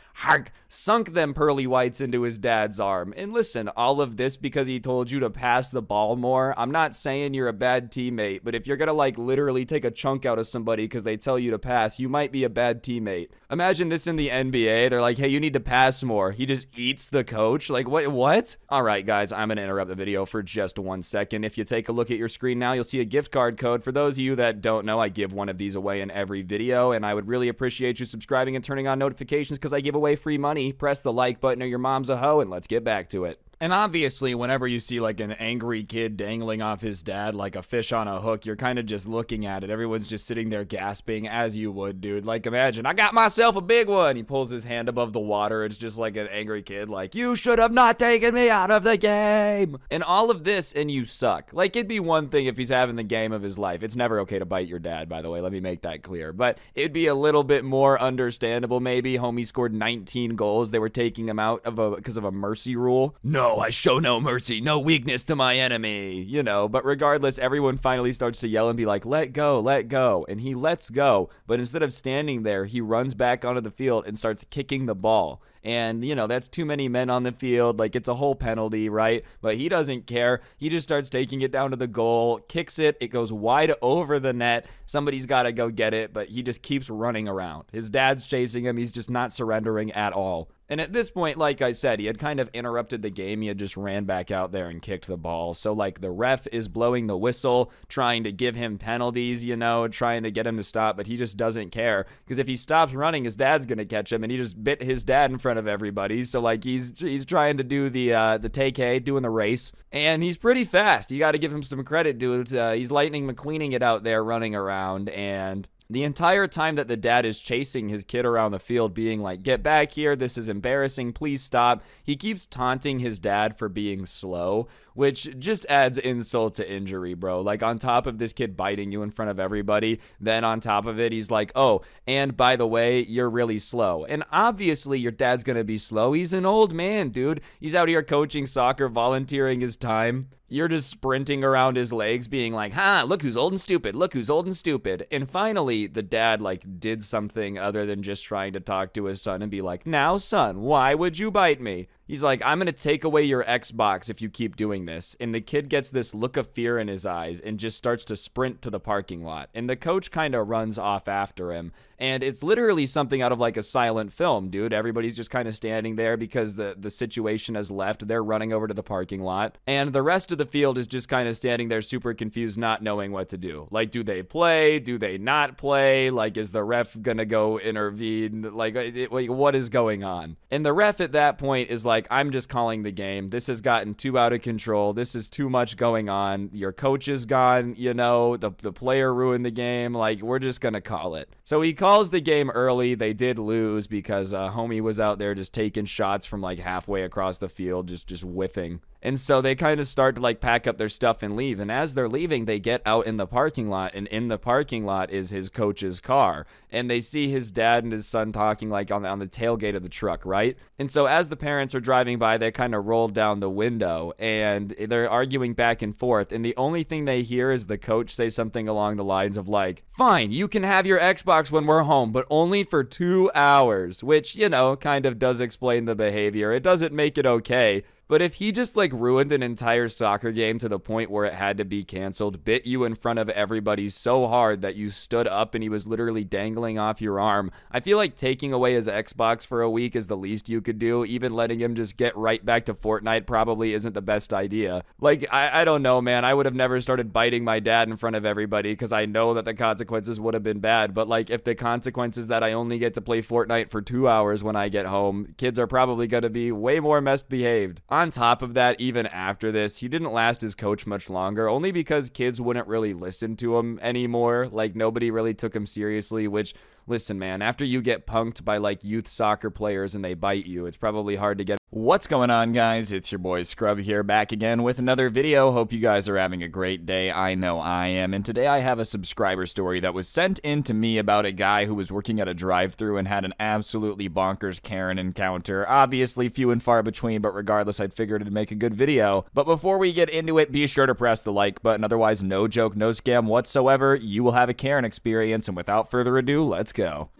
Speaker 2: sunk them pearly whites into his dad's arm. And listen, all of this because he told you to pass the ball more. I'm not saying you're a bad teammate, but if you're gonna like literally take a chunk out of somebody because they tell you to pass, you might be a bad teammate. Imagine this in the NBA. They're like, hey, you need to pass more. He just eats the coach. Like, what? All right, guys, I'm gonna interrupt the video for just 1 second. If you take a look at your screen now, you'll see a gift card code. For those of you that don't know, I give one of these away in every video, and I would really appreciate you subscribing and turning on notifications because I give away free money. Press the like button or your mom's a hoe, and let's get back to it. And obviously, whenever you see like an angry kid dangling off his dad like a fish on a hook, you're kind of just looking at it. Everyone's just sitting there gasping, as you would, dude. Like, imagine, I got myself a big one. He pulls his hand above the water. It's just like an angry kid, like, you should have not taken me out of the game. And all of this, and you suck. Like, it'd be one thing if he's having the game of his life. It's never okay to bite your dad, by the way. Let me make that clear. But it'd be a little bit more understandable, maybe. Homie scored 19 goals. They were taking him out because of a mercy rule. No, I show no mercy, no weakness to my enemy, you know. But regardless, everyone finally starts to yell and be like, let go, and he lets go. But instead of standing there, he runs back onto the field and starts kicking the ball. And, you know, that's too many men on the field. Like, it's a whole penalty, right? But he doesn't care. He just starts taking it down to the goal, kicks it. It goes wide over the net. Somebody's got to go get it, but he just keeps running around. His dad's chasing him. He's just not surrendering at all. And at this point, like I said, he had kind of interrupted the game. He had just ran back out there and kicked the ball. So, like, the ref is blowing the whistle, trying to give him penalties, you know, trying to get him to stop, but he just doesn't care. Because if he stops running, his dad's going to catch him, and he just bit his dad in front of everybody. So, like, he's trying to do the take-hey, doing the race. And he's pretty fast. You got to give him some credit, dude. He's Lightning McQueening it out there, running around, and the entire time that the dad is chasing his kid around the field, being like, get back here, this is embarrassing, please stop, he keeps taunting his dad for being slow, which just adds insult to injury, bro. Like, on top of this kid biting you in front of everybody, then on top of it, he's like, oh, and by the way, you're really slow. And obviously, your dad's gonna be slow. He's an old man, dude. He's out here coaching soccer, volunteering his time. You're just sprinting around his legs being like, look who's old and stupid, look who's old and stupid. And finally, the dad, like, did something other than just trying to talk to his son and be like, now, son, why would you bite me? He's like, I'm going to take away your Xbox if you keep doing this. And the kid gets this look of fear in his eyes and just starts to sprint to the parking lot. And the coach kind of runs off after him. And it's literally something out of like a silent film, dude. Everybody's just kind of standing there because the situation has left. They're running over to the parking lot. And the rest of the field is just kind of standing there super confused, not knowing what to do. Like, do they play? Do they not play? Like, is the ref going to go intervene? Like, what is going on? And the ref at that point is like, I'm just calling the game. This has gotten too out of control. This is too much going on. Your coach is gone, you know, the player ruined the game. Like, we're just going to call it. So he calls the game early. They did lose because homie was out there just taking shots from like halfway across the field, just whiffing. And so they kind of start to like pack up their stuff and leave. And as they're leaving, they get out in the parking lot. And in the parking lot is his coach's car. And they see his dad and his son talking like on the tailgate of the truck, right? And so as the parents are driving by, they kind of roll down the window and they're arguing back and forth. And the only thing they hear is the coach say something along the lines of like, fine, you can have your Xbox when we're home, but only for 2 hours, which, you know, kind of does explain the behavior. It doesn't make it okay. But if he just like ruined an entire soccer game to the point where it had to be canceled, bit you in front of everybody so hard that you stood up and he was literally dangling off your arm, I feel like taking away his Xbox for a week is the least you could do. Even letting him just get right back to Fortnite probably isn't the best idea. Like, I don't know, man. I would have never started biting my dad in front of everybody because I know that the consequences would have been bad. But like, if the consequence is that I only get to play Fortnite for 2 hours when I get home, kids are probably going to be way more misbehaved. On top of that, even after this, he didn't last as coach much longer, only because kids wouldn't really listen to him anymore. Like, nobody really took him seriously, which, Listen, man, after you get punked by like youth soccer players and they bite you, it's probably hard to get. What's going on, guys? It's your boy Scrub here, back again with another video. Hope you guys are having a great day. I know I am. And today I have a subscriber story that was sent in to me about a guy who was working at a drive-thru and had an absolutely bonkers Karen encounter. Obviously few and far between, but regardless, I'd figured it'd make a good video. But before we get into it, be sure to press the like button. Otherwise, no joke, no scam whatsoever. You will have a Karen experience. And without further ado, let's go.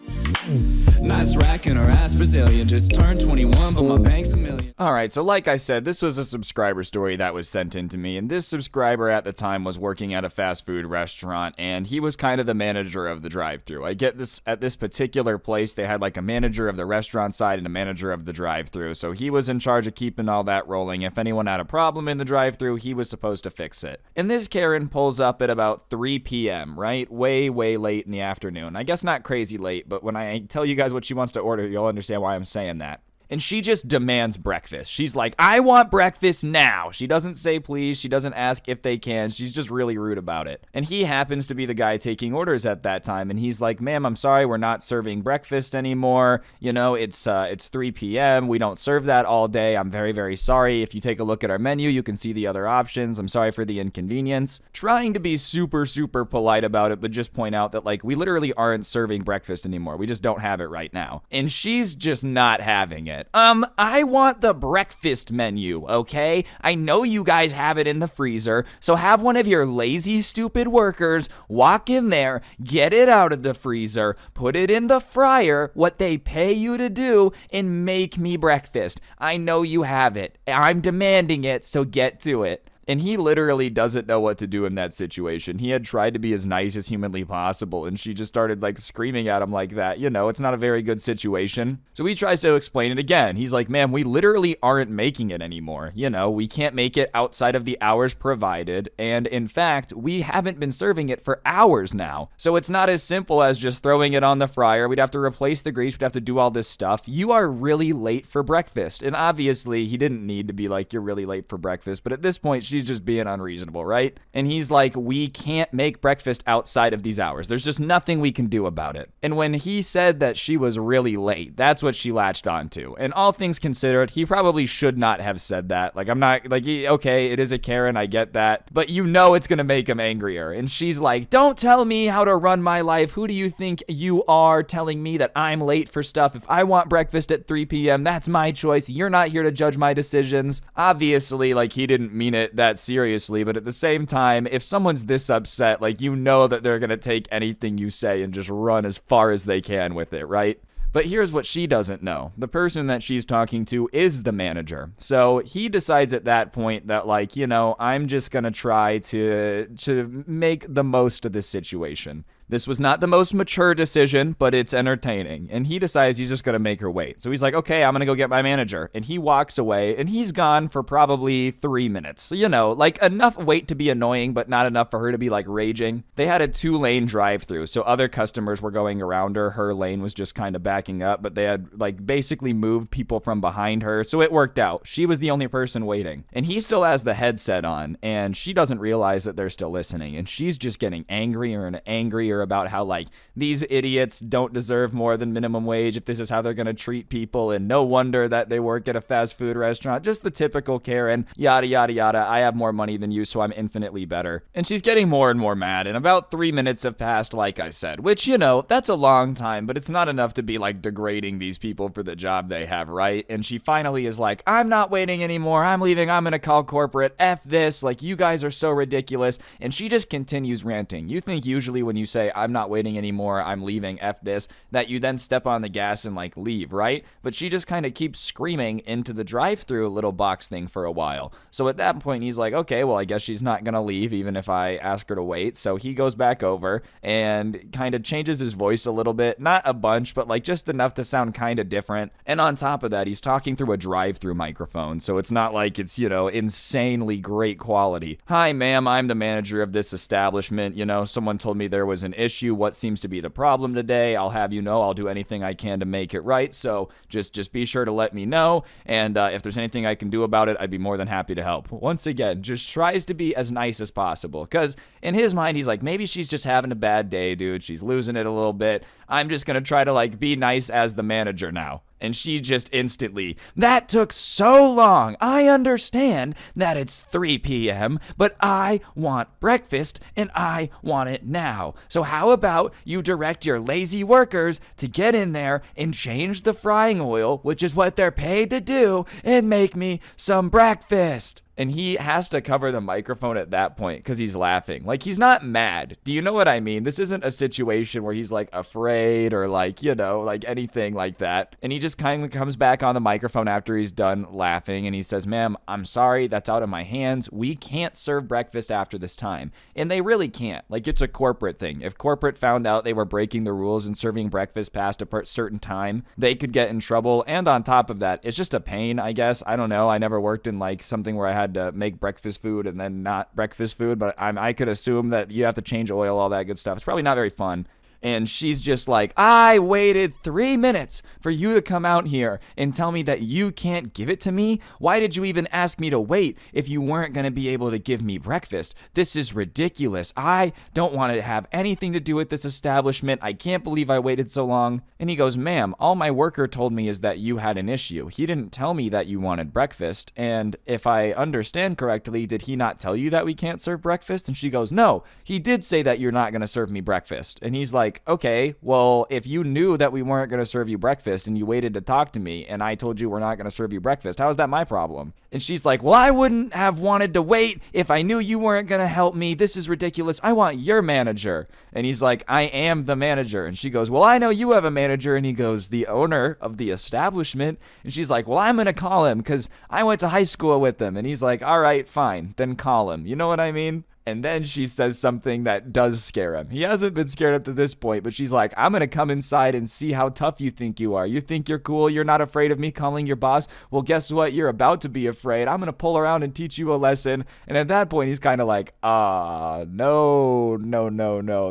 Speaker 3: Nice rack and her ass Brazilian. Just turned 21, but my bank's $1 million.
Speaker 2: Alright, so like I said, this was a subscriber story that was sent in to me, and this subscriber at the time was working at a fast food restaurant, and he was kind of the manager of the drive-thru. I get this, at this particular place, they had like a manager of the restaurant side and a manager of the drive-thru, so he was in charge of keeping all that rolling. If anyone had a problem in the drive-thru, he was supposed to fix it. And this Karen pulls up at about 3 p.m., right? Way late in the afternoon. I guess not crazy late, but when I tell you guys what she wants to order, you'll understand why I'm saying that. And she just demands breakfast. She's like, I want breakfast now. She doesn't say please. She doesn't ask if they can. She's just really rude about it. And he happens to be the guy taking orders at that time. And he's like, ma'am, I'm sorry, we're not serving breakfast anymore. You know, it's 3 p.m. We don't serve that all day. I'm very sorry. If you take a look at our menu, you can see the other options. I'm sorry for the inconvenience. Trying to be super polite about it, but just point out that, like, we literally aren't serving breakfast anymore. We just don't have it right now. And she's just not having it. I want the breakfast menu, okay? I know you guys have it in the freezer, so have one of your lazy, stupid workers walk in there, get it out of the freezer, put it in the fryer, what they pay you to do, and make me breakfast. I know you have it. I'm demanding it, so get to it. And he literally doesn't know what to do in that situation. He had tried to be as nice as humanly possible, and she just started, like, screaming at him like that. You know, it's not a very good situation. So he tries to explain it again. He's like, ma'am, we literally aren't making it anymore. You know, we can't make it outside of the hours provided, and in fact, we haven't been serving it for hours now. So it's not as simple as just throwing it on the fryer. We'd have to replace the grease. We'd have to do all this stuff. You are really late for breakfast. And obviously, he didn't need to be like, you're really late for breakfast, but at this point, she's just being unreasonable, right? And he's like, we can't make breakfast outside of these hours. There's just nothing we can do about it. And when he said that she was really late, that's what she latched onto. And all things considered, he probably should not have said that. Like, I'm not, like, okay, it is a Karen, I get that, but you know it's gonna make him angrier. And she's like, don't tell me how to run my life. Who do you think you are telling me that I'm late for stuff? If I want breakfast at 3 p.m., that's my choice. You're not here to judge my decisions. Obviously, like, he didn't mean it that seriously, but at the same time, if someone's this upset, like, you know that they're gonna take anything you say and just run as far as they can with it, right? But here's what she doesn't know. The person that she's talking to is the manager. So he decides at that point that, like, you know, I'm just gonna try to make the most of this situation. This was not the most mature decision, but it's entertaining. And he decides he's just gonna make her wait. So he's like, okay, I'm gonna go get my manager. And he walks away, and he's gone for probably 3 minutes. So, you know, like, enough wait to be annoying, but not enough for her to be, like, raging. They had a 2-lane drive-thru, so other customers were going around her. Her lane was just kind of backing up, but they had, like, basically moved people from behind her, so it worked out. She was the only person waiting. And he still has the headset on, and she doesn't realize that they're still listening. And she's just getting angrier and angrier about how, like, these idiots don't deserve more than minimum wage if this is how they're gonna treat people, and no wonder that they work at a fast food restaurant. Just the typical Karen, yada yada, I have more money than you, so I'm infinitely better. And she's getting more and more mad, and about 3 minutes have passed, like I said, which, you know, that's a long time, but it's not enough to be, like, degrading these people for the job they have, right? And she finally is like, I'm not waiting anymore, I'm leaving, I'm gonna call corporate, F this, like, you guys are so ridiculous. And she just continues ranting. You think usually when you say, I'm not waiting anymore, I'm leaving, F this, that you then step on the gas and, like, leave, right? But she just kind of keeps screaming into the drive-thru little box thing for a while. So at that point, he's like, okay, well, I guess she's not gonna leave even if I ask her to wait. So he goes back over and kind of changes his voice a little bit, not a bunch, but, like, just enough to sound kind of different. And on top of that, he's talking through a drive-thru microphone, so it's not like it's, you know, insanely great quality. Hi, ma'am, I'm the manager of this establishment. You know, someone told me there was an issue. What seems to be the problem today? I'll have you know. I'll do anything I can to make it right. So just be sure to let me know. And if there's anything I can do about it, I'd be more than happy to help. Once again, just tries to be as nice as possible. Because in his mind, he's like, maybe she's just having a bad day, dude. She's losing it a little bit. I'm just going to try to like be nice as the manager now. And she just instantly, that took so long. I understand that it's 3 p.m., but I want breakfast and I want it now. So how about you direct your lazy workers to get in there and change the frying oil, which is what they're paid to do, and make me some breakfast. And he has to cover the microphone at that point because he's laughing. Like, he's not mad. Do you know what I mean? This isn't a situation where he's, like, afraid or, like, you know, like anything like that. And he just kind of comes back on the microphone after he's done laughing. And he says, ma'am, I'm sorry. That's out of my hands. We can't serve breakfast after this time. And they really can't. Like, it's a corporate thing. If corporate found out they were breaking the rules and serving breakfast past a certain time, they could get in trouble. And on top of that, it's just a pain, I guess. I don't know. I never worked in, like, something where I had to make breakfast food and then not breakfast food, but I could assume that you have to change oil, all that good stuff. It's probably not very fun. And she's just like, I waited 3 minutes for you to come out here and tell me that you can't give it to me? Why did you even ask me to wait if you weren't going to be able to give me breakfast? This is ridiculous. I don't want to have anything to do with this establishment. I can't believe I waited so long. And he goes, ma'am, all my worker told me is that you had an issue. He didn't tell me that you wanted breakfast. And if I understand correctly, did he not tell you that we can't serve breakfast? And she goes, no, he did say that you're not going to serve me breakfast. And he's like, okay, well, if you knew that we weren't going to serve you breakfast and you waited to talk to me and I told you we're not going to serve you breakfast, how is that my problem? And she's like, well, I wouldn't have wanted to wait if I knew you weren't going to help me. This is ridiculous. I want your manager. And he's like, I am the manager. And she goes, well, I know you have a manager. And he goes, the owner of the establishment. And she's like, well, I'm going to call him because I went to high school with him. And he's like, all right, fine, then call him. You know what I mean? And then she says something that does scare him. He hasn't been scared up to this point, but she's like, I'm going to come inside and see how tough you think you are. You think you're cool? You're not afraid of me calling your boss? Well, guess what? You're about to be afraid. I'm going to pull around and teach you a lesson. And at that point, he's kind of like, no.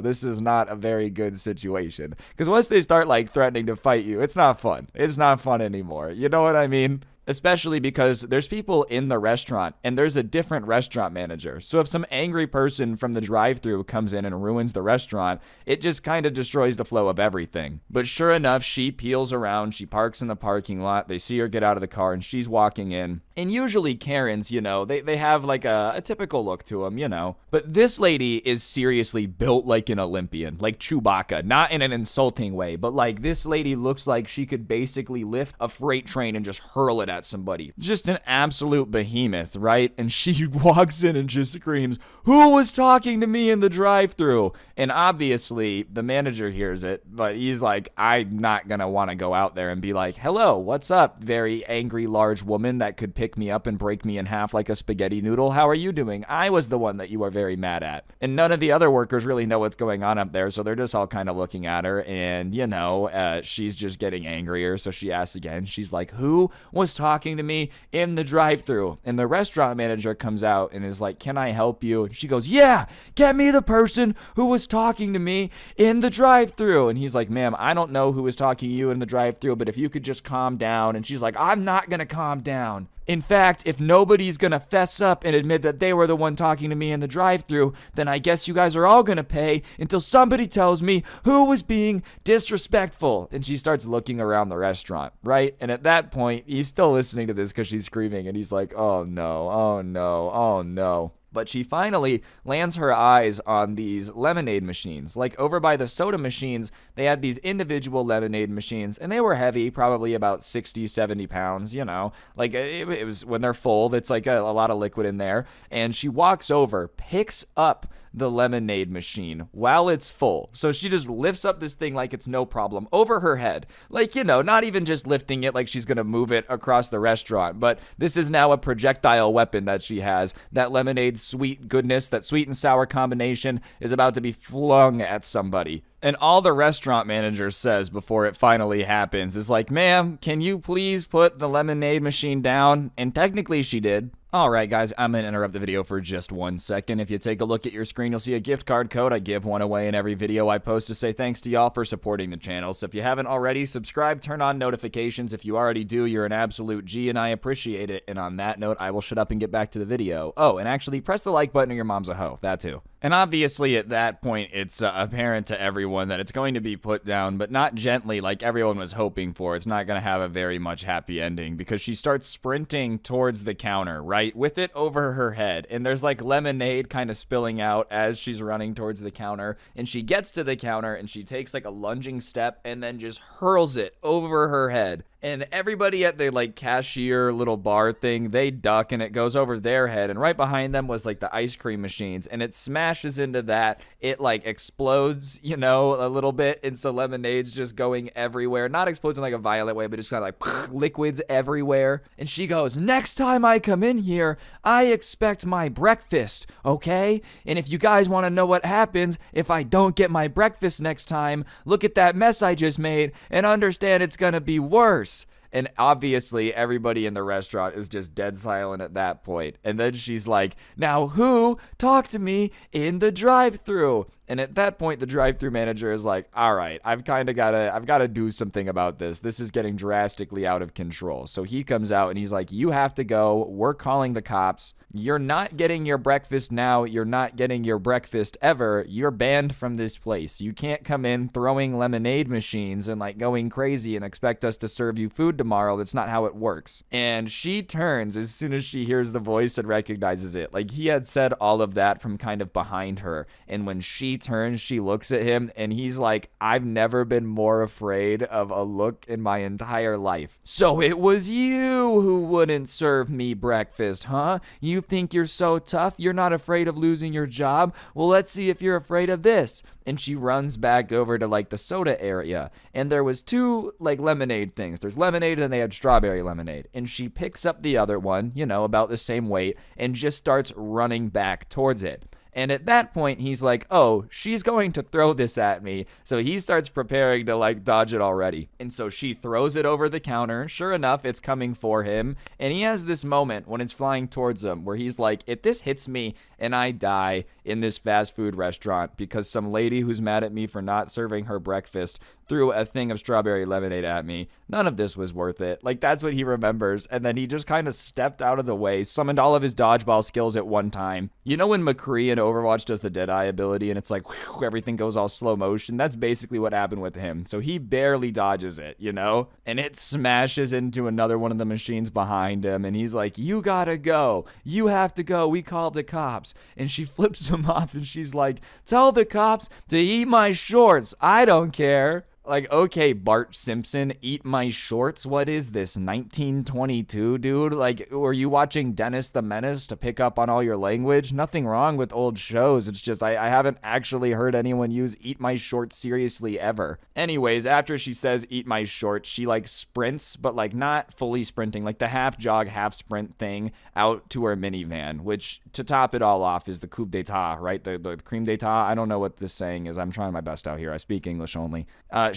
Speaker 2: This is not a very good situation. Because once they start like threatening to fight you, it's not fun. It's not fun anymore. You know what I mean? Especially because there's people in the restaurant and there's a different restaurant manager. So if some angry person from the drive-thru comes in and ruins the restaurant, it just kind of destroys the flow of everything. But sure enough, she peels around, she parks in the parking lot, they see her get out of the car and she's walking in. And usually Karens, you know, they have like a typical look to them, you know. But this lady is seriously built like an Olympian, like Chewbacca, not in an insulting way, but like this lady looks like she could basically lift a freight train and just hurl it at somebody. Just an absolute behemoth, right? And she walks in and just screams, who was talking to me in the drive-thru? And obviously the manager hears it, but he's like, I'm not gonna want to go out there and be like, hello, what's up, very angry large woman that could pick me up and break me in half like a spaghetti noodle? How are you doing? I was the one that you were very mad at. And none of the other workers really know what's going on up there, so they're just all kind of looking at her, and you know, she's just getting angrier. So she asks again, she's like, who was talking to me in the drive-thru? And the restaurant manager comes out and is like, can I help you? And she goes, yeah, get me the person who was talking to me in the drive-thru. And he's like, ma'am, I don't know who was talking to you in the drive-thru, but if you could just calm down. And she's like, I'm not gonna calm down. In fact, if nobody's gonna fess up and admit that they were the one talking to me in the drive-thru, then I guess you guys are all gonna pay until somebody tells me who was being disrespectful. And she starts looking around the restaurant, right? And at that point, he's still listening to this because she's screaming, and he's like, oh no, oh no, oh no. But she finally lands her eyes on these lemonade machines. Like over by the soda machines, they had these individual lemonade machines, and they were heavy, probably about 60, 70 pounds, you know. Like it was when they're full, it's like a lot of liquid in there. And she walks over, picks up the lemonade machine while it's full. So she just lifts up this thing like it's no problem over her head. Like, you know, not even just lifting it like she's gonna move it across the restaurant, but this is now a projectile weapon that she has. That lemonade sweet goodness, that sweet and sour combination is about to be flung at somebody. And all the restaurant manager says before it finally happens is like, ma'am, can you please put the lemonade machine down? And technically she did. Alright guys, I'm gonna interrupt the video for just 1 second. If you take a look at your screen, you'll see a gift card code. I give one away in every video I post to say thanks to y'all for supporting the channel. So if you haven't already, subscribe, turn on notifications. If you already do, you're an absolute G and I appreciate it. And on that note, I will shut up and get back to the video. Oh, and actually press the like button or your mom's a hoe. That too. And obviously at that point, it's apparent to everyone that it's going to be put down, but not gently like everyone was hoping for. It's not going to have a very much happy ending because she starts sprinting towards the counter, right? With it over her head. And there's like lemonade kind of spilling out as she's running towards the counter. And she gets to the counter and she takes like a lunging step and then just hurls it over her head. And everybody at the like cashier little bar thing, they duck and it goes over their head. And right behind them was like the ice cream machines and it smashes into that. It like explodes, you know, a little bit. And so lemonade's just going everywhere. Not explodes in like a violent way, but just kind of like liquids everywhere. And she goes, next time I come in here, I expect my breakfast, okay? And if you guys want to know what happens if I don't get my breakfast next time, look at that mess I just made and understand it's gonna be worse. And obviously everybody in the restaurant is just dead silent at that point. And then she's like, now who talked to me in the drive-thru? And at that point, the drive-thru manager is like, all right, I've got to do something about this. This is getting drastically out of control. So he comes out and he's like, you have to go. We're calling the cops. You're not getting your breakfast now. You're not getting your breakfast ever. You're banned from this place. You can't come in throwing lemonade machines and like going crazy and expect us to serve you food tomorrow. That's not how it works. And she turns as soon as she hears the voice and recognizes it. Like he had said all of that from kind of behind her. And when she turns, she looks at him and he's like, I've never been more afraid of a look in my entire life. So it was you who wouldn't serve me breakfast, huh? You think you're so tough? You're not afraid of losing your job? Well, let's see if you're afraid of this. And she runs back over to like the soda area. And there was two like lemonade things. There's lemonade and they had strawberry lemonade. And she picks up the other one, you know, about the same weight and just starts running back towards it. And at that point, he's like, oh, she's going to throw this at me. So he starts preparing to like dodge it already. And so she throws it over the counter. Sure enough, it's coming for him. And he has this moment when it's flying towards him where he's like, if this hits me and I die in this fast food restaurant because some lady who's mad at me for not serving her breakfast threw a thing of strawberry lemonade at me, none of this was worth it. Like, that's what he remembers. And then he just kind of stepped out of the way, summoned all of his dodgeball skills at one time. You know when McCree in Overwatch does the Deadeye ability and it's like, whew, everything goes all slow motion? That's basically what happened with him. So he barely dodges it, you know? And it smashes into another one of the machines behind him. And he's like, you gotta go. You have to go. We called the cops. And she flips him off and she's like, tell the cops to eat my shorts. I don't care. Like, okay, Bart Simpson, eat my shorts? What is this, 1922, dude? Like, were you watching Dennis the Menace to pick up on all your language? Nothing wrong with old shows. It's just I haven't actually heard anyone use eat my shorts seriously ever. Anyways, after she says eat my shorts, she, like, sprints, but, like, not fully sprinting. Like, the half jog, half sprint thing out to her minivan, which, to top it all off, is the coupe d'etat, right? The cream d'etat. I don't know what this saying is. I'm trying my best out here. I speak English only.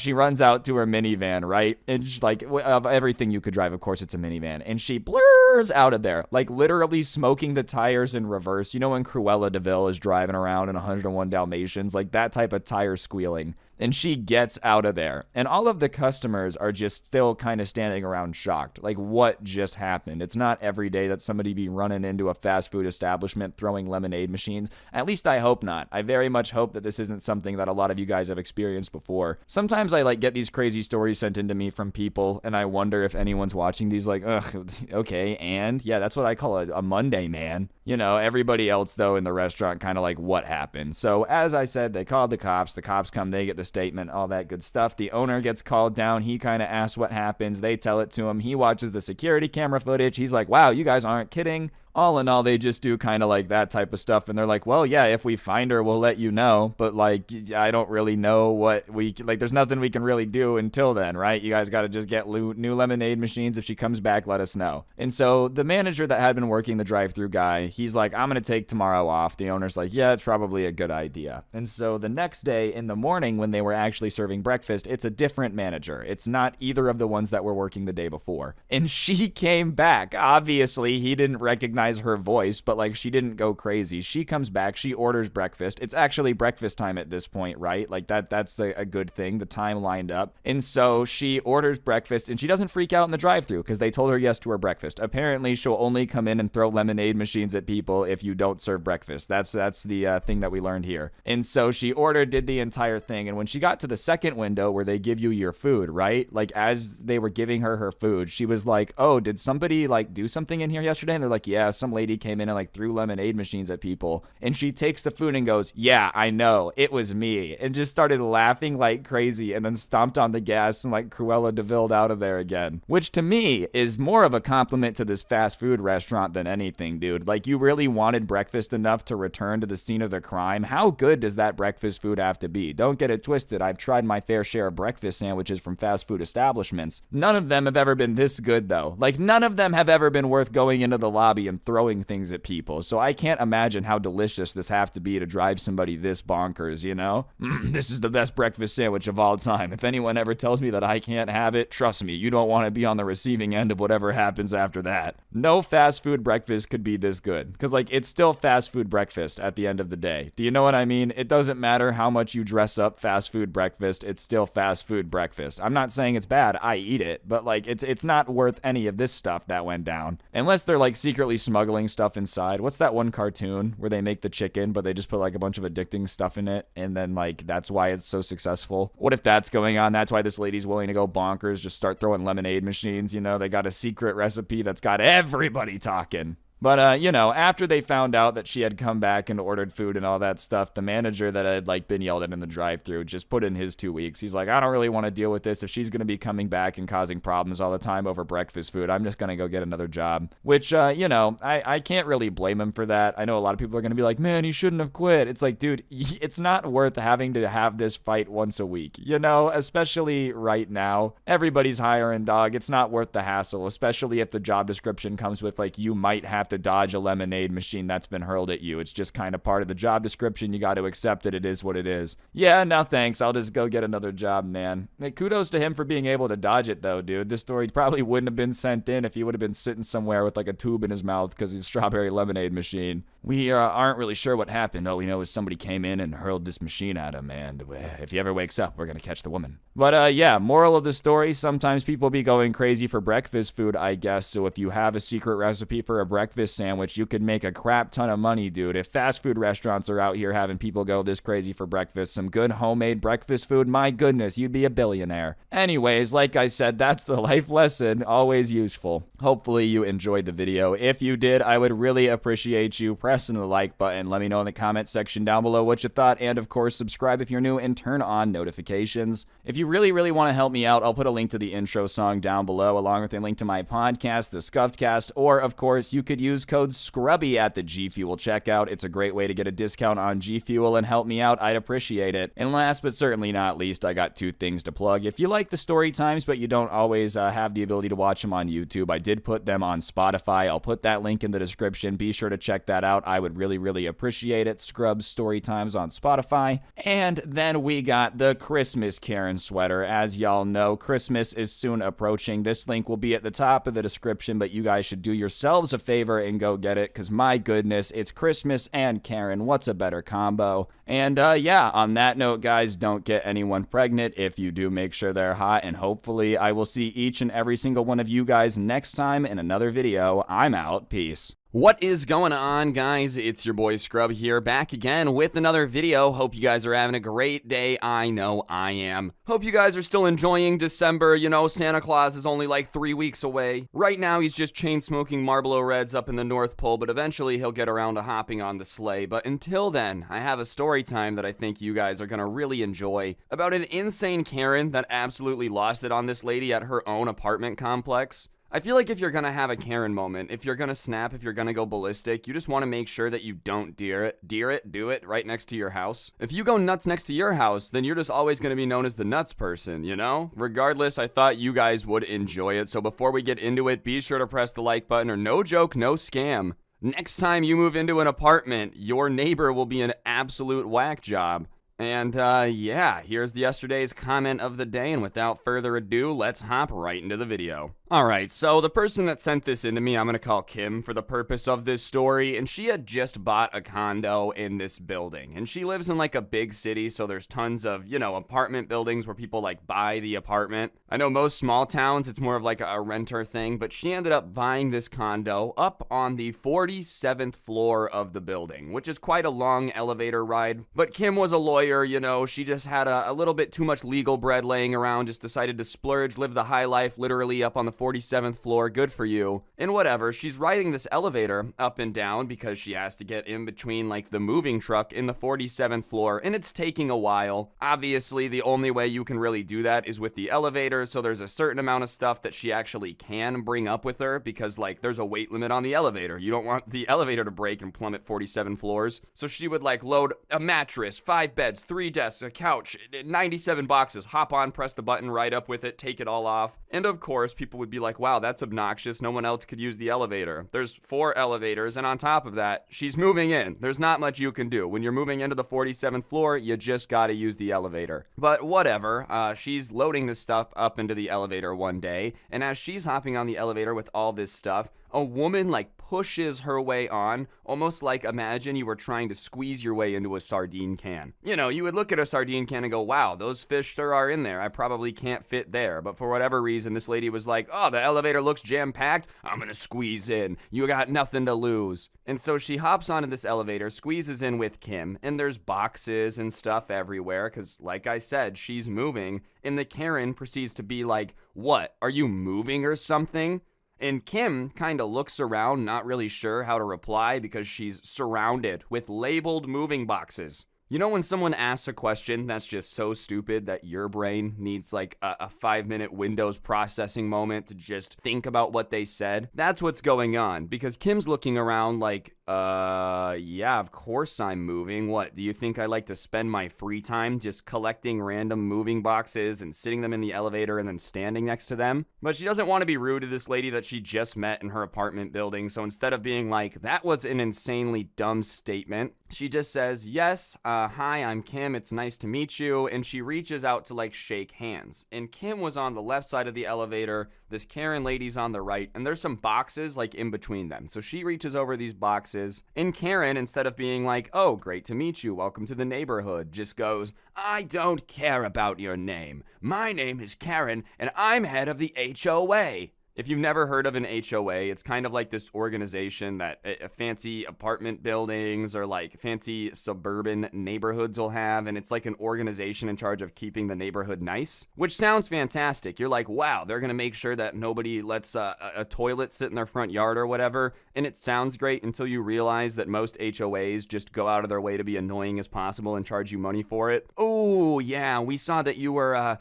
Speaker 2: She runs out to her minivan, right? And she's like, of everything you could drive, of course it's a minivan. And she blurs out of there, like literally smoking the tires in reverse. You know when Cruella DeVille is driving around in 101 Dalmatians? Like that type of tire squealing. And she gets out of there. And all of the customers are just still kind of standing around shocked. Like, what just happened? It's not every day that somebody be running into a fast food establishment throwing lemonade machines. At least I hope not. I very much hope that this isn't something that a lot of you guys have experienced before. Sometimes I like get these crazy stories sent into me from people, and I wonder if anyone's watching these like, ugh, okay, and? Yeah, that's what I call a Monday, man. You know, everybody else, though, in the restaurant kind of like, what happened? So, as I said, they called the cops. The cops come, they get the statement, all that good stuff. The owner gets called down. He kind of asks what happens. They tell it to him. He watches the security camera footage. He's like, wow, you guys aren't kidding. All in all, they just do kind of like that type of stuff. And they're like, well, yeah, if we find her, we'll let you know. But like, I don't really know what we, like, there's nothing we can really do until then, right? You guys got to just get new lemonade machines. If she comes back, let us know. And so the manager that had been working the drive-thru guy, he's like, I'm going to take tomorrow off. The owner's like, yeah, it's probably a good idea. And so the next day in the morning when they were actually serving breakfast, it's a different manager. It's not either of the ones that were working the day before. And she came back. Obviously, he didn't recognize recognize her voice, but like she didn't go crazy. She comes back, she orders breakfast. It's actually breakfast time at this point, right? Like that's a good thing. The time lined up. And so she orders breakfast and she doesn't freak out in the drive-thru because they told her yes to her breakfast. Apparently, she'll only come in and throw lemonade machines at people if you don't serve breakfast. That's the thing that we learned here. And so she ordered, did the entire thing. And when she got to the second window where they give you your food, right? Like as they were giving her food, she was like, oh, did somebody like do something in here yesterday? And they're like, yeah, some lady came in and like threw lemonade machines at people. And she takes the food and goes, yeah, I know, it was me. And just started laughing like crazy and then stomped on the gas and like Cruella de Vil out of there again. Which to me is more of a compliment to this fast food restaurant than anything, dude. Like you really wanted breakfast enough to return to the scene of the crime. How good does that breakfast food have to be? Don't get it twisted. I've tried my fair share of breakfast sandwiches from fast food establishments. None of them have ever been this good though. Like none of them have ever been worth going into the lobby and throwing things at people. So I can't imagine how delicious this have to be to drive somebody this bonkers, you know? This is the best breakfast sandwich of all time. If anyone ever tells me that I can't have it, trust me, you don't want to be on the receiving end of whatever happens after that. No fast food breakfast could be this good. Because, like, it's still fast food breakfast at the end of the day. Do you know what I mean? It doesn't matter how much you dress up fast food breakfast, it's still fast food breakfast. I'm not saying it's bad, I eat it, but, like, it's not worth any of this stuff that went down. Unless they're, like, secretly smuggling stuff inside. What's that one cartoon where they make the chicken, but they just put, like, a bunch of addicting stuff in it, and then, like, that's why it's so successful? What if that's going on? That's why this lady's willing to go bonkers, just start throwing lemonade machines, you know? They got a secret recipe that's got everybody talking. But, you know, after they found out that she had come back and ordered food and all that stuff, the manager that had, like, been yelled at in the drive-thru just put in his 2 weeks. He's like, I don't really want to deal with this. If she's going to be coming back and causing problems all the time over breakfast food, I'm just going to go get another job. Which, you know, I can't really blame him for that. I know a lot of people are going to be like, man, he shouldn't have quit. It's like, dude, it's not worth having to have this fight once a week, you know, especially right now. Everybody's hiring, dog. It's not worth the hassle, especially if the job description comes with, like, you might have to dodge a lemonade machine that's been hurled at you. It's just kind of part of the job description. You got to accept it. It is what it is. Yeah, no thanks. I'll just go get another job, man. Hey, kudos to him for being able to dodge it, though, dude. This story probably wouldn't have been sent in if he would have been sitting somewhere with like a tube in his mouth because he's a strawberry lemonade machine. We aren't really sure what happened. All we know is somebody came in and hurled this machine at him, and if he ever wakes up, we're going to catch the woman. But, yeah, moral of the story, sometimes people be going crazy for breakfast food, I guess, so if you have a secret recipe for a breakfast sandwich, you could make a crap ton of money, dude. If fast food restaurants are out here having people go this crazy for breakfast, some good homemade breakfast food, my goodness, you'd be a billionaire. Anyways, like I said, that's the life lesson, always useful. Hopefully you enjoyed the video. If you did, I would really appreciate you pressing the like button. Let me know in the comment section down below what you thought, and of course, subscribe if you're new and turn on notifications. If you really want to help me out, I'll put a link to the intro song down below, along with a link to my podcast, The Scuffed Cast, or of course, you could use code SCRUBBY at the G Fuel checkout. It's a great way to get a discount on G Fuel and help me out. I'd appreciate it. And last but certainly not least, I got 2 things to plug. If you like the story times, but you don't always have the ability to watch them on YouTube, I did put them on Spotify. I'll put that link in the description. Be sure to check that out. I would really appreciate it. Scrubs Story Times on Spotify. And then we got the Christmas Karen sweater. As y'all know, Christmas is soon approaching. This link will be at the top of the description, but you guys should do yourselves a favor and go get it, because my goodness, it's Christmas and Karen. What's a better combo? And yeah, on that note, guys, don't get anyone pregnant. If you do, make sure they're hot, and hopefully I will see each and every single one of you guys next time in another video. I'm out. Peace.
Speaker 4: What is going on, guys? It's your boy Scrub here, back again with another video. Hope you guys are having a great day. I know I am. Hope you guys are still enjoying December. You know, Santa Claus is only like 3 weeks away. Right now, he's just chain-smoking Marlboro Reds up in the North Pole, but eventually he'll get around to hopping on the sleigh. But until then, I have a story time that I think you guys are gonna really enjoy about an insane Karen that absolutely lost it on this lady at her own apartment complex. I feel like if you're gonna have a Karen moment, if you're gonna snap, if you're gonna go ballistic, you just want to make sure that you don't do it right next to your house. If you go nuts next to your house, then you're just always gonna be known as the nuts person, you know? Regardless, I thought you guys would enjoy it, so before we get into it, be sure to press the like button, or no joke, no scam. Next time you move into an apartment, your neighbor will be an absolute whack job. And, yeah, here's yesterday's comment of the day, and without further ado, let's hop right into the video. Alright, so the person that sent this into me, I'm gonna call Kim for the purpose of this story, and she had just bought a condo in this building. And she lives in like a big city, so there's tons of, apartment buildings where people like buy the apartment. I know most small towns, it's more of like a renter thing, but she ended up buying this condo up on the 47th floor of the building, which is quite a long elevator ride. But Kim was a lawyer, she just had a little bit too much legal bread laying around, just decided to splurge, live the high life, literally up on the 47th floor, good for you. And whatever, she's riding this elevator up and down because she has to get in between like the moving truck in the 47th floor, and it's taking a while. Obviously, the only way you can really do that is with the elevator, so there's a certain amount of stuff that she actually can bring up with her because like there's a weight limit on the elevator. You don't want the elevator to break and plummet 47 floors. So she would like load a mattress, 5 beds, 3 desks, a couch, 97 boxes, hop on, press the button, ride up with it, take it all off. And of course, people would be like, wow, that's obnoxious. No one else could use the elevator. There's 4 elevators, and on top of that, she's moving in. There's not much you can do. When you're moving into the 47th floor, you just gotta use the elevator. But whatever, she's loading this stuff up into the elevator one day, and as she's hopping on the elevator with all this stuff, a woman like pushes her way on, almost like imagine you were trying to squeeze your way into a sardine can. You would look at a sardine can and go, wow, those fish sure are in there. I probably can't fit there. But for whatever reason, this lady was like, oh, the elevator looks jam-packed. I'm gonna squeeze in. You got nothing to lose. And so she hops onto this elevator, squeezes in with Kim, and there's boxes and stuff everywhere, because like I said, she's moving, and the Karen proceeds to be like, what, are you moving or something? And Kim kind of looks around, not really sure how to reply because she's surrounded with labeled moving boxes. When someone asks a question that's just so stupid that your brain needs like a 5-minute Windows processing moment to just think about what they said? That's what's going on, because Kim's looking around like, yeah, of course I'm moving. What, do you think I like to spend my free time just collecting random moving boxes and sitting them in the elevator and then standing next to them? But she doesn't want to be rude to this lady that she just met in her apartment building, so instead of being like, that was an insanely dumb statement, she just says, yes, hi, I'm Kim, it's nice to meet you, and she reaches out to like shake hands. And Kim was on the left side of the elevator, this Karen lady's on the right, and there's some boxes like in between them. So she reaches over these boxes, and Karen, instead of being like, oh, great to meet you, welcome to the neighborhood, just goes, I don't care about your name. My name is Karen, and I'm head of the HOA. If you've never heard of an HOA, it's kind of like this organization that fancy apartment buildings or like fancy suburban neighborhoods will have, and it's like an organization in charge of keeping the neighborhood nice, which sounds fantastic. You're like, wow, they're gonna make sure that nobody lets a toilet sit in their front yard or whatever, and it sounds great until you realize that most HOAs just go out of their way to be annoying as possible and charge you money for it. Oh yeah, we saw that you were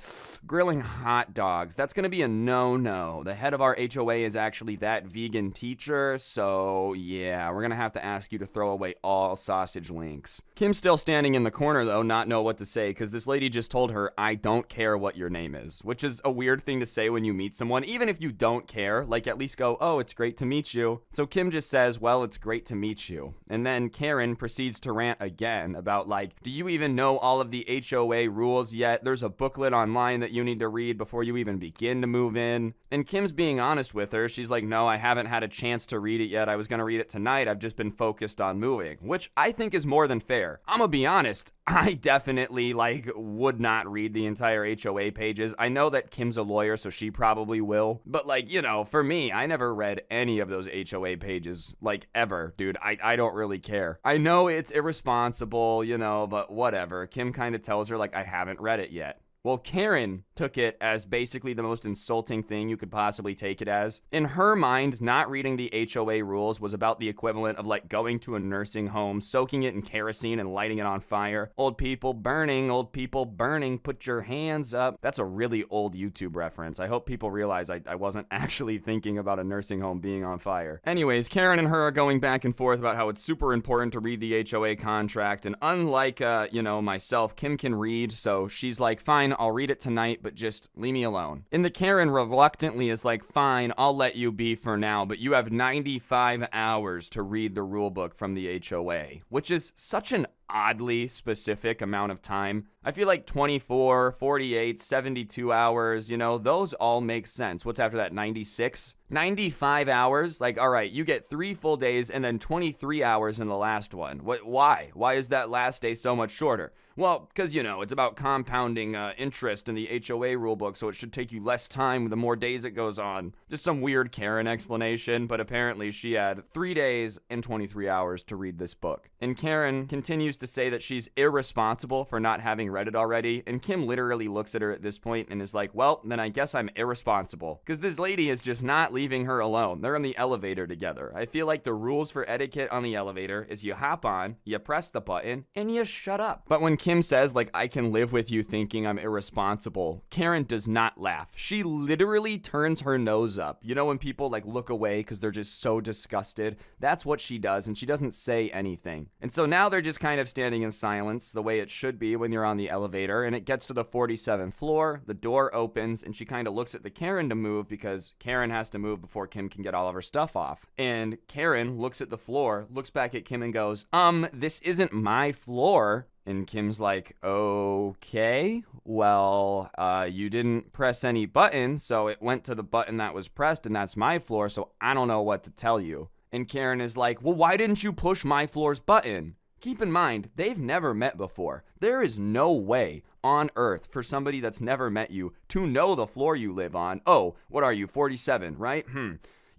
Speaker 4: grilling hot dogs. That's gonna be a no-no. The head of our HOA is actually that vegan teacher, so yeah, we're gonna have to ask you to throw away all sausage links. Kim's still standing in the corner though, not know what to say, because this lady just told her, I don't care what your name is, which is a weird thing to say when you meet someone, even if you don't care, like at least go, oh, it's great to meet you. So Kim just says, well, it's great to meet you. And then Karen proceeds to rant again about like, do you even know all of the HOA rules yet? There's a booklet online that you need to read before you even begin to move in. And Kim's being honest with her. She's like, no, I haven't had a chance to read it yet. I was going to read it tonight. I've just been focused on moving, which I think is more than fair. I'm going to be honest. I definitely would not read the entire HOA pages. I know that Kim's a lawyer, so she probably will. But for me, I never read any of those HOA pages, ever, dude. I don't really care. I know it's irresponsible, but whatever. Kim kind of tells her I haven't read it yet. Well, Karen took it as basically the most insulting thing you could possibly take it as. In her mind, not reading the HOA rules was about the equivalent of going to a nursing home, soaking it in kerosene and lighting it on fire. Old people burning, put your hands up. That's a really old YouTube reference. I hope people realize I wasn't actually thinking about a nursing home being on fire. Anyways, Karen and her are going back and forth about how it's super important to read the HOA contract, and unlike, myself, Kim can read, so she's like, fine, I'll read it tonight, but just leave me alone. And the Karen reluctantly is like, fine, I'll let you be for now, but you have 95 hours to read the rule book from the HOA, which is such an oddly specific amount of time. I feel like 24, 48, 72 hours, you know, those all make sense. What's after that, 96? 95 hours? Like, all right, you get 3 full days and then 23 hours in the last one. Why? Why is that last day so much shorter? Well, because, you know, it's about compounding interest in the HOA rulebook, so it should take you less time the more days it goes on. Just some weird Karen explanation, but apparently she had 3 days and 23 hours to read this book. And Karen continues to say that she's irresponsible for not having read it already, and Kim literally looks at her at this point and is like, well, then I guess I'm irresponsible. Because this lady is just not leaving her alone. They're in the elevator together. I feel like the rules for etiquette on the elevator is you hop on, you press the button, and you shut up. But when Kim says, like, I can live with you thinking I'm irresponsible, Karen does not laugh. She literally turns her nose up. You know when people, like, look away because they're just so disgusted? That's what she does, and she doesn't say anything. And so now they're just kind of standing in silence, the way it should be when you're on the elevator, and it gets to the 47th floor, the door opens, and she kind of looks at the Karen to move because Karen has to move before Kim can get all of her stuff off. And Karen looks at the floor, looks back at Kim and goes, this isn't my floor. And Kim's like, okay, well, you didn't press any buttons, so it went to the button that was pressed, and that's my floor, so I don't know what to tell you. And Karen is like, well, why didn't you push my floor's button? Keep in mind, they've never met before. There is no way on earth for somebody that's never met you to know the floor you live on. Oh, what are you, 47, right?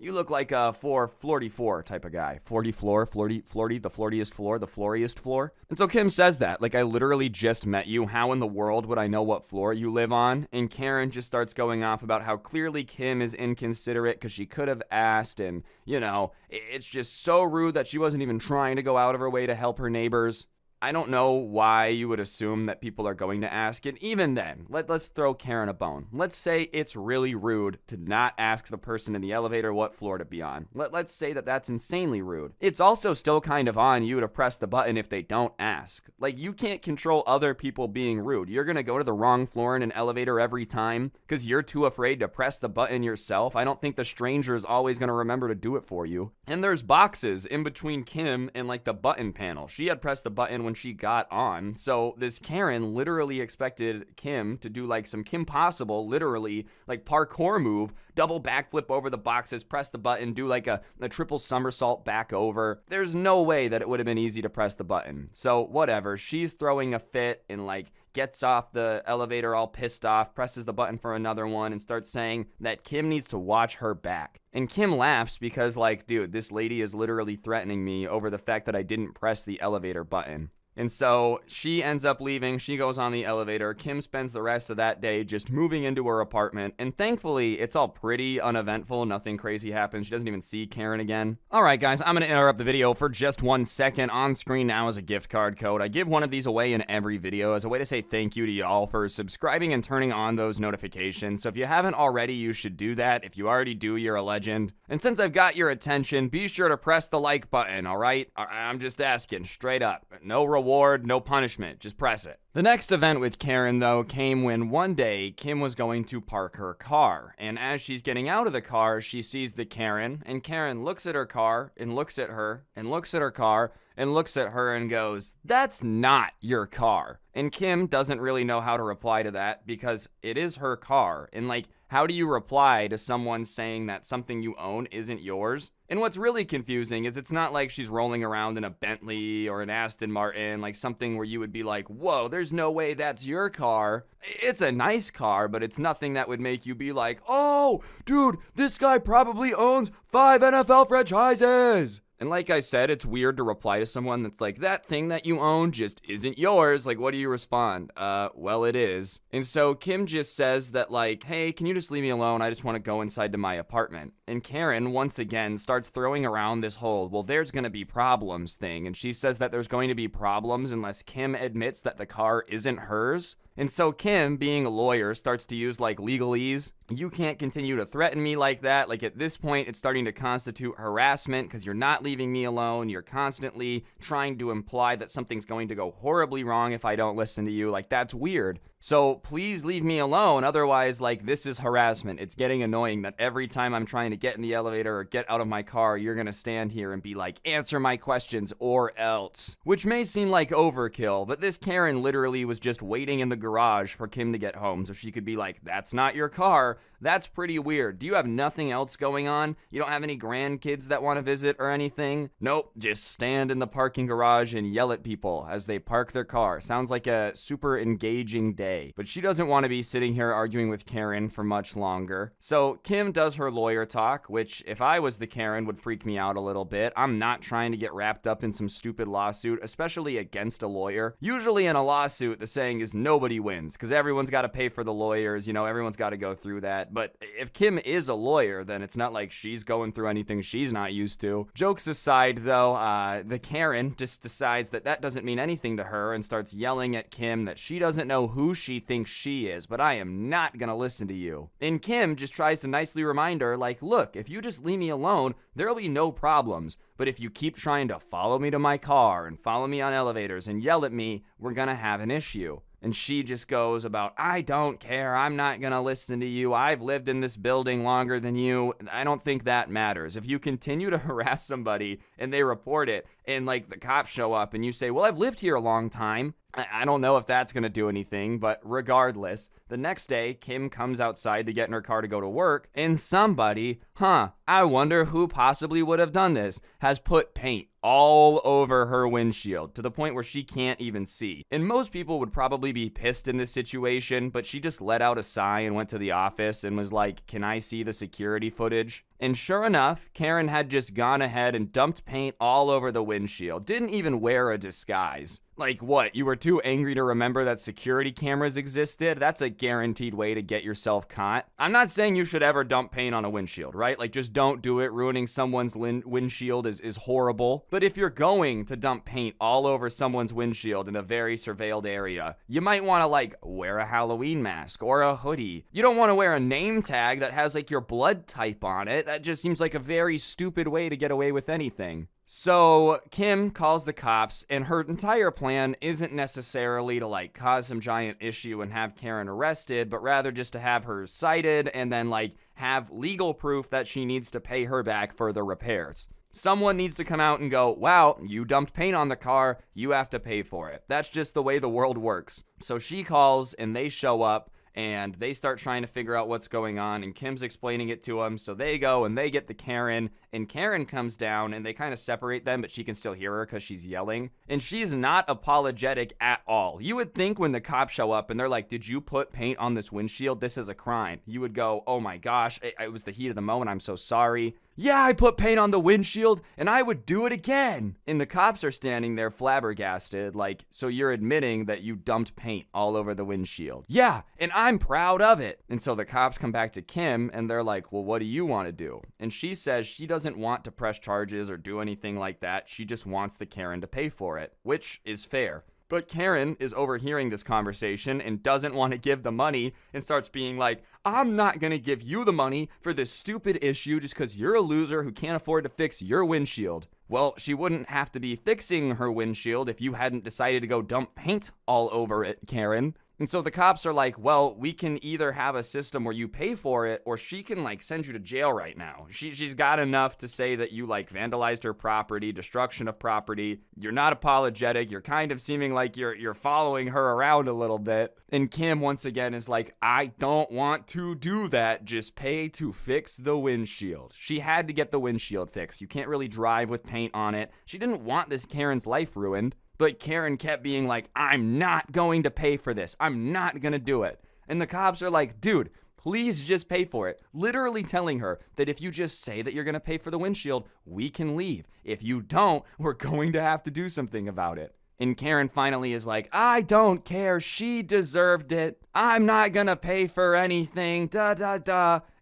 Speaker 4: You look like a 444 type of guy. 40 floor, the flirtiest floor, the floriest floor. And so Kim says that, like, I literally just met you. How in the world would I know what floor you live on? And Karen just starts going off about how clearly Kim is inconsiderate because she could have asked. And, you know, it's just so rude that she wasn't even trying to go out of her way to help her neighbors. I don't know why you would assume that people are going to ask. And even then, let's throw Karen a bone. Let's say it's really rude to not ask the person in the elevator what floor to be on. Let's say that that's insanely rude. It's also still kind of on you to press the button if they don't ask. Like, you can't control other people being rude. You're going to go to the wrong floor in an elevator every time because you're too afraid to press the button yourself. I don't think the stranger is always going to remember to do it for you. And there's boxes in between Kim and, like, the button panel. She had pressed the button when she got on. So this Karen literally expected Kim to do like some Kim Possible, literally like parkour move, double backflip over the boxes, press the button, do like a triple somersault back over. There's no way that it would have been easy to press the button. So whatever, she's throwing a fit and like gets off the elevator all pissed off, presses the button for another one, and starts saying that Kim needs to watch her back. And Kim laughs because, like, dude, this lady is literally threatening me over the fact that I didn't press the elevator button. And so she ends up leaving. She goes on the elevator. Kim spends the rest of that day just moving into her apartment. And thankfully, it's all pretty uneventful. Nothing crazy happens. She doesn't even see Karen again. All right, guys, I'm going to interrupt the video for just 1 second. On screen now is a gift card code. I give one of these away in every video as a way to say thank you to y'all for subscribing and turning on those notifications. So if you haven't already, you should do that. If you already do, you're a legend. And since I've got your attention, be sure to press the like button, all right? I'm just asking, straight up. No reward, no punishment, just press it. The next event with Karen, though, came when one day Kim was going to park her car. And as she's getting out of the car, she sees the Karen, and Karen looks at her car and looks at her and looks at her car and looks at her and goes, "That's not your car." And Kim doesn't really know how to reply to that because it is her car. And like, how do you reply to someone saying that something you own isn't yours? And what's really confusing is it's not like she's rolling around in a Bentley or an Aston Martin, like something where you would be like, whoa, there's no way that's your car. It's a nice car, but it's nothing that would make you be like, oh, dude, this guy probably owns 5 NFL franchises. And like I said, it's weird to reply to someone that's like, that thing that you own just isn't yours. Like, what do you respond? Well, it is. And so Kim just says that like, hey, can you just leave me alone? I just want to go inside to my apartment. And Karen, once again, starts throwing around this whole, well, there's going to be problems thing. And she says that there's going to be problems unless Kim admits that the car isn't hers. And so Kim, being a lawyer, starts to use like legalese. You can't continue to threaten me like that. Like at this point, it's starting to constitute harassment because you're not leaving me alone. You're constantly trying to imply that something's going to go horribly wrong if I don't listen to you. Like, that's weird. So please leave me alone. Otherwise, like, this is harassment. It's getting annoying that every time I'm trying to get in the elevator or get out of my car, you're gonna stand here and be like, answer my questions or else. Which may seem like overkill, but this Karen literally was just waiting in the garage for Kim to get home so she could be like, that's not your car. That's pretty weird. Do you have nothing else going on? You don't have any grandkids that want to visit or anything? Nope, just stand in the parking garage and yell at people as they park their car. Sounds like a super engaging day. But she doesn't want to be sitting here arguing with Karen for much longer. So Kim does her lawyer talk, which if I was the Karen would freak me out a little bit. I'm not trying to get wrapped up in some stupid lawsuit, especially against a lawyer. Usually in a lawsuit, the saying is nobody wins because everyone's got to pay for the lawyers. You know, everyone's got to go through that. But if Kim is a lawyer, then it's not like she's going through anything she's not used to. Jokes aside, though, the Karen just decides that doesn't mean anything to her and starts yelling at Kim that she doesn't know who she thinks she is, but I am not gonna listen to you. And Kim just tries to nicely remind her, like, look, if you just leave me alone, there'll be no problems. But if you keep trying to follow me to my car and follow me on elevators and yell at me, we're gonna have an issue. And she just goes about, I don't care, I'm not gonna listen to you, I've lived in this building longer than you, I don't think that matters. If you continue to harass somebody and they report it and like the cops show up and you say, well, I've lived here a long time, I don't know if that's gonna do anything, but regardless, the next day, Kim comes outside to get in her car to go to work, and somebody, I wonder who possibly would have done this, has put paint all over her windshield to the point where she can't even see. And most people would probably be pissed in this situation, but she just let out a sigh and went to the office and was like, can I see the security footage? And sure enough, Karen had just gone ahead and dumped paint all over the windshield. Didn't even wear a disguise. Like what, you were too angry to remember that security cameras existed? That's a guaranteed way to get yourself caught. I'm not saying you should ever dump paint on a windshield, right? Like just don't do it. Ruining someone's windshield is horrible. But if you're going to dump paint all over someone's windshield in a very surveilled area, you might want to like wear a Halloween mask or a hoodie. You don't want to wear a name tag that has like your blood type on it. That just seems like a very stupid way to get away with anything. So Kim calls the cops, and her entire plan isn't necessarily to like cause some giant issue and have Karen arrested, but rather just to have her cited and then like have legal proof that she needs to pay her back for the repairs. Someone needs to come out and go, wow, you dumped paint on the car, you have to pay for it. That's just the way the world works. So she calls and they show up. And they start trying to figure out what's going on, and Kim's explaining it to them, so they go and they get the Karen, and Karen comes down, and they kind of separate them, but she can still hear her because she's yelling, and she's not apologetic at all. You would think when the cops show up, and they're like, did you put paint on this windshield? This is a crime. You would go, oh my gosh, it was the heat of the moment, I'm so sorry. Yeah, I put paint on the windshield, and I would do it again. And the cops are standing there flabbergasted, like, so you're admitting that you dumped paint all over the windshield? Yeah, and I'm proud of it. And so the cops come back to Kim, and they're like, well, what do you want to do? And she says she doesn't want to press charges or do anything like that. She just wants the Karen to pay for it, which is fair. But Karen is overhearing this conversation and doesn't want to give the money and starts being like, I'm not going to give you the money for this stupid issue just because you're a loser who can't afford to fix your windshield. Well, she wouldn't have to be fixing her windshield if you hadn't decided to go dump paint all over it, Karen. And so the cops are like, well, we can either have a system where you pay for it, or she can like send you to jail right now. She's got enough to say that you like vandalized her property, destruction of property. You're not apologetic. You're kind of seeming like you're following her around a little bit. And Kim once again is like, I don't want to do that. Just pay to fix the windshield. She had to get the windshield fixed. You can't really drive with paint on it. She didn't want this Karen's life ruined. But Karen kept being like, I'm not going to pay for this. I'm not going to do it. And the cops are like, dude, please just pay for it. Literally telling her that if you just say that you're going to pay for the windshield, we can leave. If you don't, we're going to have to do something about it. And Karen finally is like, I don't care. She deserved it. I'm not going to pay for anything.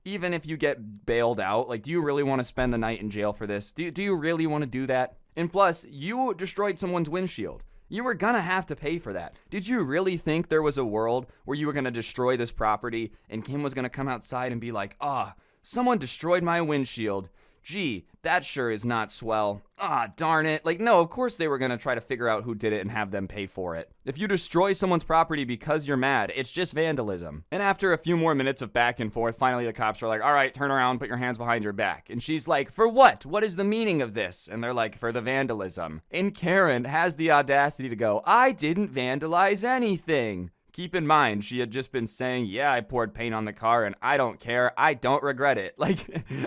Speaker 4: Even if you get bailed out, like, do you really want to spend the night in jail for this? Do you really want to do that? And plus, you destroyed someone's windshield. You were gonna have to pay for that. Did you really think there was a world where you were gonna destroy this property and Kim was gonna come outside and be like, someone destroyed my windshield Gee, that sure is not swell. Ah, darn it. Like, no, of course they were gonna try to figure out who did it and have them pay for it. If you destroy someone's property because you're mad, it's just vandalism. And after a few more minutes of back and forth, finally the cops are like, all right, turn around, put your hands behind your back. And she's like, for what? What is the meaning of this? And they're like, for the vandalism. And Karen has the audacity to go, I didn't vandalize anything. Keep in mind, she had just been saying, yeah, I poured paint on the car and I don't care. I don't regret it. Like,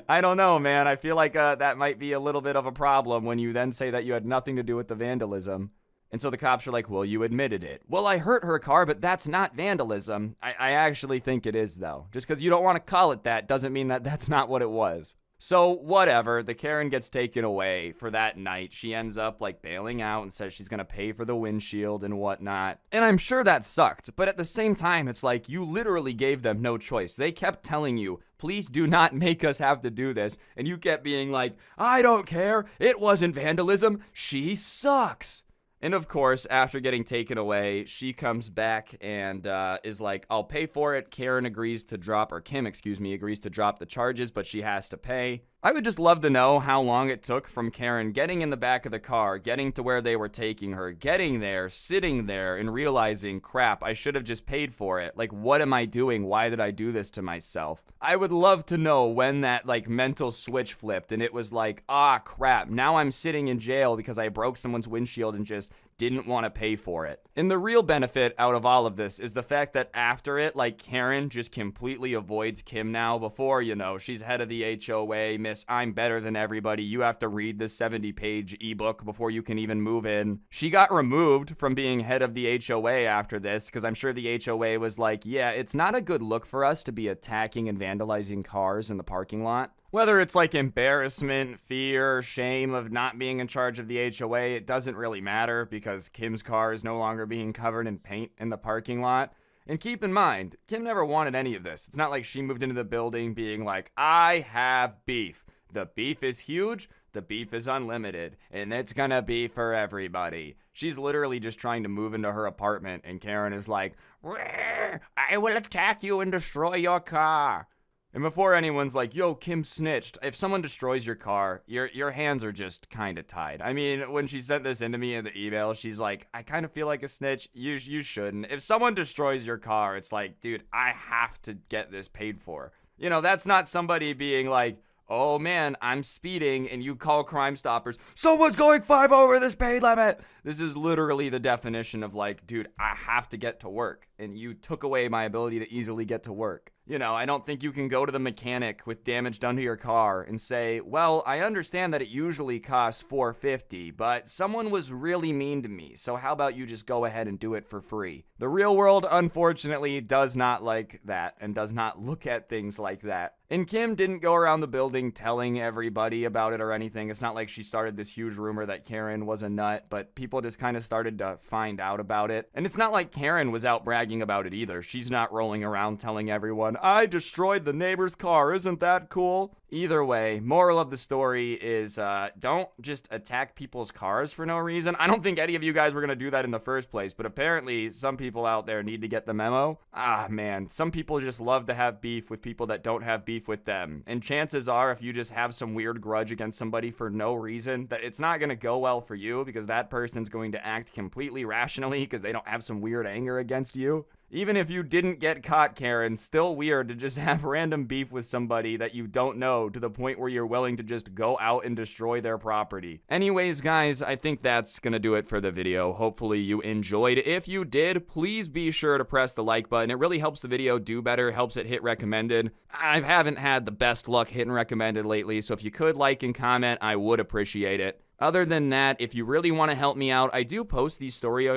Speaker 4: I don't know, man. I feel like that might be a little bit of a problem when you then say that you had nothing to do with the vandalism. And so the cops are like, well, you admitted it. Well, I hurt her car, but that's not vandalism. I actually think it is, though. Just because you don't want to call it that doesn't mean that that's not what it was. So, whatever, the Karen gets taken away for that night. She ends up, like, bailing out and says she's gonna pay for the windshield and whatnot. And I'm sure that sucked, but at the same time, it's like, you literally gave them no choice. They kept telling you, please do not make us have to do this. And you kept being like, I don't care, it wasn't vandalism, she sucks. And of course, after getting taken away, she comes back and is like, I'll pay for it. Kim agrees to drop the charges, but she has to pay. I would just love to know how long it took from Karen getting in the back of the car, getting to where they were taking her, getting there, sitting there, and realizing, crap, I should have just paid for it. Like, what am I doing? Why did I do this to myself? I would love to know when that, like, mental switch flipped and it was like, ah, crap, now I'm sitting in jail because I broke someone's windshield and just didn't want to pay for it. And the real benefit out of all of this is the fact that after it, like, Karen just completely avoids Kim now. Before, you know, she's head of the HOA, I'm better than everybody. You have to read this 70-page ebook before you can even move in. She got removed from being head of the HOA after this because I'm sure the HOA was like, yeah, it's not a good look for us to be attacking and vandalizing cars in the parking lot. Whether it's like embarrassment, fear, shame of not being in charge of the HOA, it doesn't really matter because Kim's car is no longer being covered in paint in the parking lot. And keep in mind, Kim never wanted any of this. It's not like she moved into the building being like, I have beef. The beef is huge, the beef is unlimited, and it's gonna be for everybody. She's literally just trying to move into her apartment, and Karen is like, I will attack you and destroy your car. And before anyone's like, yo, Kim snitched, if someone destroys your car, your hands are just kind of tied. I mean, when she sent this into me in the email, she's like, I kind of feel like a snitch. You shouldn't. If someone destroys your car, it's like, dude, I have to get this paid for. You know, that's not somebody being like, oh man, I'm speeding, and you call Crime Stoppers, someone's going 5 over the speed limit. This is literally the definition of like, dude, I have to get to work, and you took away my ability to easily get to work. You know, I don't think you can go to the mechanic with damage done to your car and say, well, I understand that it usually costs $450, but someone was really mean to me, so how about you just go ahead and do it for free? The real world, unfortunately, does not like that and does not look at things like that. And Kim didn't go around the building telling everybody about it or anything. It's not like she started this huge rumor that Karen was a nut, but people just kind of started to find out about it. And it's not like Karen was out bragging about it either. She's not rolling around telling everyone, I destroyed the neighbor's car, isn't that cool? Either way, moral of the story is don't just attack people's cars for no reason. I don't think any of you guys were going to do that in the first place, but apparently some people out there need to get the memo. Ah, man, some people just love to have beef with people that don't have beef with them. And chances are, if you just have some weird grudge against somebody for no reason, that it's not going to go well for you because that person's going to act completely rationally because they don't have some weird anger against you. Even if you didn't get caught, Karen, still weird to just have random beef with somebody that you don't know to the point where you're willing to just go out and destroy their property. Anyways, guys, I think that's gonna do it for the video. Hopefully you enjoyed. If you did, please be sure to press the like button. It really helps the video do better, helps it hit recommended. I haven't had the best luck hitting recommended lately, so if you could like and comment, I would appreciate it. Other than that, if you really want to help me out, I do post these story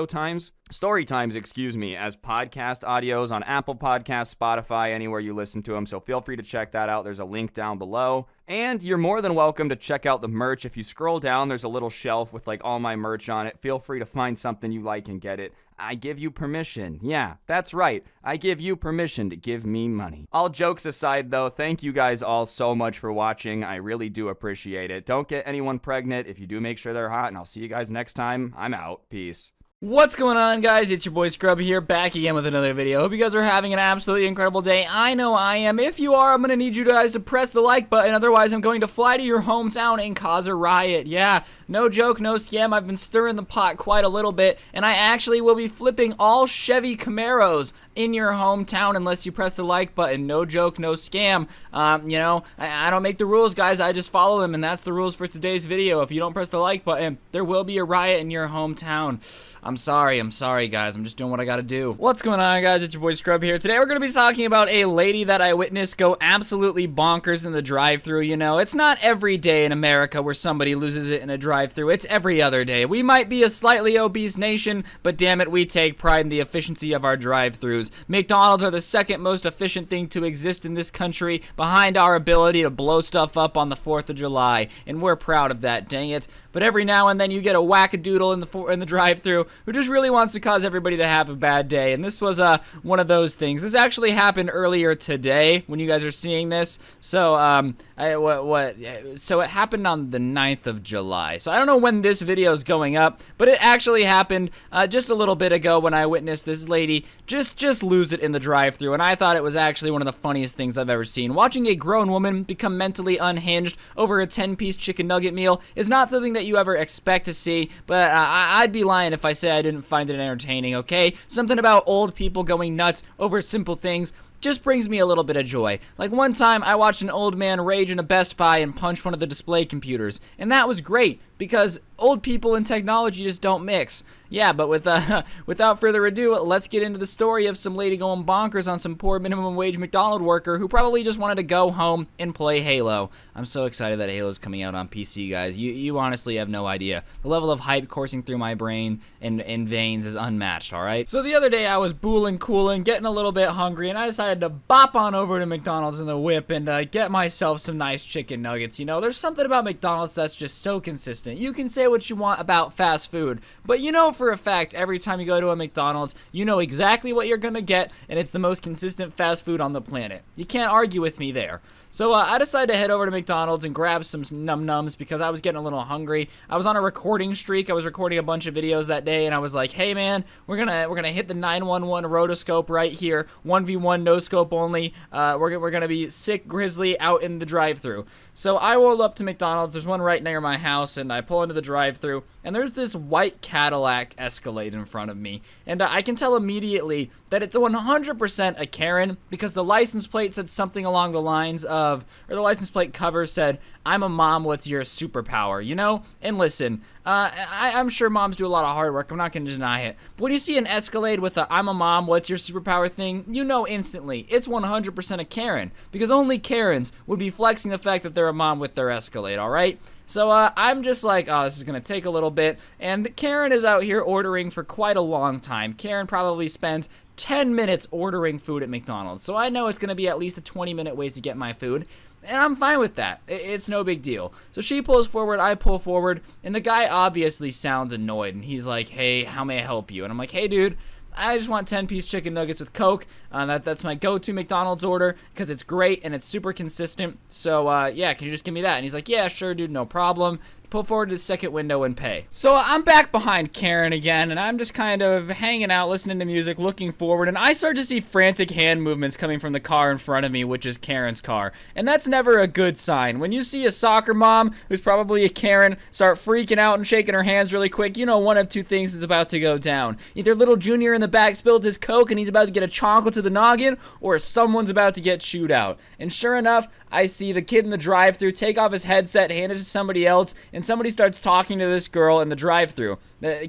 Speaker 4: times, as podcast audios on Apple Podcasts, Spotify, anywhere you listen to them. So feel free to check that out. There's a link down below. And you're more than welcome to check out the merch. If you scroll down, there's a little shelf with like all my merch on it. Feel free to find something you like and get it. I give you permission. Yeah, that's right. I give you permission to give me money. All jokes aside though, thank you guys all so much for watching. I really do appreciate it. Don't get anyone pregnant. If you do, make sure they're hot, and I'll see you guys next time. I'm out. Peace.
Speaker 1: What's going on, guys? It's your boy Scrub here, back again with another video. Hope you guys are having an absolutely incredible day. I know I am. If you are, I'm gonna need you guys to press the like button, otherwise I'm going to fly to your hometown and cause a riot. Yeah, no joke, no scam. I've been stirring the pot quite a little bit, and I actually will be flipping all Chevy Camaros in your hometown unless you press the like button. No joke, no scam. You know, I don't make the rules, guys. I just follow them, and that's the rules for today's video. If you don't press the like button, there will be a riot in your hometown. I'm sorry, guys. I'm just doing what I gotta do. What's going on, guys? It's your boy Scrub here. Today we're gonna be talking about a lady that I witnessed go absolutely bonkers in the drive-thru. You know, it's not every day in America where somebody loses it in a drive-thru. It's every other day. We might be a slightly obese nation, but damn it, we take pride in the efficiency of our drive-thrus. McDonald's are the second most efficient thing to exist in this country, behind our ability to blow stuff up on the 4th of July, and we're proud of that, dang it. But every now and then you get a wackadoodle in the drive-thru who just really wants to cause everybody to have a bad day, and this was one of those things. This actually happened earlier today when you guys are seeing this. So so it happened on the 9th of July. So I don't know when this video is going up, but it actually happened just a little bit ago when I witnessed this lady just lose it in the drive-thru, and I thought it was actually one of the funniest things I've ever seen. Watching a grown woman become mentally unhinged over a 10-piece chicken nugget meal is not something that you ever expect to see, but I'd be lying if I said I didn't find it entertaining, okay? Something about old people going nuts over simple things just brings me a little bit of joy. Like one time I watched an old man rage in a Best Buy and punch one of the display computers, and that was great because old people and technology just don't mix. Yeah, but without further ado, let's get into the story of some lady going bonkers on some poor minimum wage McDonald's worker who probably just wanted to go home and play Halo. I'm so excited that Halo's coming out on PC, guys. You honestly have no idea. The level of hype coursing through my brain and veins is unmatched, alright? So the other day I was booling, cooling, getting a little bit hungry, and I decided to bop on over to McDonald's in the whip and get myself some nice chicken nuggets. You know, there's something about McDonald's that's just so consistent. You can say what you want about fast food, but you know for a fact every time you go to a McDonald's, you know exactly what you're gonna get, and it's the most consistent fast food on the planet. You can't argue with me there. So I decided to head over to McDonald's and grab some num-nums because I was getting a little hungry. I was on a recording streak. I was recording a bunch of videos that day, and I was like, hey man, we're gonna hit the 911 rotoscope right here. 1v1 no scope only. We're gonna be sick grizzly out in the drive-thru. So I rolled up to McDonald's. There's one right near my house, and I pull into the drive-thru, and there's this white Cadillac Escalade in front of me, and I can tell immediately that it's 100% a Karen because the license plate said something along the lines of, or the license plate cover said, "I'm a mom, what's your superpower?" You know? And listen, I'm sure moms do a lot of hard work. I'm not going to deny it. But when you see an Escalade with a "I'm a mom, what's your superpower" thing, you know instantly it's 100% a Karen, because only Karens would be flexing the fact that they're a mom with their Escalade, alright? So I'm just like, oh, this is going to take a little bit, and Karen is out here ordering for quite a long time. Karen probably spends 10 minutes ordering food at McDonald's, so I know it's going to be at least a 20-minute wait to get my food. And I'm fine with that. It's no big deal. So she pulls forward, I pull forward, and the guy obviously sounds annoyed. And he's like, hey, how may I help you? And I'm like, hey, dude, I just want 10-piece chicken nuggets with Coke. That's my go-to McDonald's order because it's great and it's super consistent. So, yeah, can you just give me that? And he's like, yeah, sure, dude, no problem. Pull forward to the second window and pay. So I'm back behind Karen again, and I'm just kind of hanging out, listening to music, looking forward, and I start to see frantic hand movements coming from the car in front of me, which is Karen's car. And that's never a good sign. When you see a soccer mom, who's probably a Karen, start freaking out and shaking her hands really quick, you know one of two things is about to go down. Either little Junior in the back spilled his Coke and he's about to get a chonkle to the noggin, or someone's about to get chewed out. And sure enough, I see the kid in the drive-thru take off his headset, hand it to somebody else, and somebody starts talking to this girl in the drive-thru.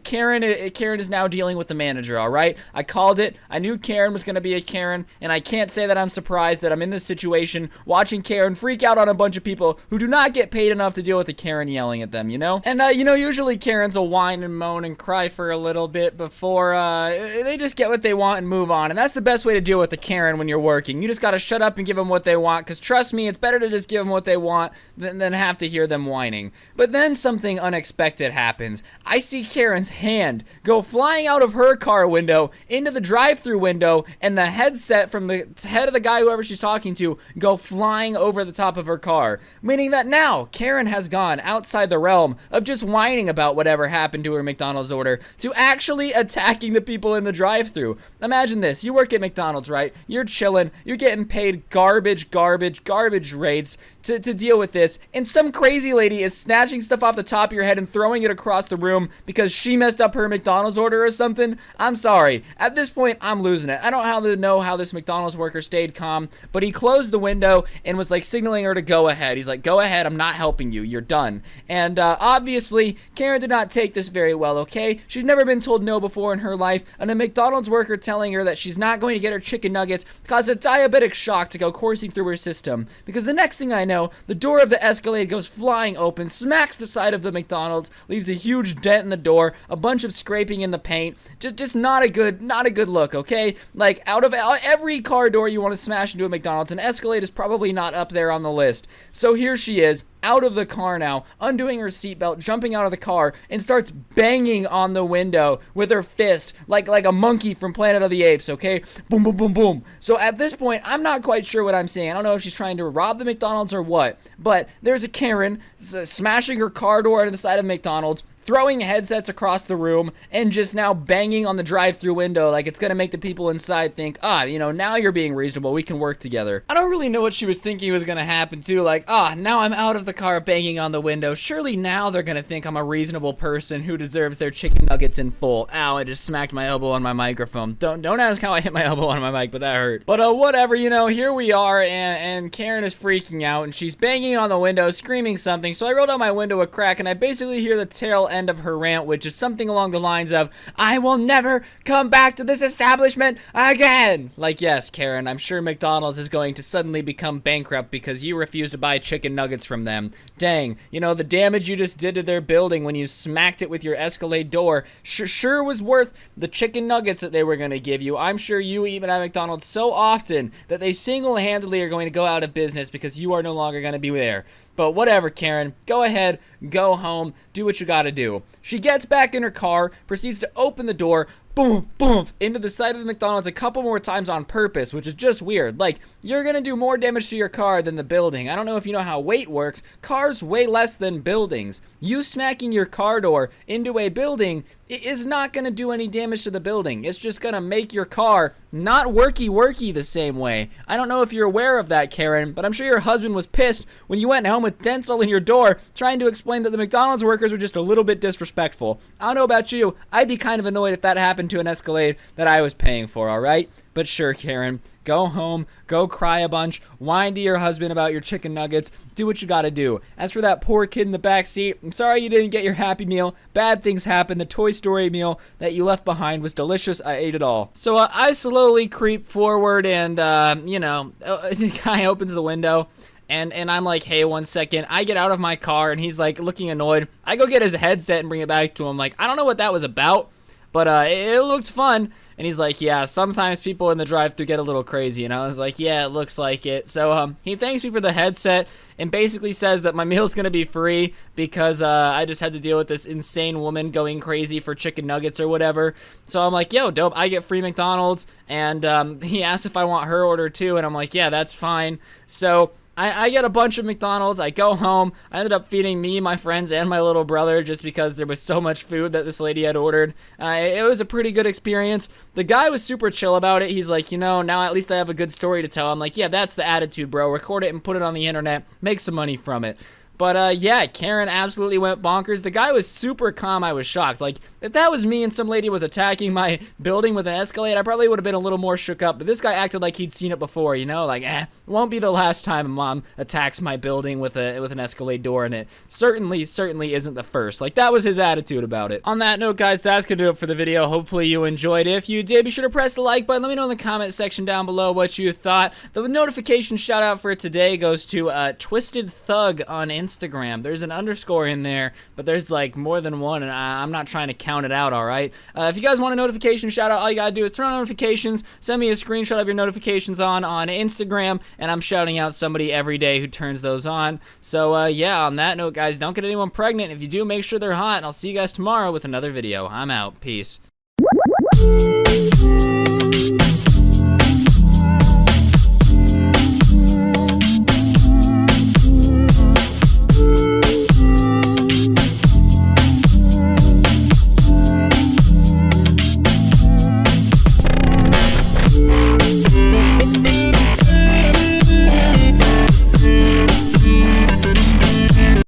Speaker 1: Karen is now dealing with the manager, all right? I called it. I knew Karen was going to be a Karen, and I can't say that I'm surprised that I'm in this situation watching Karen freak out on a bunch of people who do not get paid enough to deal with a Karen yelling at them, you know? And, you know, usually Karens will whine and moan and cry for a little bit before they just get what they want and move on, and that's the best way to deal with a Karen when you're working. You just got to shut up and give them what they want, because trust me, it's better to just give them what they want than have to hear them whining. But then something unexpected happens. I see Karen's hand go flying out of her car window into the drive-thru window, and the headset from the head of the guy, whoever she's talking to, go flying over the top of her car. Meaning that now Karen has gone outside the realm of just whining about whatever happened to her McDonald's order to actually attacking the people in the drive-thru. Imagine this. You work at McDonald's, right? You're chilling. You're getting paid garbage rates to deal with this, and some crazy lady is snatching stuff off the top of your head and throwing it across the room because she messed up her McDonald's order or something. I'm sorry. At this point, I'm losing it. I don't know how this McDonald's worker stayed calm, but he closed the window and was like signaling her to go ahead. He's like, go ahead, I'm not helping you. You're done. And obviously, Karen did not take this very well, okay? She's never been told no before in her life, and a McDonald's worker telling her that she's not going to get her chicken nuggets caused a diabetic shock to go coursing through her system. Because the next thing I know, the door of the Escalade goes flying open, smacks the side of the McDonald's, leaves a huge dent in the door, a bunch of scraping in the paint. Just not a good look, okay? Like, out of every car door you want to smash into a McDonald's, an Escalade is probably not up there on the list. So here she is, out of the car now, undoing her seatbelt, jumping out of the car, and starts banging on the window with her fist, like a monkey from Planet of the Apes, okay? Boom, boom, boom, boom. So at this point, I'm not quite sure what I'm saying. I don't know if she's trying to rob the McDonald's or what, but there's a Karen smashing her car door into the side of McDonald's, throwing headsets across the room, and just now banging on the drive-thru window like it's gonna make the people inside think, now you're being reasonable, we can work together. I don't really know what she was thinking was gonna happen too, like, now I'm out of the car banging on the window. Surely now they're gonna think I'm a reasonable person who deserves their chicken nuggets in full. Ow, I just smacked my elbow on my microphone. Don't ask how I hit my elbow on my mic, but that hurt. But whatever, here we are, and Karen is freaking out, and she's banging on the window, screaming something, so I rolled out my window a crack, and I basically hear the tail end of her rant, which is something along the lines of, I will never come back to this establishment again. Like, yes, Karen, I'm sure McDonald's is going to suddenly become bankrupt because you refuse to buy chicken nuggets from them. Dang, the damage you just did to their building when you smacked it with your Escalade door sure was worth the chicken nuggets that they were going to give you. I'm sure you eat at McDonald's so often that they single-handedly are going to go out of business because you are no longer going to be there. But whatever, Karen. Go ahead, go home, do what you gotta do. She gets back in her car, proceeds to open the door, boom, boom, into the side of the McDonald's a couple more times on purpose, which is just weird. Like, you're gonna do more damage to your car than the building. I don't know if you know how weight works. Cars weigh less than buildings. You smacking your car door into a building is not gonna do any damage to the building. It's just gonna make your car not worky the same way. I don't know if you're aware of that, Karen, but I'm sure your husband was pissed when you went home with dents all in your door trying to explain that the McDonald's workers were just a little bit disrespectful. I don't know about you. I'd be kind of annoyed if that happened to an Escalade that I was paying for, alright? But sure, Karen, go home, go cry a bunch, whine to your husband about your chicken nuggets, do what you gotta do. As for that poor kid in the back seat, I'm sorry you didn't get your Happy Meal. Bad things happen. The Toy Story meal that you left behind was delicious. I ate it all. So I slowly creep forward and, the guy opens the window. And I'm like, hey, 1 second. I get out of my car, and he's, like, looking annoyed. I go get his headset and bring it back to him. Like, I don't know what that was about, but it looked fun. And he's like, yeah, sometimes people in the drive-thru get a little crazy. And I was like, yeah, it looks like it. So he thanks me for the headset and basically says that my meal's going to be free because I just had to deal with this insane woman going crazy for chicken nuggets or whatever. So I'm like, yo, dope, I get free McDonald's. And he asked if I want her order too. And I'm like, yeah, that's fine. So I get a bunch of McDonald's. I go home. I ended up feeding me, my friends, and my little brother just because there was so much food that this lady had ordered. It was a pretty good experience. The guy was super chill about it. He's like, now at least I have a good story to tell. I'm like, yeah, that's the attitude, bro. Record it and put it on the internet. Make some money from it. But, yeah, Karen absolutely went bonkers. The guy was super calm. I was shocked. Like, if that was me and some lady was attacking my building with an Escalade, I probably would have been a little more shook up. But this guy acted like he'd seen it before, like, it won't be the last time a mom attacks my building with an Escalade door in it. Certainly isn't the first. Like, that was his attitude about it. On that note, guys, that's gonna do it for the video. Hopefully you enjoyed it. If you did, be sure to press the like button. Let me know in the comment section down below what you thought. The notification shout out for today goes to Twisted Thug on Instagram. There's an underscore in there, but there's like more than one, and I'm not trying to count count it out, all right? If you guys want a notification shout out, all you gotta do is turn on notifications, send me a screenshot of your notifications on Instagram, and I'm shouting out somebody every day who turns those on. So yeah, on that note, guys, don't get anyone pregnant. If you do, make sure they're hot, and I'll see you guys tomorrow with another video. I'm out. Peace.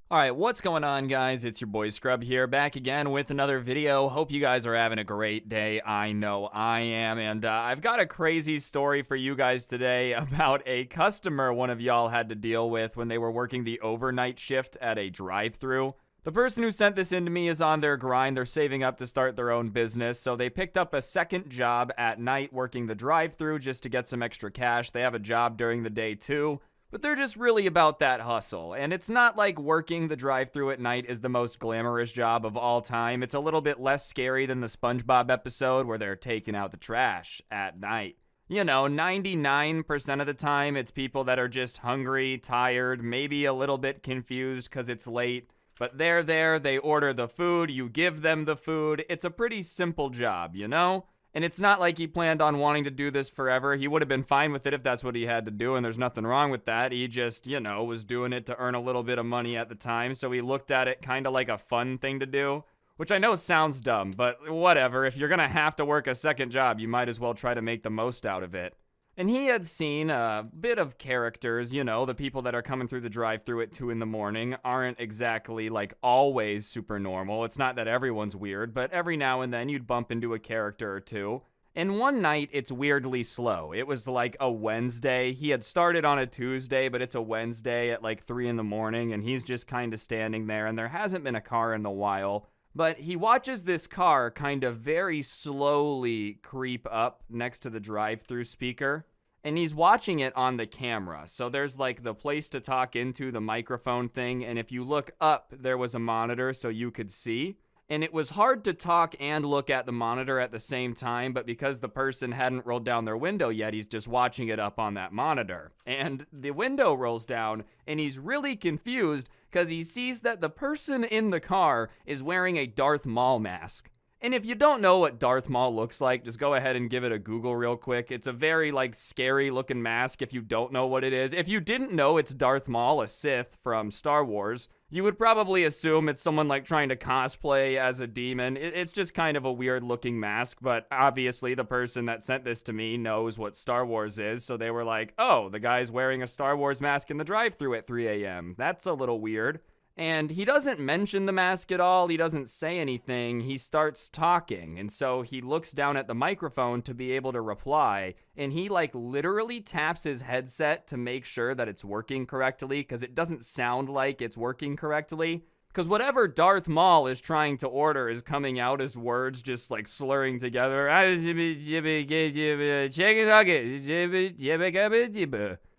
Speaker 2: Alright, what's going on, guys? It's your boy Scrub here, back again with another video. Hope you guys are having a great day. I know I am, and I've got a crazy story for you guys today about a customer one of y'all had to deal with when they were working the overnight shift at a drive-thru. The person who sent this in to me is on their grind. They're saving up to start their own business, so they picked up a second job at night working the drive-thru just to get some extra cash. They have a job during the day too. But they're just really about that hustle, and it's not like working the drive-thru at night is the most glamorous job of all time. It's a little bit less scary than the SpongeBob episode where they're taking out the trash at night. You know, 99% of the time, it's people that are just hungry, tired, maybe a little bit confused because it's late, but they're there, they order the food, you give them the food. It's a pretty simple job, you know? And it's not like he planned on wanting to do this forever. He would have been fine with it if that's what he had to do, and there's nothing wrong with that. He just, you know, was doing it to earn a little bit of money at the time, so he looked at it kind of like a fun thing to do. Which I know sounds dumb, but whatever. If you're gonna have to work a second job, you might as well try to make the most out of it. And he had seen a bit of characters, you know, the people that are coming through the drive-thru at 2 in the morning aren't exactly, like, always super normal. It's not that everyone's weird, but every now and then you'd bump into a character or two. And one night, it's weirdly slow. It was like a Wednesday. He had started on a Tuesday, but it's a Wednesday at like 3 in the morning, and he's just kind of standing there, and there hasn't been a car in a while. But he watches this car kind of very slowly creep up next to the drive-thru speaker, and he's watching it on the camera. So there's like the place to talk into, the microphone thing, and if you look up, there was a monitor so you could see. And it was hard to talk and look at the monitor at the same time, but because the person hadn't rolled down their window yet, he's just watching it up on that monitor. And the window rolls down, and he's really confused because he sees that the person in the car is wearing a Darth Maul mask. And if you don't know what Darth Maul looks like, just go ahead and give it a Google real quick. It's a very, like, scary looking mask if you don't know what it is. If you didn't know it's Darth Maul, a Sith from Star Wars, you would probably assume it's someone, like, trying to cosplay as a demon. It's just kind of a weird looking mask, but obviously the person that sent this to me knows what Star Wars is, so they were like, oh, the guy's wearing a Star Wars mask in the drive-thru at 3 a.m. That's a little weird. And he doesn't mention the mask at all, he doesn't say anything, he starts talking, and so he looks down at the microphone to be able to reply, and he like literally taps his headset to make sure that it's working correctly, because it doesn't sound like it's working correctly. Because whatever Darth Maul is trying to order is coming out as words just like slurring together.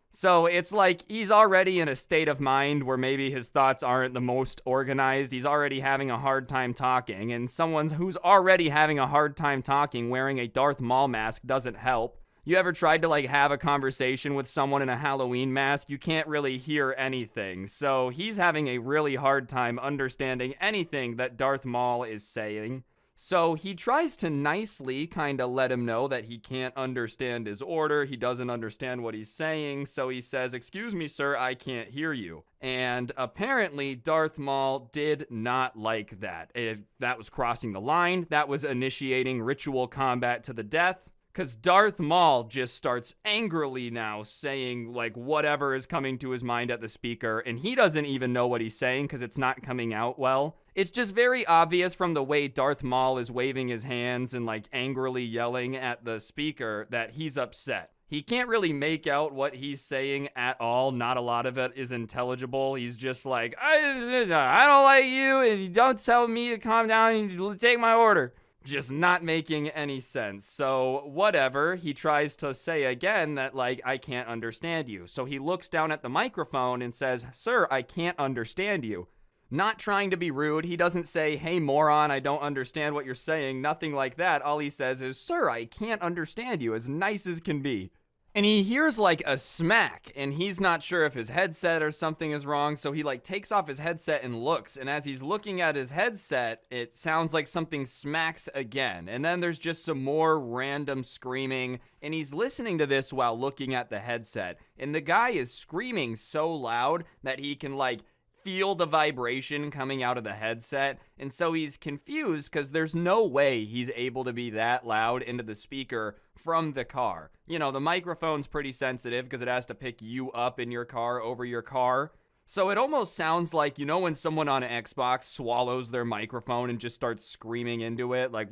Speaker 2: So it's like he's already in a state of mind where maybe his thoughts aren't the most organized. He's already having a hard time talking, and someone who's already having a hard time talking wearing a Darth Maul mask doesn't help. You ever tried to like have a conversation with someone in a Halloween mask? You can't really hear anything. So he's having a really hard time understanding anything that Darth Maul is saying. So he tries to nicely kind of let him know that he can't understand his order. He doesn't understand what he's saying. So he says, "Excuse me, sir, I can't hear you." And apparently Darth Maul did not like that. If that was crossing the line. That was initiating ritual combat to the death. Because Darth Maul just starts angrily now saying, like, whatever is coming to his mind at the speaker, and he doesn't even know what he's saying because it's not coming out well. It's just very obvious from the way Darth Maul is waving his hands and, like, angrily yelling at the speaker that he's upset. He can't really make out what he's saying at all. Not a lot of it is intelligible. He's just like, I don't like you, and you don't tell me to calm down and take my order. Just not making any sense. So whatever, he tries to say again that like, I can't understand you. So he looks down at the microphone and says, "Sir, I can't understand you."
Speaker 4: Not trying to be rude, he doesn't say, "Hey moron, I don't understand what you're saying," nothing like that. All he says is, "Sir, I can't understand you," as nice as can be. And he hears like a smack, and he's not sure if his headset or something is wrong, so he like takes off his headset and looks, and as he's looking at his headset, it sounds like something smacks again, and then there's just some more random screaming, and he's listening to this while looking at the headset, and the guy is screaming so loud that he can like feel the vibration coming out of the headset, and so he's confused because there's no way he's able to be that loud into the speaker from the car. You know, the microphone's pretty sensitive because it has to pick you up in your car over your car. So it almost sounds like, you know, when someone on an Xbox swallows their microphone and just starts screaming into it, like,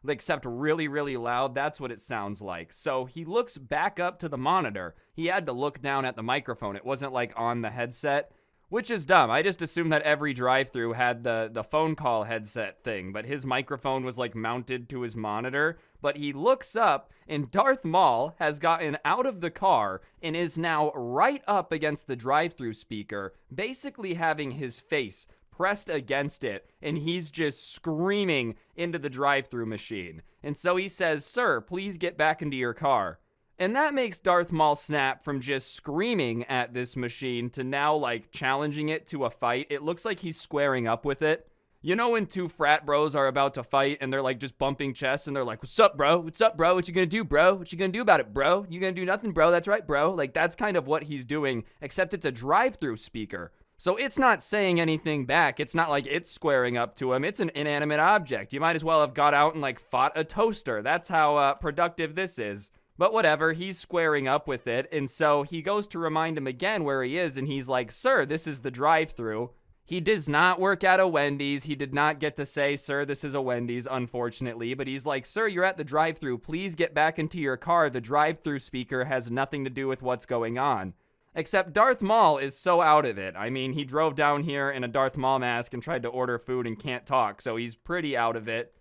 Speaker 4: except really, really loud. That's what it sounds like. So he looks back up to the monitor. He had to look down at the microphone. It wasn't like on the headset, which is dumb. I just assumed that every drive-thru had the phone call headset thing, but his microphone was like mounted to his monitor. But he looks up, and Darth Maul has gotten out of the car and is now right up against the drive-thru speaker, basically having his face pressed against it, and he's just screaming into the drive-thru machine. And so he says, "Sir, please get back into your car." And that makes Darth Maul snap from just screaming at this machine to now, like, challenging it to a fight. It looks like he's squaring up with it. You know when two frat bros are about to fight and they're, like, just bumping chests and they're like, "What's up, bro? What's up, bro? What you gonna do, bro? What you gonna do about it, bro? You gonna do nothing, bro? That's right, bro." Like, that's kind of what he's doing, except it's a drive-thru speaker. So it's not saying anything back. It's not like it's squaring up to him. It's an inanimate object. You might as well have got out and, like, fought a toaster. That's how productive this is. But whatever, he's squaring up with it, and so he goes to remind him again where he is, and he's like, "Sir, this is the drive-thru." He does not work at a Wendy's. He did not get to say, "Sir, this is a Wendy's," unfortunately, but he's like, "Sir, you're at the drive-thru. Please get back into your car. The drive-thru speaker has nothing to do with what's going on." Except Darth Maul is so out of it. I mean, he drove down here in a Darth Maul mask and tried to order food and can't talk, so he's pretty out of it.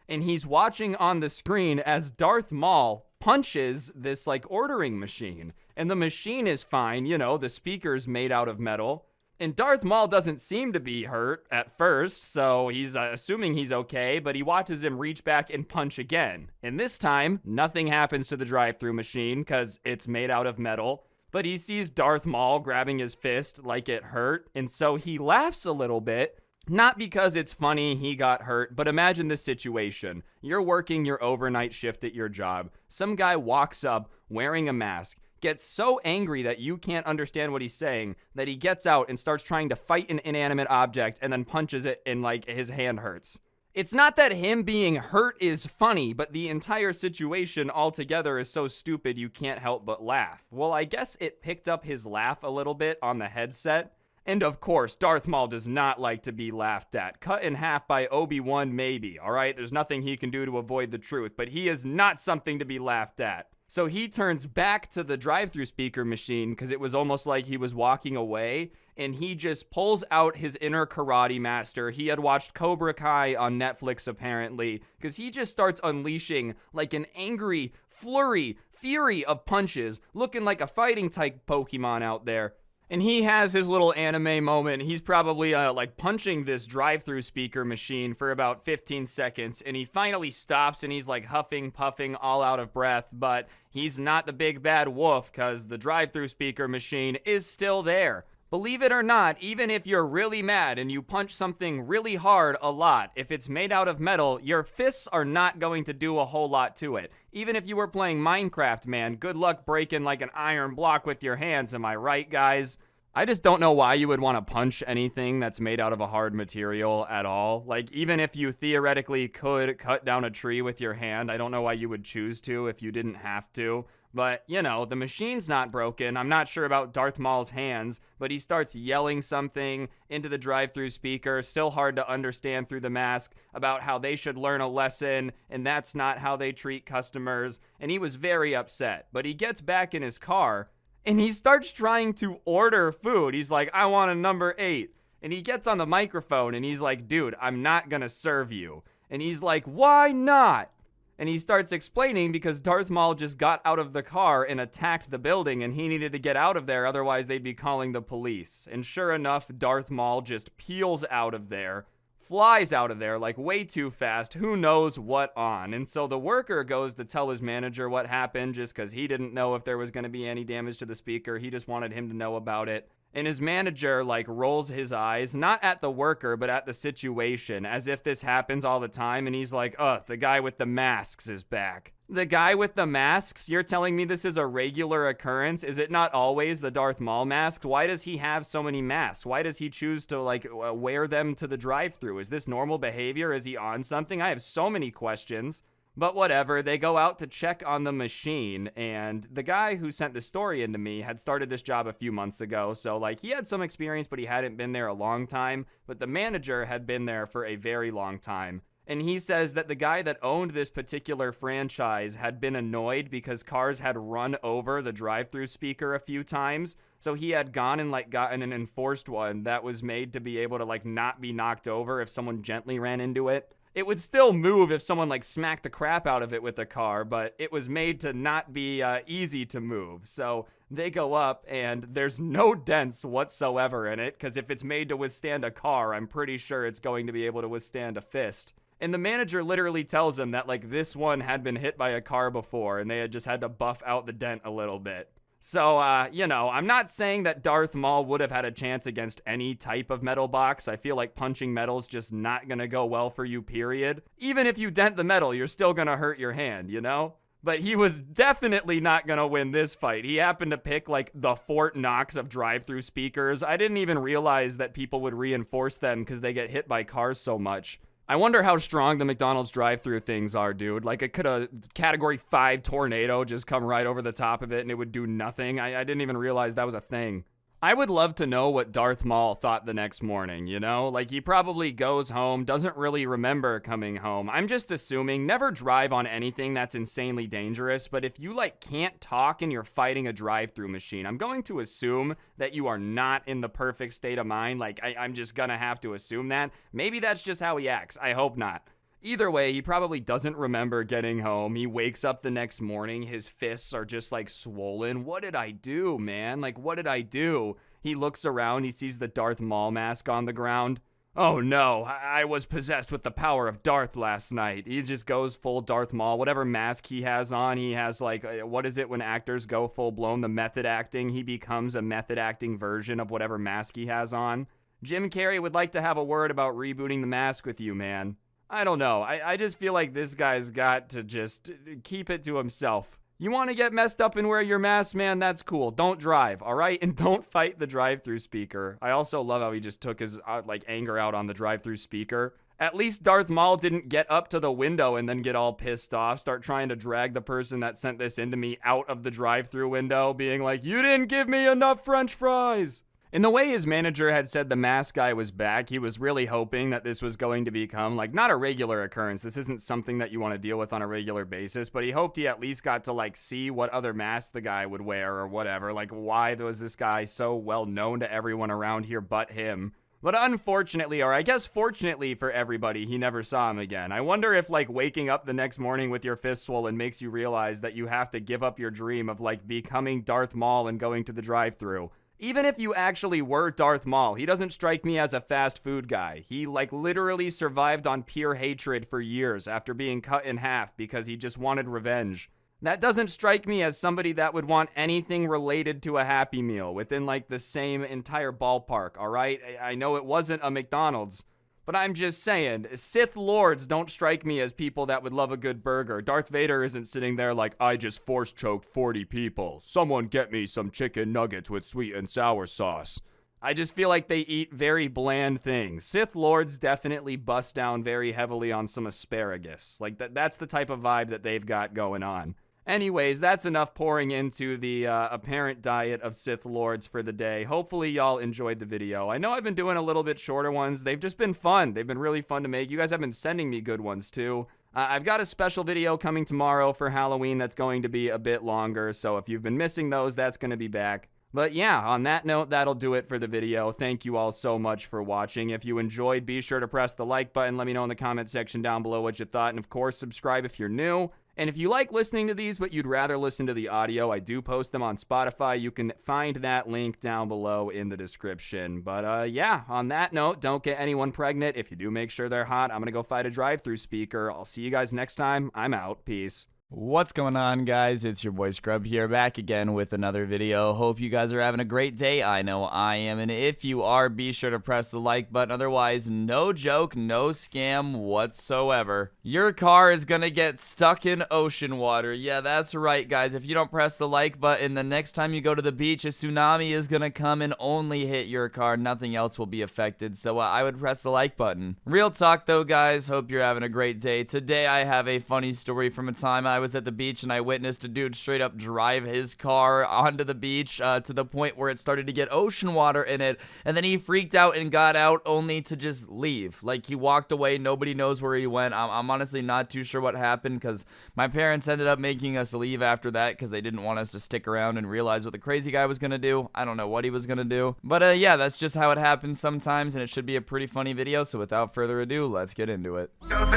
Speaker 4: And he's watching on the screen as Darth Maul punches this, like, ordering machine. And the machine is fine, you know, the speaker's made out of metal. And Darth Maul doesn't seem to be hurt at first, so he's assuming he's okay, but he watches him reach back and punch again. And this time, nothing happens to the drive-thru machine because it's made out of metal. But he sees Darth Maul grabbing his fist like it hurt, and so he laughs a little bit. Not because it's funny he got hurt, but imagine this situation. You're working your overnight shift at your job. Some guy walks up wearing a mask, gets so angry that you can't understand what he's saying that he gets out and starts trying to fight an inanimate object and then punches it and, like, his hand hurts. It's not that him being hurt is funny, but the entire situation altogether is so stupid you can't help but laugh. Well, I guess it picked up his laugh a little bit on the headset. And of course, Darth Maul does not like to be laughed at. Cut in half by Obi-Wan maybe, alright? There's nothing he can do to avoid the truth, but he is not something to be laughed at. So he turns back to the drive-thru speaker machine because it was almost like he was walking away, and he just pulls out his inner karate master. He had watched Cobra Kai on Netflix apparently, because he just starts unleashing like an angry fury of punches, looking like a fighting type Pokemon out there. And he has his little anime moment. He's probably like punching this drive-thru speaker machine for about 15 seconds. And he finally stops and he's like huffing, puffing, all out of breath. But he's not the big bad wolf because the drive-thru speaker machine is still there. Believe it or not, even if you're really mad and you punch something really hard a lot, if it's made out of metal, your fists are not going to do a whole lot to it. Even if you were playing Minecraft, man, good luck breaking like an iron block with your hands, am I right, guys? I just don't know why you would want to punch anything that's made out of a hard material at all. Like, even if you theoretically could cut down a tree with your hand, I don't know why you would choose to if you didn't have to. But, you know, the machine's not broken. I'm not sure about Darth Maul's hands, but he starts yelling something into the drive-thru speaker, still hard to understand through the mask, about how they should learn a lesson, and that's not how they treat customers, and he was very upset. But he gets back in his car, and he starts trying to order food. He's like, "I want a number 8. And he gets on the microphone, and he's like, "Dude, I'm not gonna serve you." And he's like, "Why not?"
Speaker 2: And he starts explaining because Darth Maul just got out of the car and attacked the building and he needed to get out of there, otherwise they'd be calling the police. And sure enough, Darth Maul just peels out of there, flies out of there like way too fast, who knows what on. And so the worker goes to tell his manager what happened just because he didn't know if there was going to be any damage to the speaker. He just wanted him to know about it. And his manager, like, rolls his eyes, not at the worker, but at the situation, as if this happens all the time, and he's like, ugh, the guy with the masks is back. The guy with the masks? You're telling me this is a regular occurrence? Is it not always the Darth Maul mask? Why does he have so many masks? Why does he choose to, like, wear them to the drive-thru? Is this normal behavior? Is he on something? I have so many questions. But whatever, they go out to check on the machine, and the guy who sent the story into me had started this job a few months ago, so like he had some experience, but he hadn't been there a long time, but the manager had been there for a very long time. And he says that the guy that owned this particular franchise had been annoyed because cars had run over the drive-thru speaker a few times, so he had gone and like gotten an enforced one that was made to be able to like not be knocked over if someone gently ran into it. It would still move if someone like smacked the crap out of it with a car, but it was made to not be easy to move. So they go up and there's no dents whatsoever in it, because if it's made to withstand a car, I'm pretty sure it's going to be able to withstand a fist. And the manager literally tells him that like this one had been hit by a car before and they had just had to buff out the dent a little bit. So, you know, I'm not saying that Darth Maul would have had a chance against any type of metal box. I feel like punching metal's just not gonna go well for you, period. Even if you dent the metal, you're still gonna hurt your hand, you know? But he was definitely not gonna win this fight. He happened to pick, like, the Fort Knox of drive-thru speakers. I didn't even realize that people would reinforce them because they get hit by cars so much. I wonder how strong the McDonald's drive-thru things are, dude. Like, it could a Category 5 tornado just come right over the top of it and it would do nothing. I didn't even realize that was a thing. I would love to know what Darth Maul thought the next morning, you know? Like, he probably goes home, doesn't really remember coming home. I'm just assuming, never drive on anything that's insanely dangerous, but if you, like, can't talk and you're fighting a drive-thru machine, I'm going to assume that you are not in the perfect state of mind. Like, I'm just gonna have to assume that. Maybe that's just how he acts. I hope not. Either way, he probably doesn't remember getting home. He wakes up the next morning. His fists are just like swollen. What did I do, man? Like, what did I do? He looks around. He sees the Darth Maul mask on the ground. Oh no, I was possessed with the power of Darth last night. He just goes full Darth Maul. Whatever mask he has on, he has like, what is it when actors go full blown? The method acting. He becomes a method acting version of whatever mask he has on. Jim Carrey would like to have a word about rebooting the mask with you, man. I don't know. I just feel like this guy's got to just keep it to himself. You want to get messed up and wear your mask, man? That's cool. Don't drive, all right? And don't fight the drive-thru speaker. I also love how he just took his like anger out on the drive-thru speaker. At least Darth Maul didn't get up to the window and then get all pissed off, start trying to drag the person that sent this into me out of the drive-thru window, being like, you didn't give me enough French fries. In the way his manager had said the mask guy was back, he was really hoping that this was going to become, like, not a regular occurrence. This isn't something that you want to deal with on a regular basis, but he hoped he at least got to, like, see what other masks the guy would wear or whatever. Like, why was this guy so well known to everyone around here but him? But unfortunately, or I guess fortunately for everybody, he never saw him again. I wonder if, like, waking up the next morning with your fist swollen makes you realize that you have to give up your dream of, like, becoming Darth Maul and going to the drive-thru. Even if you actually were Darth Maul, he doesn't strike me as a fast food guy. He, like, literally survived on pure hatred for years after being cut in half because he just wanted revenge. That doesn't strike me as somebody that would want anything related to a Happy Meal within, like, the same entire ballpark, all right? I know it wasn't a McDonald's, but I'm just saying, Sith Lords don't strike me as people that would love a good burger. Darth Vader isn't sitting there like, I just force-choked 40 people. Someone get me some chicken nuggets with sweet and sour sauce. I just feel like they eat very bland things. Sith Lords definitely bust down very heavily on some asparagus. Like, that's the type of vibe that they've got going on. Anyways, that's enough pouring into the apparent diet of Sith Lords for the day. Hopefully y'all enjoyed the video. I know I've been doing a little bit shorter ones. They've just been fun. They've been really fun to make. You guys have been sending me good ones too. I've got a special video coming tomorrow for Halloween that's going to be a bit longer, so if you've been missing those, that's going to be back.
Speaker 4: But yeah, on that note, that'll do it for the video. Thank you all so much for watching. If you enjoyed, be sure to press the like button. Let me know in the comment section down below what you thought. And of course, subscribe if you're new. And if you like listening to these, but you'd rather listen to the audio, I do post them on Spotify. You can find that link down below in the description. But yeah, on that note, don't get anyone pregnant. If you do, make sure they're hot. I'm going to go fight a drive-thru speaker. I'll see you guys next time. I'm out. Peace.
Speaker 2: What's going on, guys? It's your boy Scrub here, back again with another video. Hope you guys are having a great day. I know I am, and if you are, be sure to press the like button. Otherwise, no joke, no scam whatsoever. Your car is gonna get stuck in ocean water. Yeah, that's right, guys. If you don't press the like button, the next time you go to the beach, a tsunami is gonna come and only hit your car. Nothing else will be affected, so I would press the like button. Real talk, though, guys. Hope you're having a great day. Today, I have a funny story from a time I was at the beach and I witnessed a dude straight up drive his car onto the beach to the point where it started to get ocean water in it, and then he freaked out and got out only to just leave. Like, he walked away. Nobody knows where he went. I'm honestly not too sure what happened, because my parents ended up making us leave after that because they didn't want us to stick around and realize what the crazy guy was gonna do. I don't know what he was gonna do, but yeah, that's just how it happens sometimes, and it should be a pretty funny video. So without further ado, let's get into it.
Speaker 5: Shout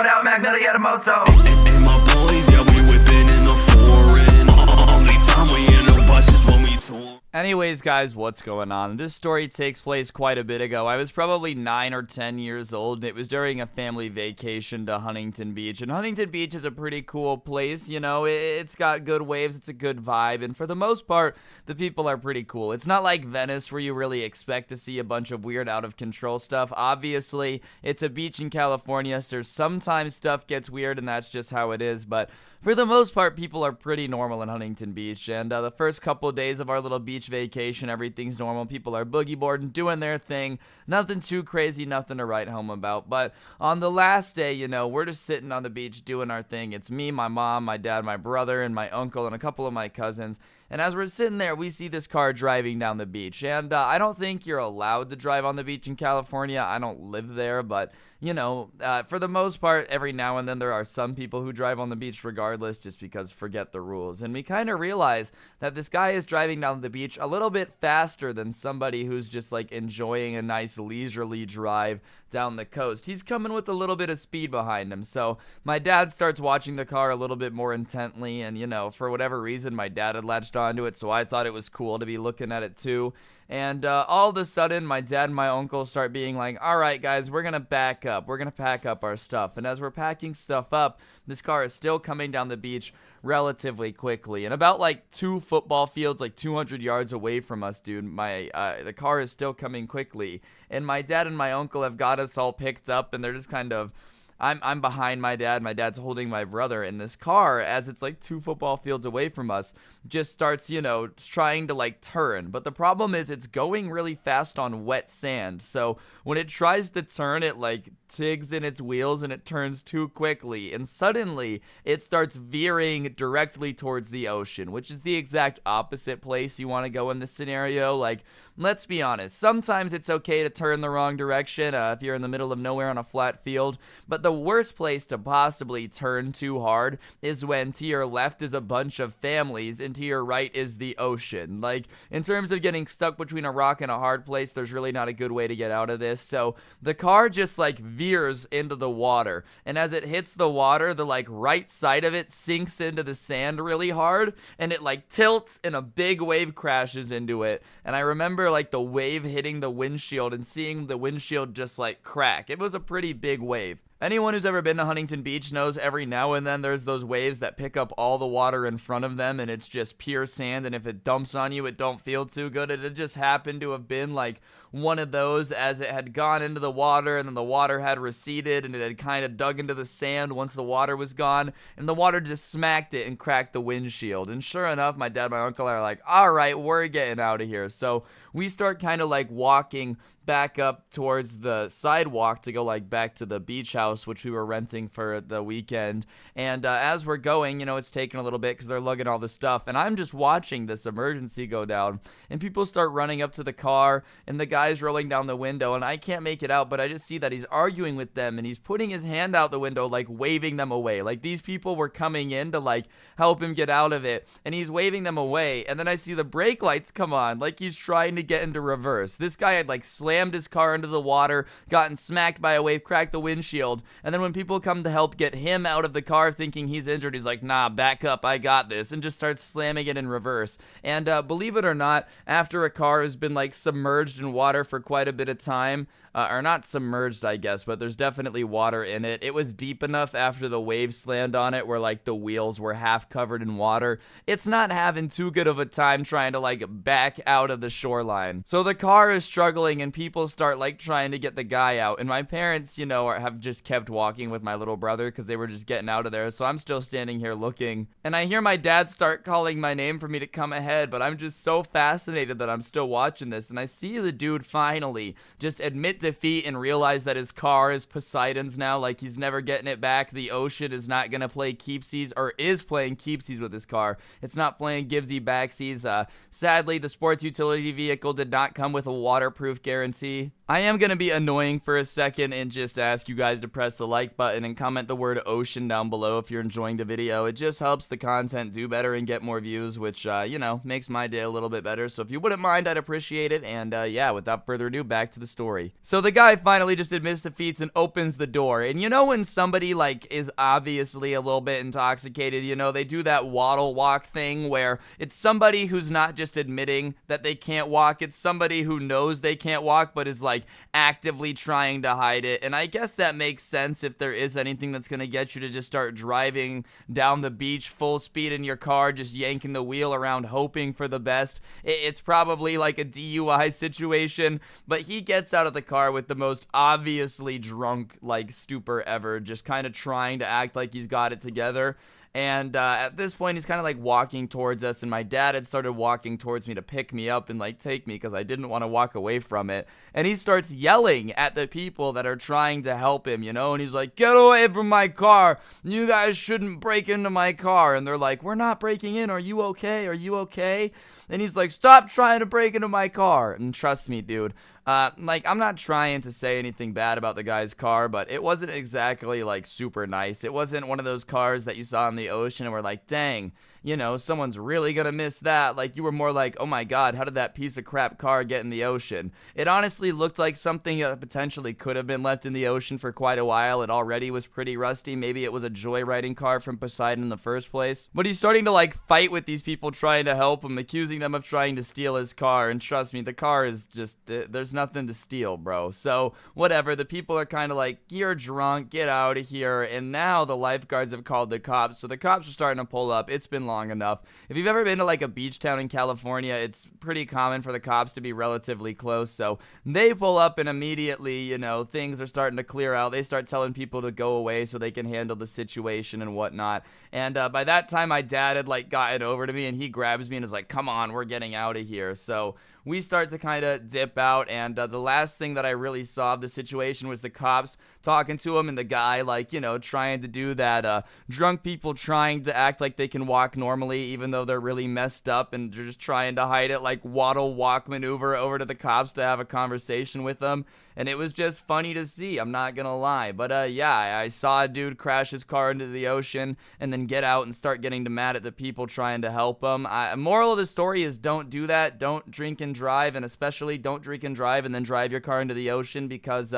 Speaker 5: out Magnolia the Mosto.
Speaker 6: And my boys, yeah, we whipping in the foreign. Only time we in the buses when we tour.
Speaker 2: Anyways, guys, what's going on? This story takes place quite a bit ago. I was probably 9 or 10 years old, and it was during a family vacation to Huntington Beach. And Huntington Beach is a pretty cool place, you know. It's got good waves, it's a good vibe, and for the most part, the people are pretty cool. It's not like Venice where you really expect to see a bunch of weird, out-of-control stuff. Obviously, it's a beach in California, so sometimes stuff gets weird, and that's just how it is, but for the most part, people are pretty normal in Huntington Beach, and the first couple days of our little beach vacation, everything's normal. People are boogie boarding, doing their thing, nothing too crazy, nothing to write home about. But on the last day, you know, we're just sitting on the beach doing our thing. It's me, my mom, my dad, my brother, and my uncle, and a couple of my cousins. And as we're sitting there, we see this car driving down the beach. And I don't think you're allowed to drive on the beach in California. I don't live there, but, you know, for the most part, every now and then there are some people who drive on the beach regardless, just because forget the rules. And we kind of realize that this guy is driving down the beach a little bit faster than somebody who's just like enjoying a nice leisurely drive down the coast. He's coming with a little bit of speed behind him. So my dad starts watching the car a little bit more intently, and, you know, for whatever reason, my dad had latched onto it, so I thought it was cool to be looking at it too. And all of a sudden, my dad and my uncle start being like, all right, guys, we're going to back up. We're going to pack up our stuff. And as we're packing stuff up, this car is still coming down the beach relatively quickly. And about like 2 football fields, like 200 yards away from us, dude, the car is still coming quickly. And my dad and my uncle have got us all picked up, and they're just kind of... I'm behind my dad. My dad's holding my brother, in this car, as it's like 2 football fields away from us, just starts, you know, trying to like turn. But the problem is it's going really fast on wet sand. So when it tries to turn, it like tigs in its wheels and it turns too quickly. And suddenly it starts veering directly towards the ocean, which is the exact opposite place you want to go in this scenario. Like, let's be honest, sometimes it's okay to turn the wrong direction if you're in the middle of nowhere on a flat field, but the worst place to possibly turn too hard is when to your left is a bunch of families and to your right is the ocean. Like, in terms of getting stuck between a rock and a hard place, there's really not a good way to get out of this. So the car just like veers into the water, and as it hits the water, the like right side of it sinks into the sand really hard, and it like tilts and a big wave crashes into it. And I remember like the wave hitting the windshield and seeing the windshield just like crack. It was a pretty big wave. Anyone who's ever been to Huntington Beach knows every now and then there's those waves that pick up all the water in front of them, and it's just pure sand, and if it dumps on you, it don't feel too good. It had just happened to have been like one of those, as it had gone into the water, and then the water had receded, and it had kind of dug into the sand once the water was gone, and the water just smacked it and cracked the windshield. And sure enough, my dad and my uncle are like, all right, we're getting out of here. So we start kind of like walking back up towards the sidewalk to go like back to the beach house, which we were renting for the weekend. And as we're going, you know, it's taking a little bit because they're lugging all the stuff, and I'm just watching this emergency go down, and people start running up to the car, and the guy guys rolling down the window, and I can't make it out, but I just see that he's arguing with them, and he's putting his hand out the window, like waving them away. Like these people were coming in to like help him get out of it, and he's waving them away. And then I see the brake lights come on, like he's trying to get into reverse. This guy had like slammed his car into the water, gotten smacked by a wave, cracked the windshield, and then when people come to help get him out of the car thinking he's injured, he's like, nah, back up, I got this, and just starts slamming it in reverse. And believe it or not, after a car has been like submerged in water for quite a bit of time, or not submerged, I guess, but there's definitely water in it. It was deep enough after the wave slammed on it where like the wheels were half covered in water. It's not having too good of a time trying to like back out of the shoreline. So the car is struggling and people start like trying to get the guy out. And my parents, you know, have just kept walking with my little brother because they were just getting out of there. So I'm still standing here looking. And I hear my dad start calling my name for me to come ahead, but I'm just so fascinated that I'm still watching this. And I see the dude finally just admit defeat and realize that his car is Poseidon's now, like he's never getting it back. The ocean is not gonna play keepsies, or is playing keepsies with his car. It's not playing givesy backsies. Sadly, the sports utility vehicle did not come with a waterproof guarantee. I am gonna be annoying for a second and just ask you guys to press the like button and comment the word ocean down below if you're enjoying the video. It just helps the content do better and get more views, which you know, makes my day a little bit better. So if you wouldn't mind, I'd appreciate it. And yeah, without further ado, back to the story. So the guy finally just admits defeats and opens the door. And you know when somebody like is obviously a little bit intoxicated, you know, they do that waddle walk thing where it's somebody who's not just admitting that they can't walk, it's somebody who knows they can't walk but is like actively trying to hide it. And I guess that makes sense if there is anything that's gonna get you to just start driving down the beach full speed in your car, just yanking the wheel around hoping for the best. It's probably like a DUI situation, but he gets out of the car with the most obviously drunk like stupor ever, just kind of trying to act like he's got it together. And at this point, he's kind of like walking towards us, and my dad had started walking towards me to pick me up and like take me because I didn't want to walk away from it. And he starts yelling at the people that are trying to help him, you know, and he's like, get away from my car. You guys shouldn't break into my car. And they're like, we're not breaking in. Are you okay? Are you okay? And he's like, stop trying to break into my car. And trust me, dude, like, I'm not trying to say anything bad about the guy's car, but it wasn't exactly, like, super nice. It wasn't one of those cars that you saw in the ocean and were like, dang, you know, someone's really gonna miss that. Like, you were more like, oh my god, how did that piece of crap car get in the ocean? It honestly looked like something that potentially could have been left in the ocean for quite a while. It already was pretty rusty. Maybe it was a joyriding car from Poseidon in the first place. But he's starting to, like, fight with these people trying to help him, accusing them of trying to steal his car. And trust me, the car is just, there's nothing to steal, bro. So, whatever. The people are kind of like, you're drunk, get out of here. And now the lifeguards have called the cops. So the cops are starting to pull up. It's been long enough. If you've ever been to like a beach town in California, it's pretty common for the cops to be relatively close. So they pull up and immediately, you know, things are starting to clear out. They start telling people to go away so they can handle the situation and whatnot. And by that time, my dad had like gotten over to me and he grabs me and is like, come on, we're getting out of here. So we start to kind of dip out, and the last thing that I really saw of the situation was the cops talking to him and the guy, like, you know, trying to do that drunk people trying to act like they can walk normally even though they're really messed up, and they're just trying to hide it, like waddle walk maneuver over to the cops to have a conversation with them. And it was just funny to see, I'm not gonna lie. But yeah, I saw a dude crash his car into the ocean and then get out and start getting mad at the people trying to help him. Moral of the story is don't do that. Don't drink and drive, and especially don't drink and drive and then drive your car into the ocean, because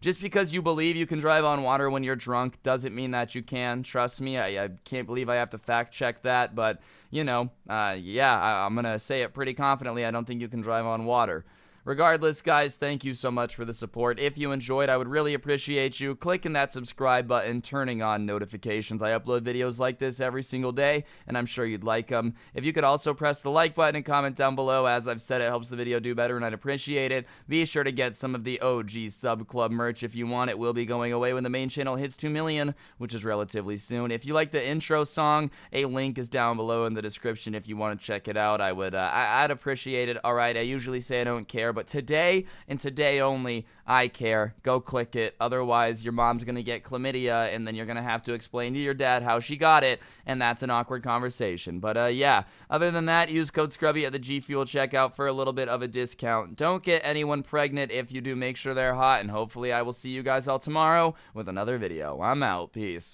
Speaker 2: just because you believe you can drive on water when you're drunk doesn't mean that you can. Trust me, I can't believe I have to fact check that, but you know, yeah, I'm gonna say it pretty confidently. I don't think you can drive on water. Regardless, guys, thank you so much for the support. If you enjoyed, I would really appreciate you clicking that subscribe button, turning on notifications. I upload videos like this every single day, and I'm sure you'd like them. If you could also press the like button and comment down below. As I've said, it helps the video do better, and I'd appreciate it. Be sure to get some of the OG Sub Club merch if you want. It will be going away when the main channel hits 2 million, which is relatively soon. If you like the intro song, a link is down below in the description if you want to check it out. I'd appreciate it. Alright, I usually say I don't care, but But today, and today only, I care. Go click it. Otherwise, your mom's going to get chlamydia, and then you're going to have to explain to your dad how she got it, and that's an awkward conversation. But yeah, other than that, use code SCRUBBY at the G Fuel checkout for a little bit of a discount. Don't get anyone pregnant. If you do, make sure they're hot, and hopefully I will see you guys all tomorrow with another video. I'm out. Peace.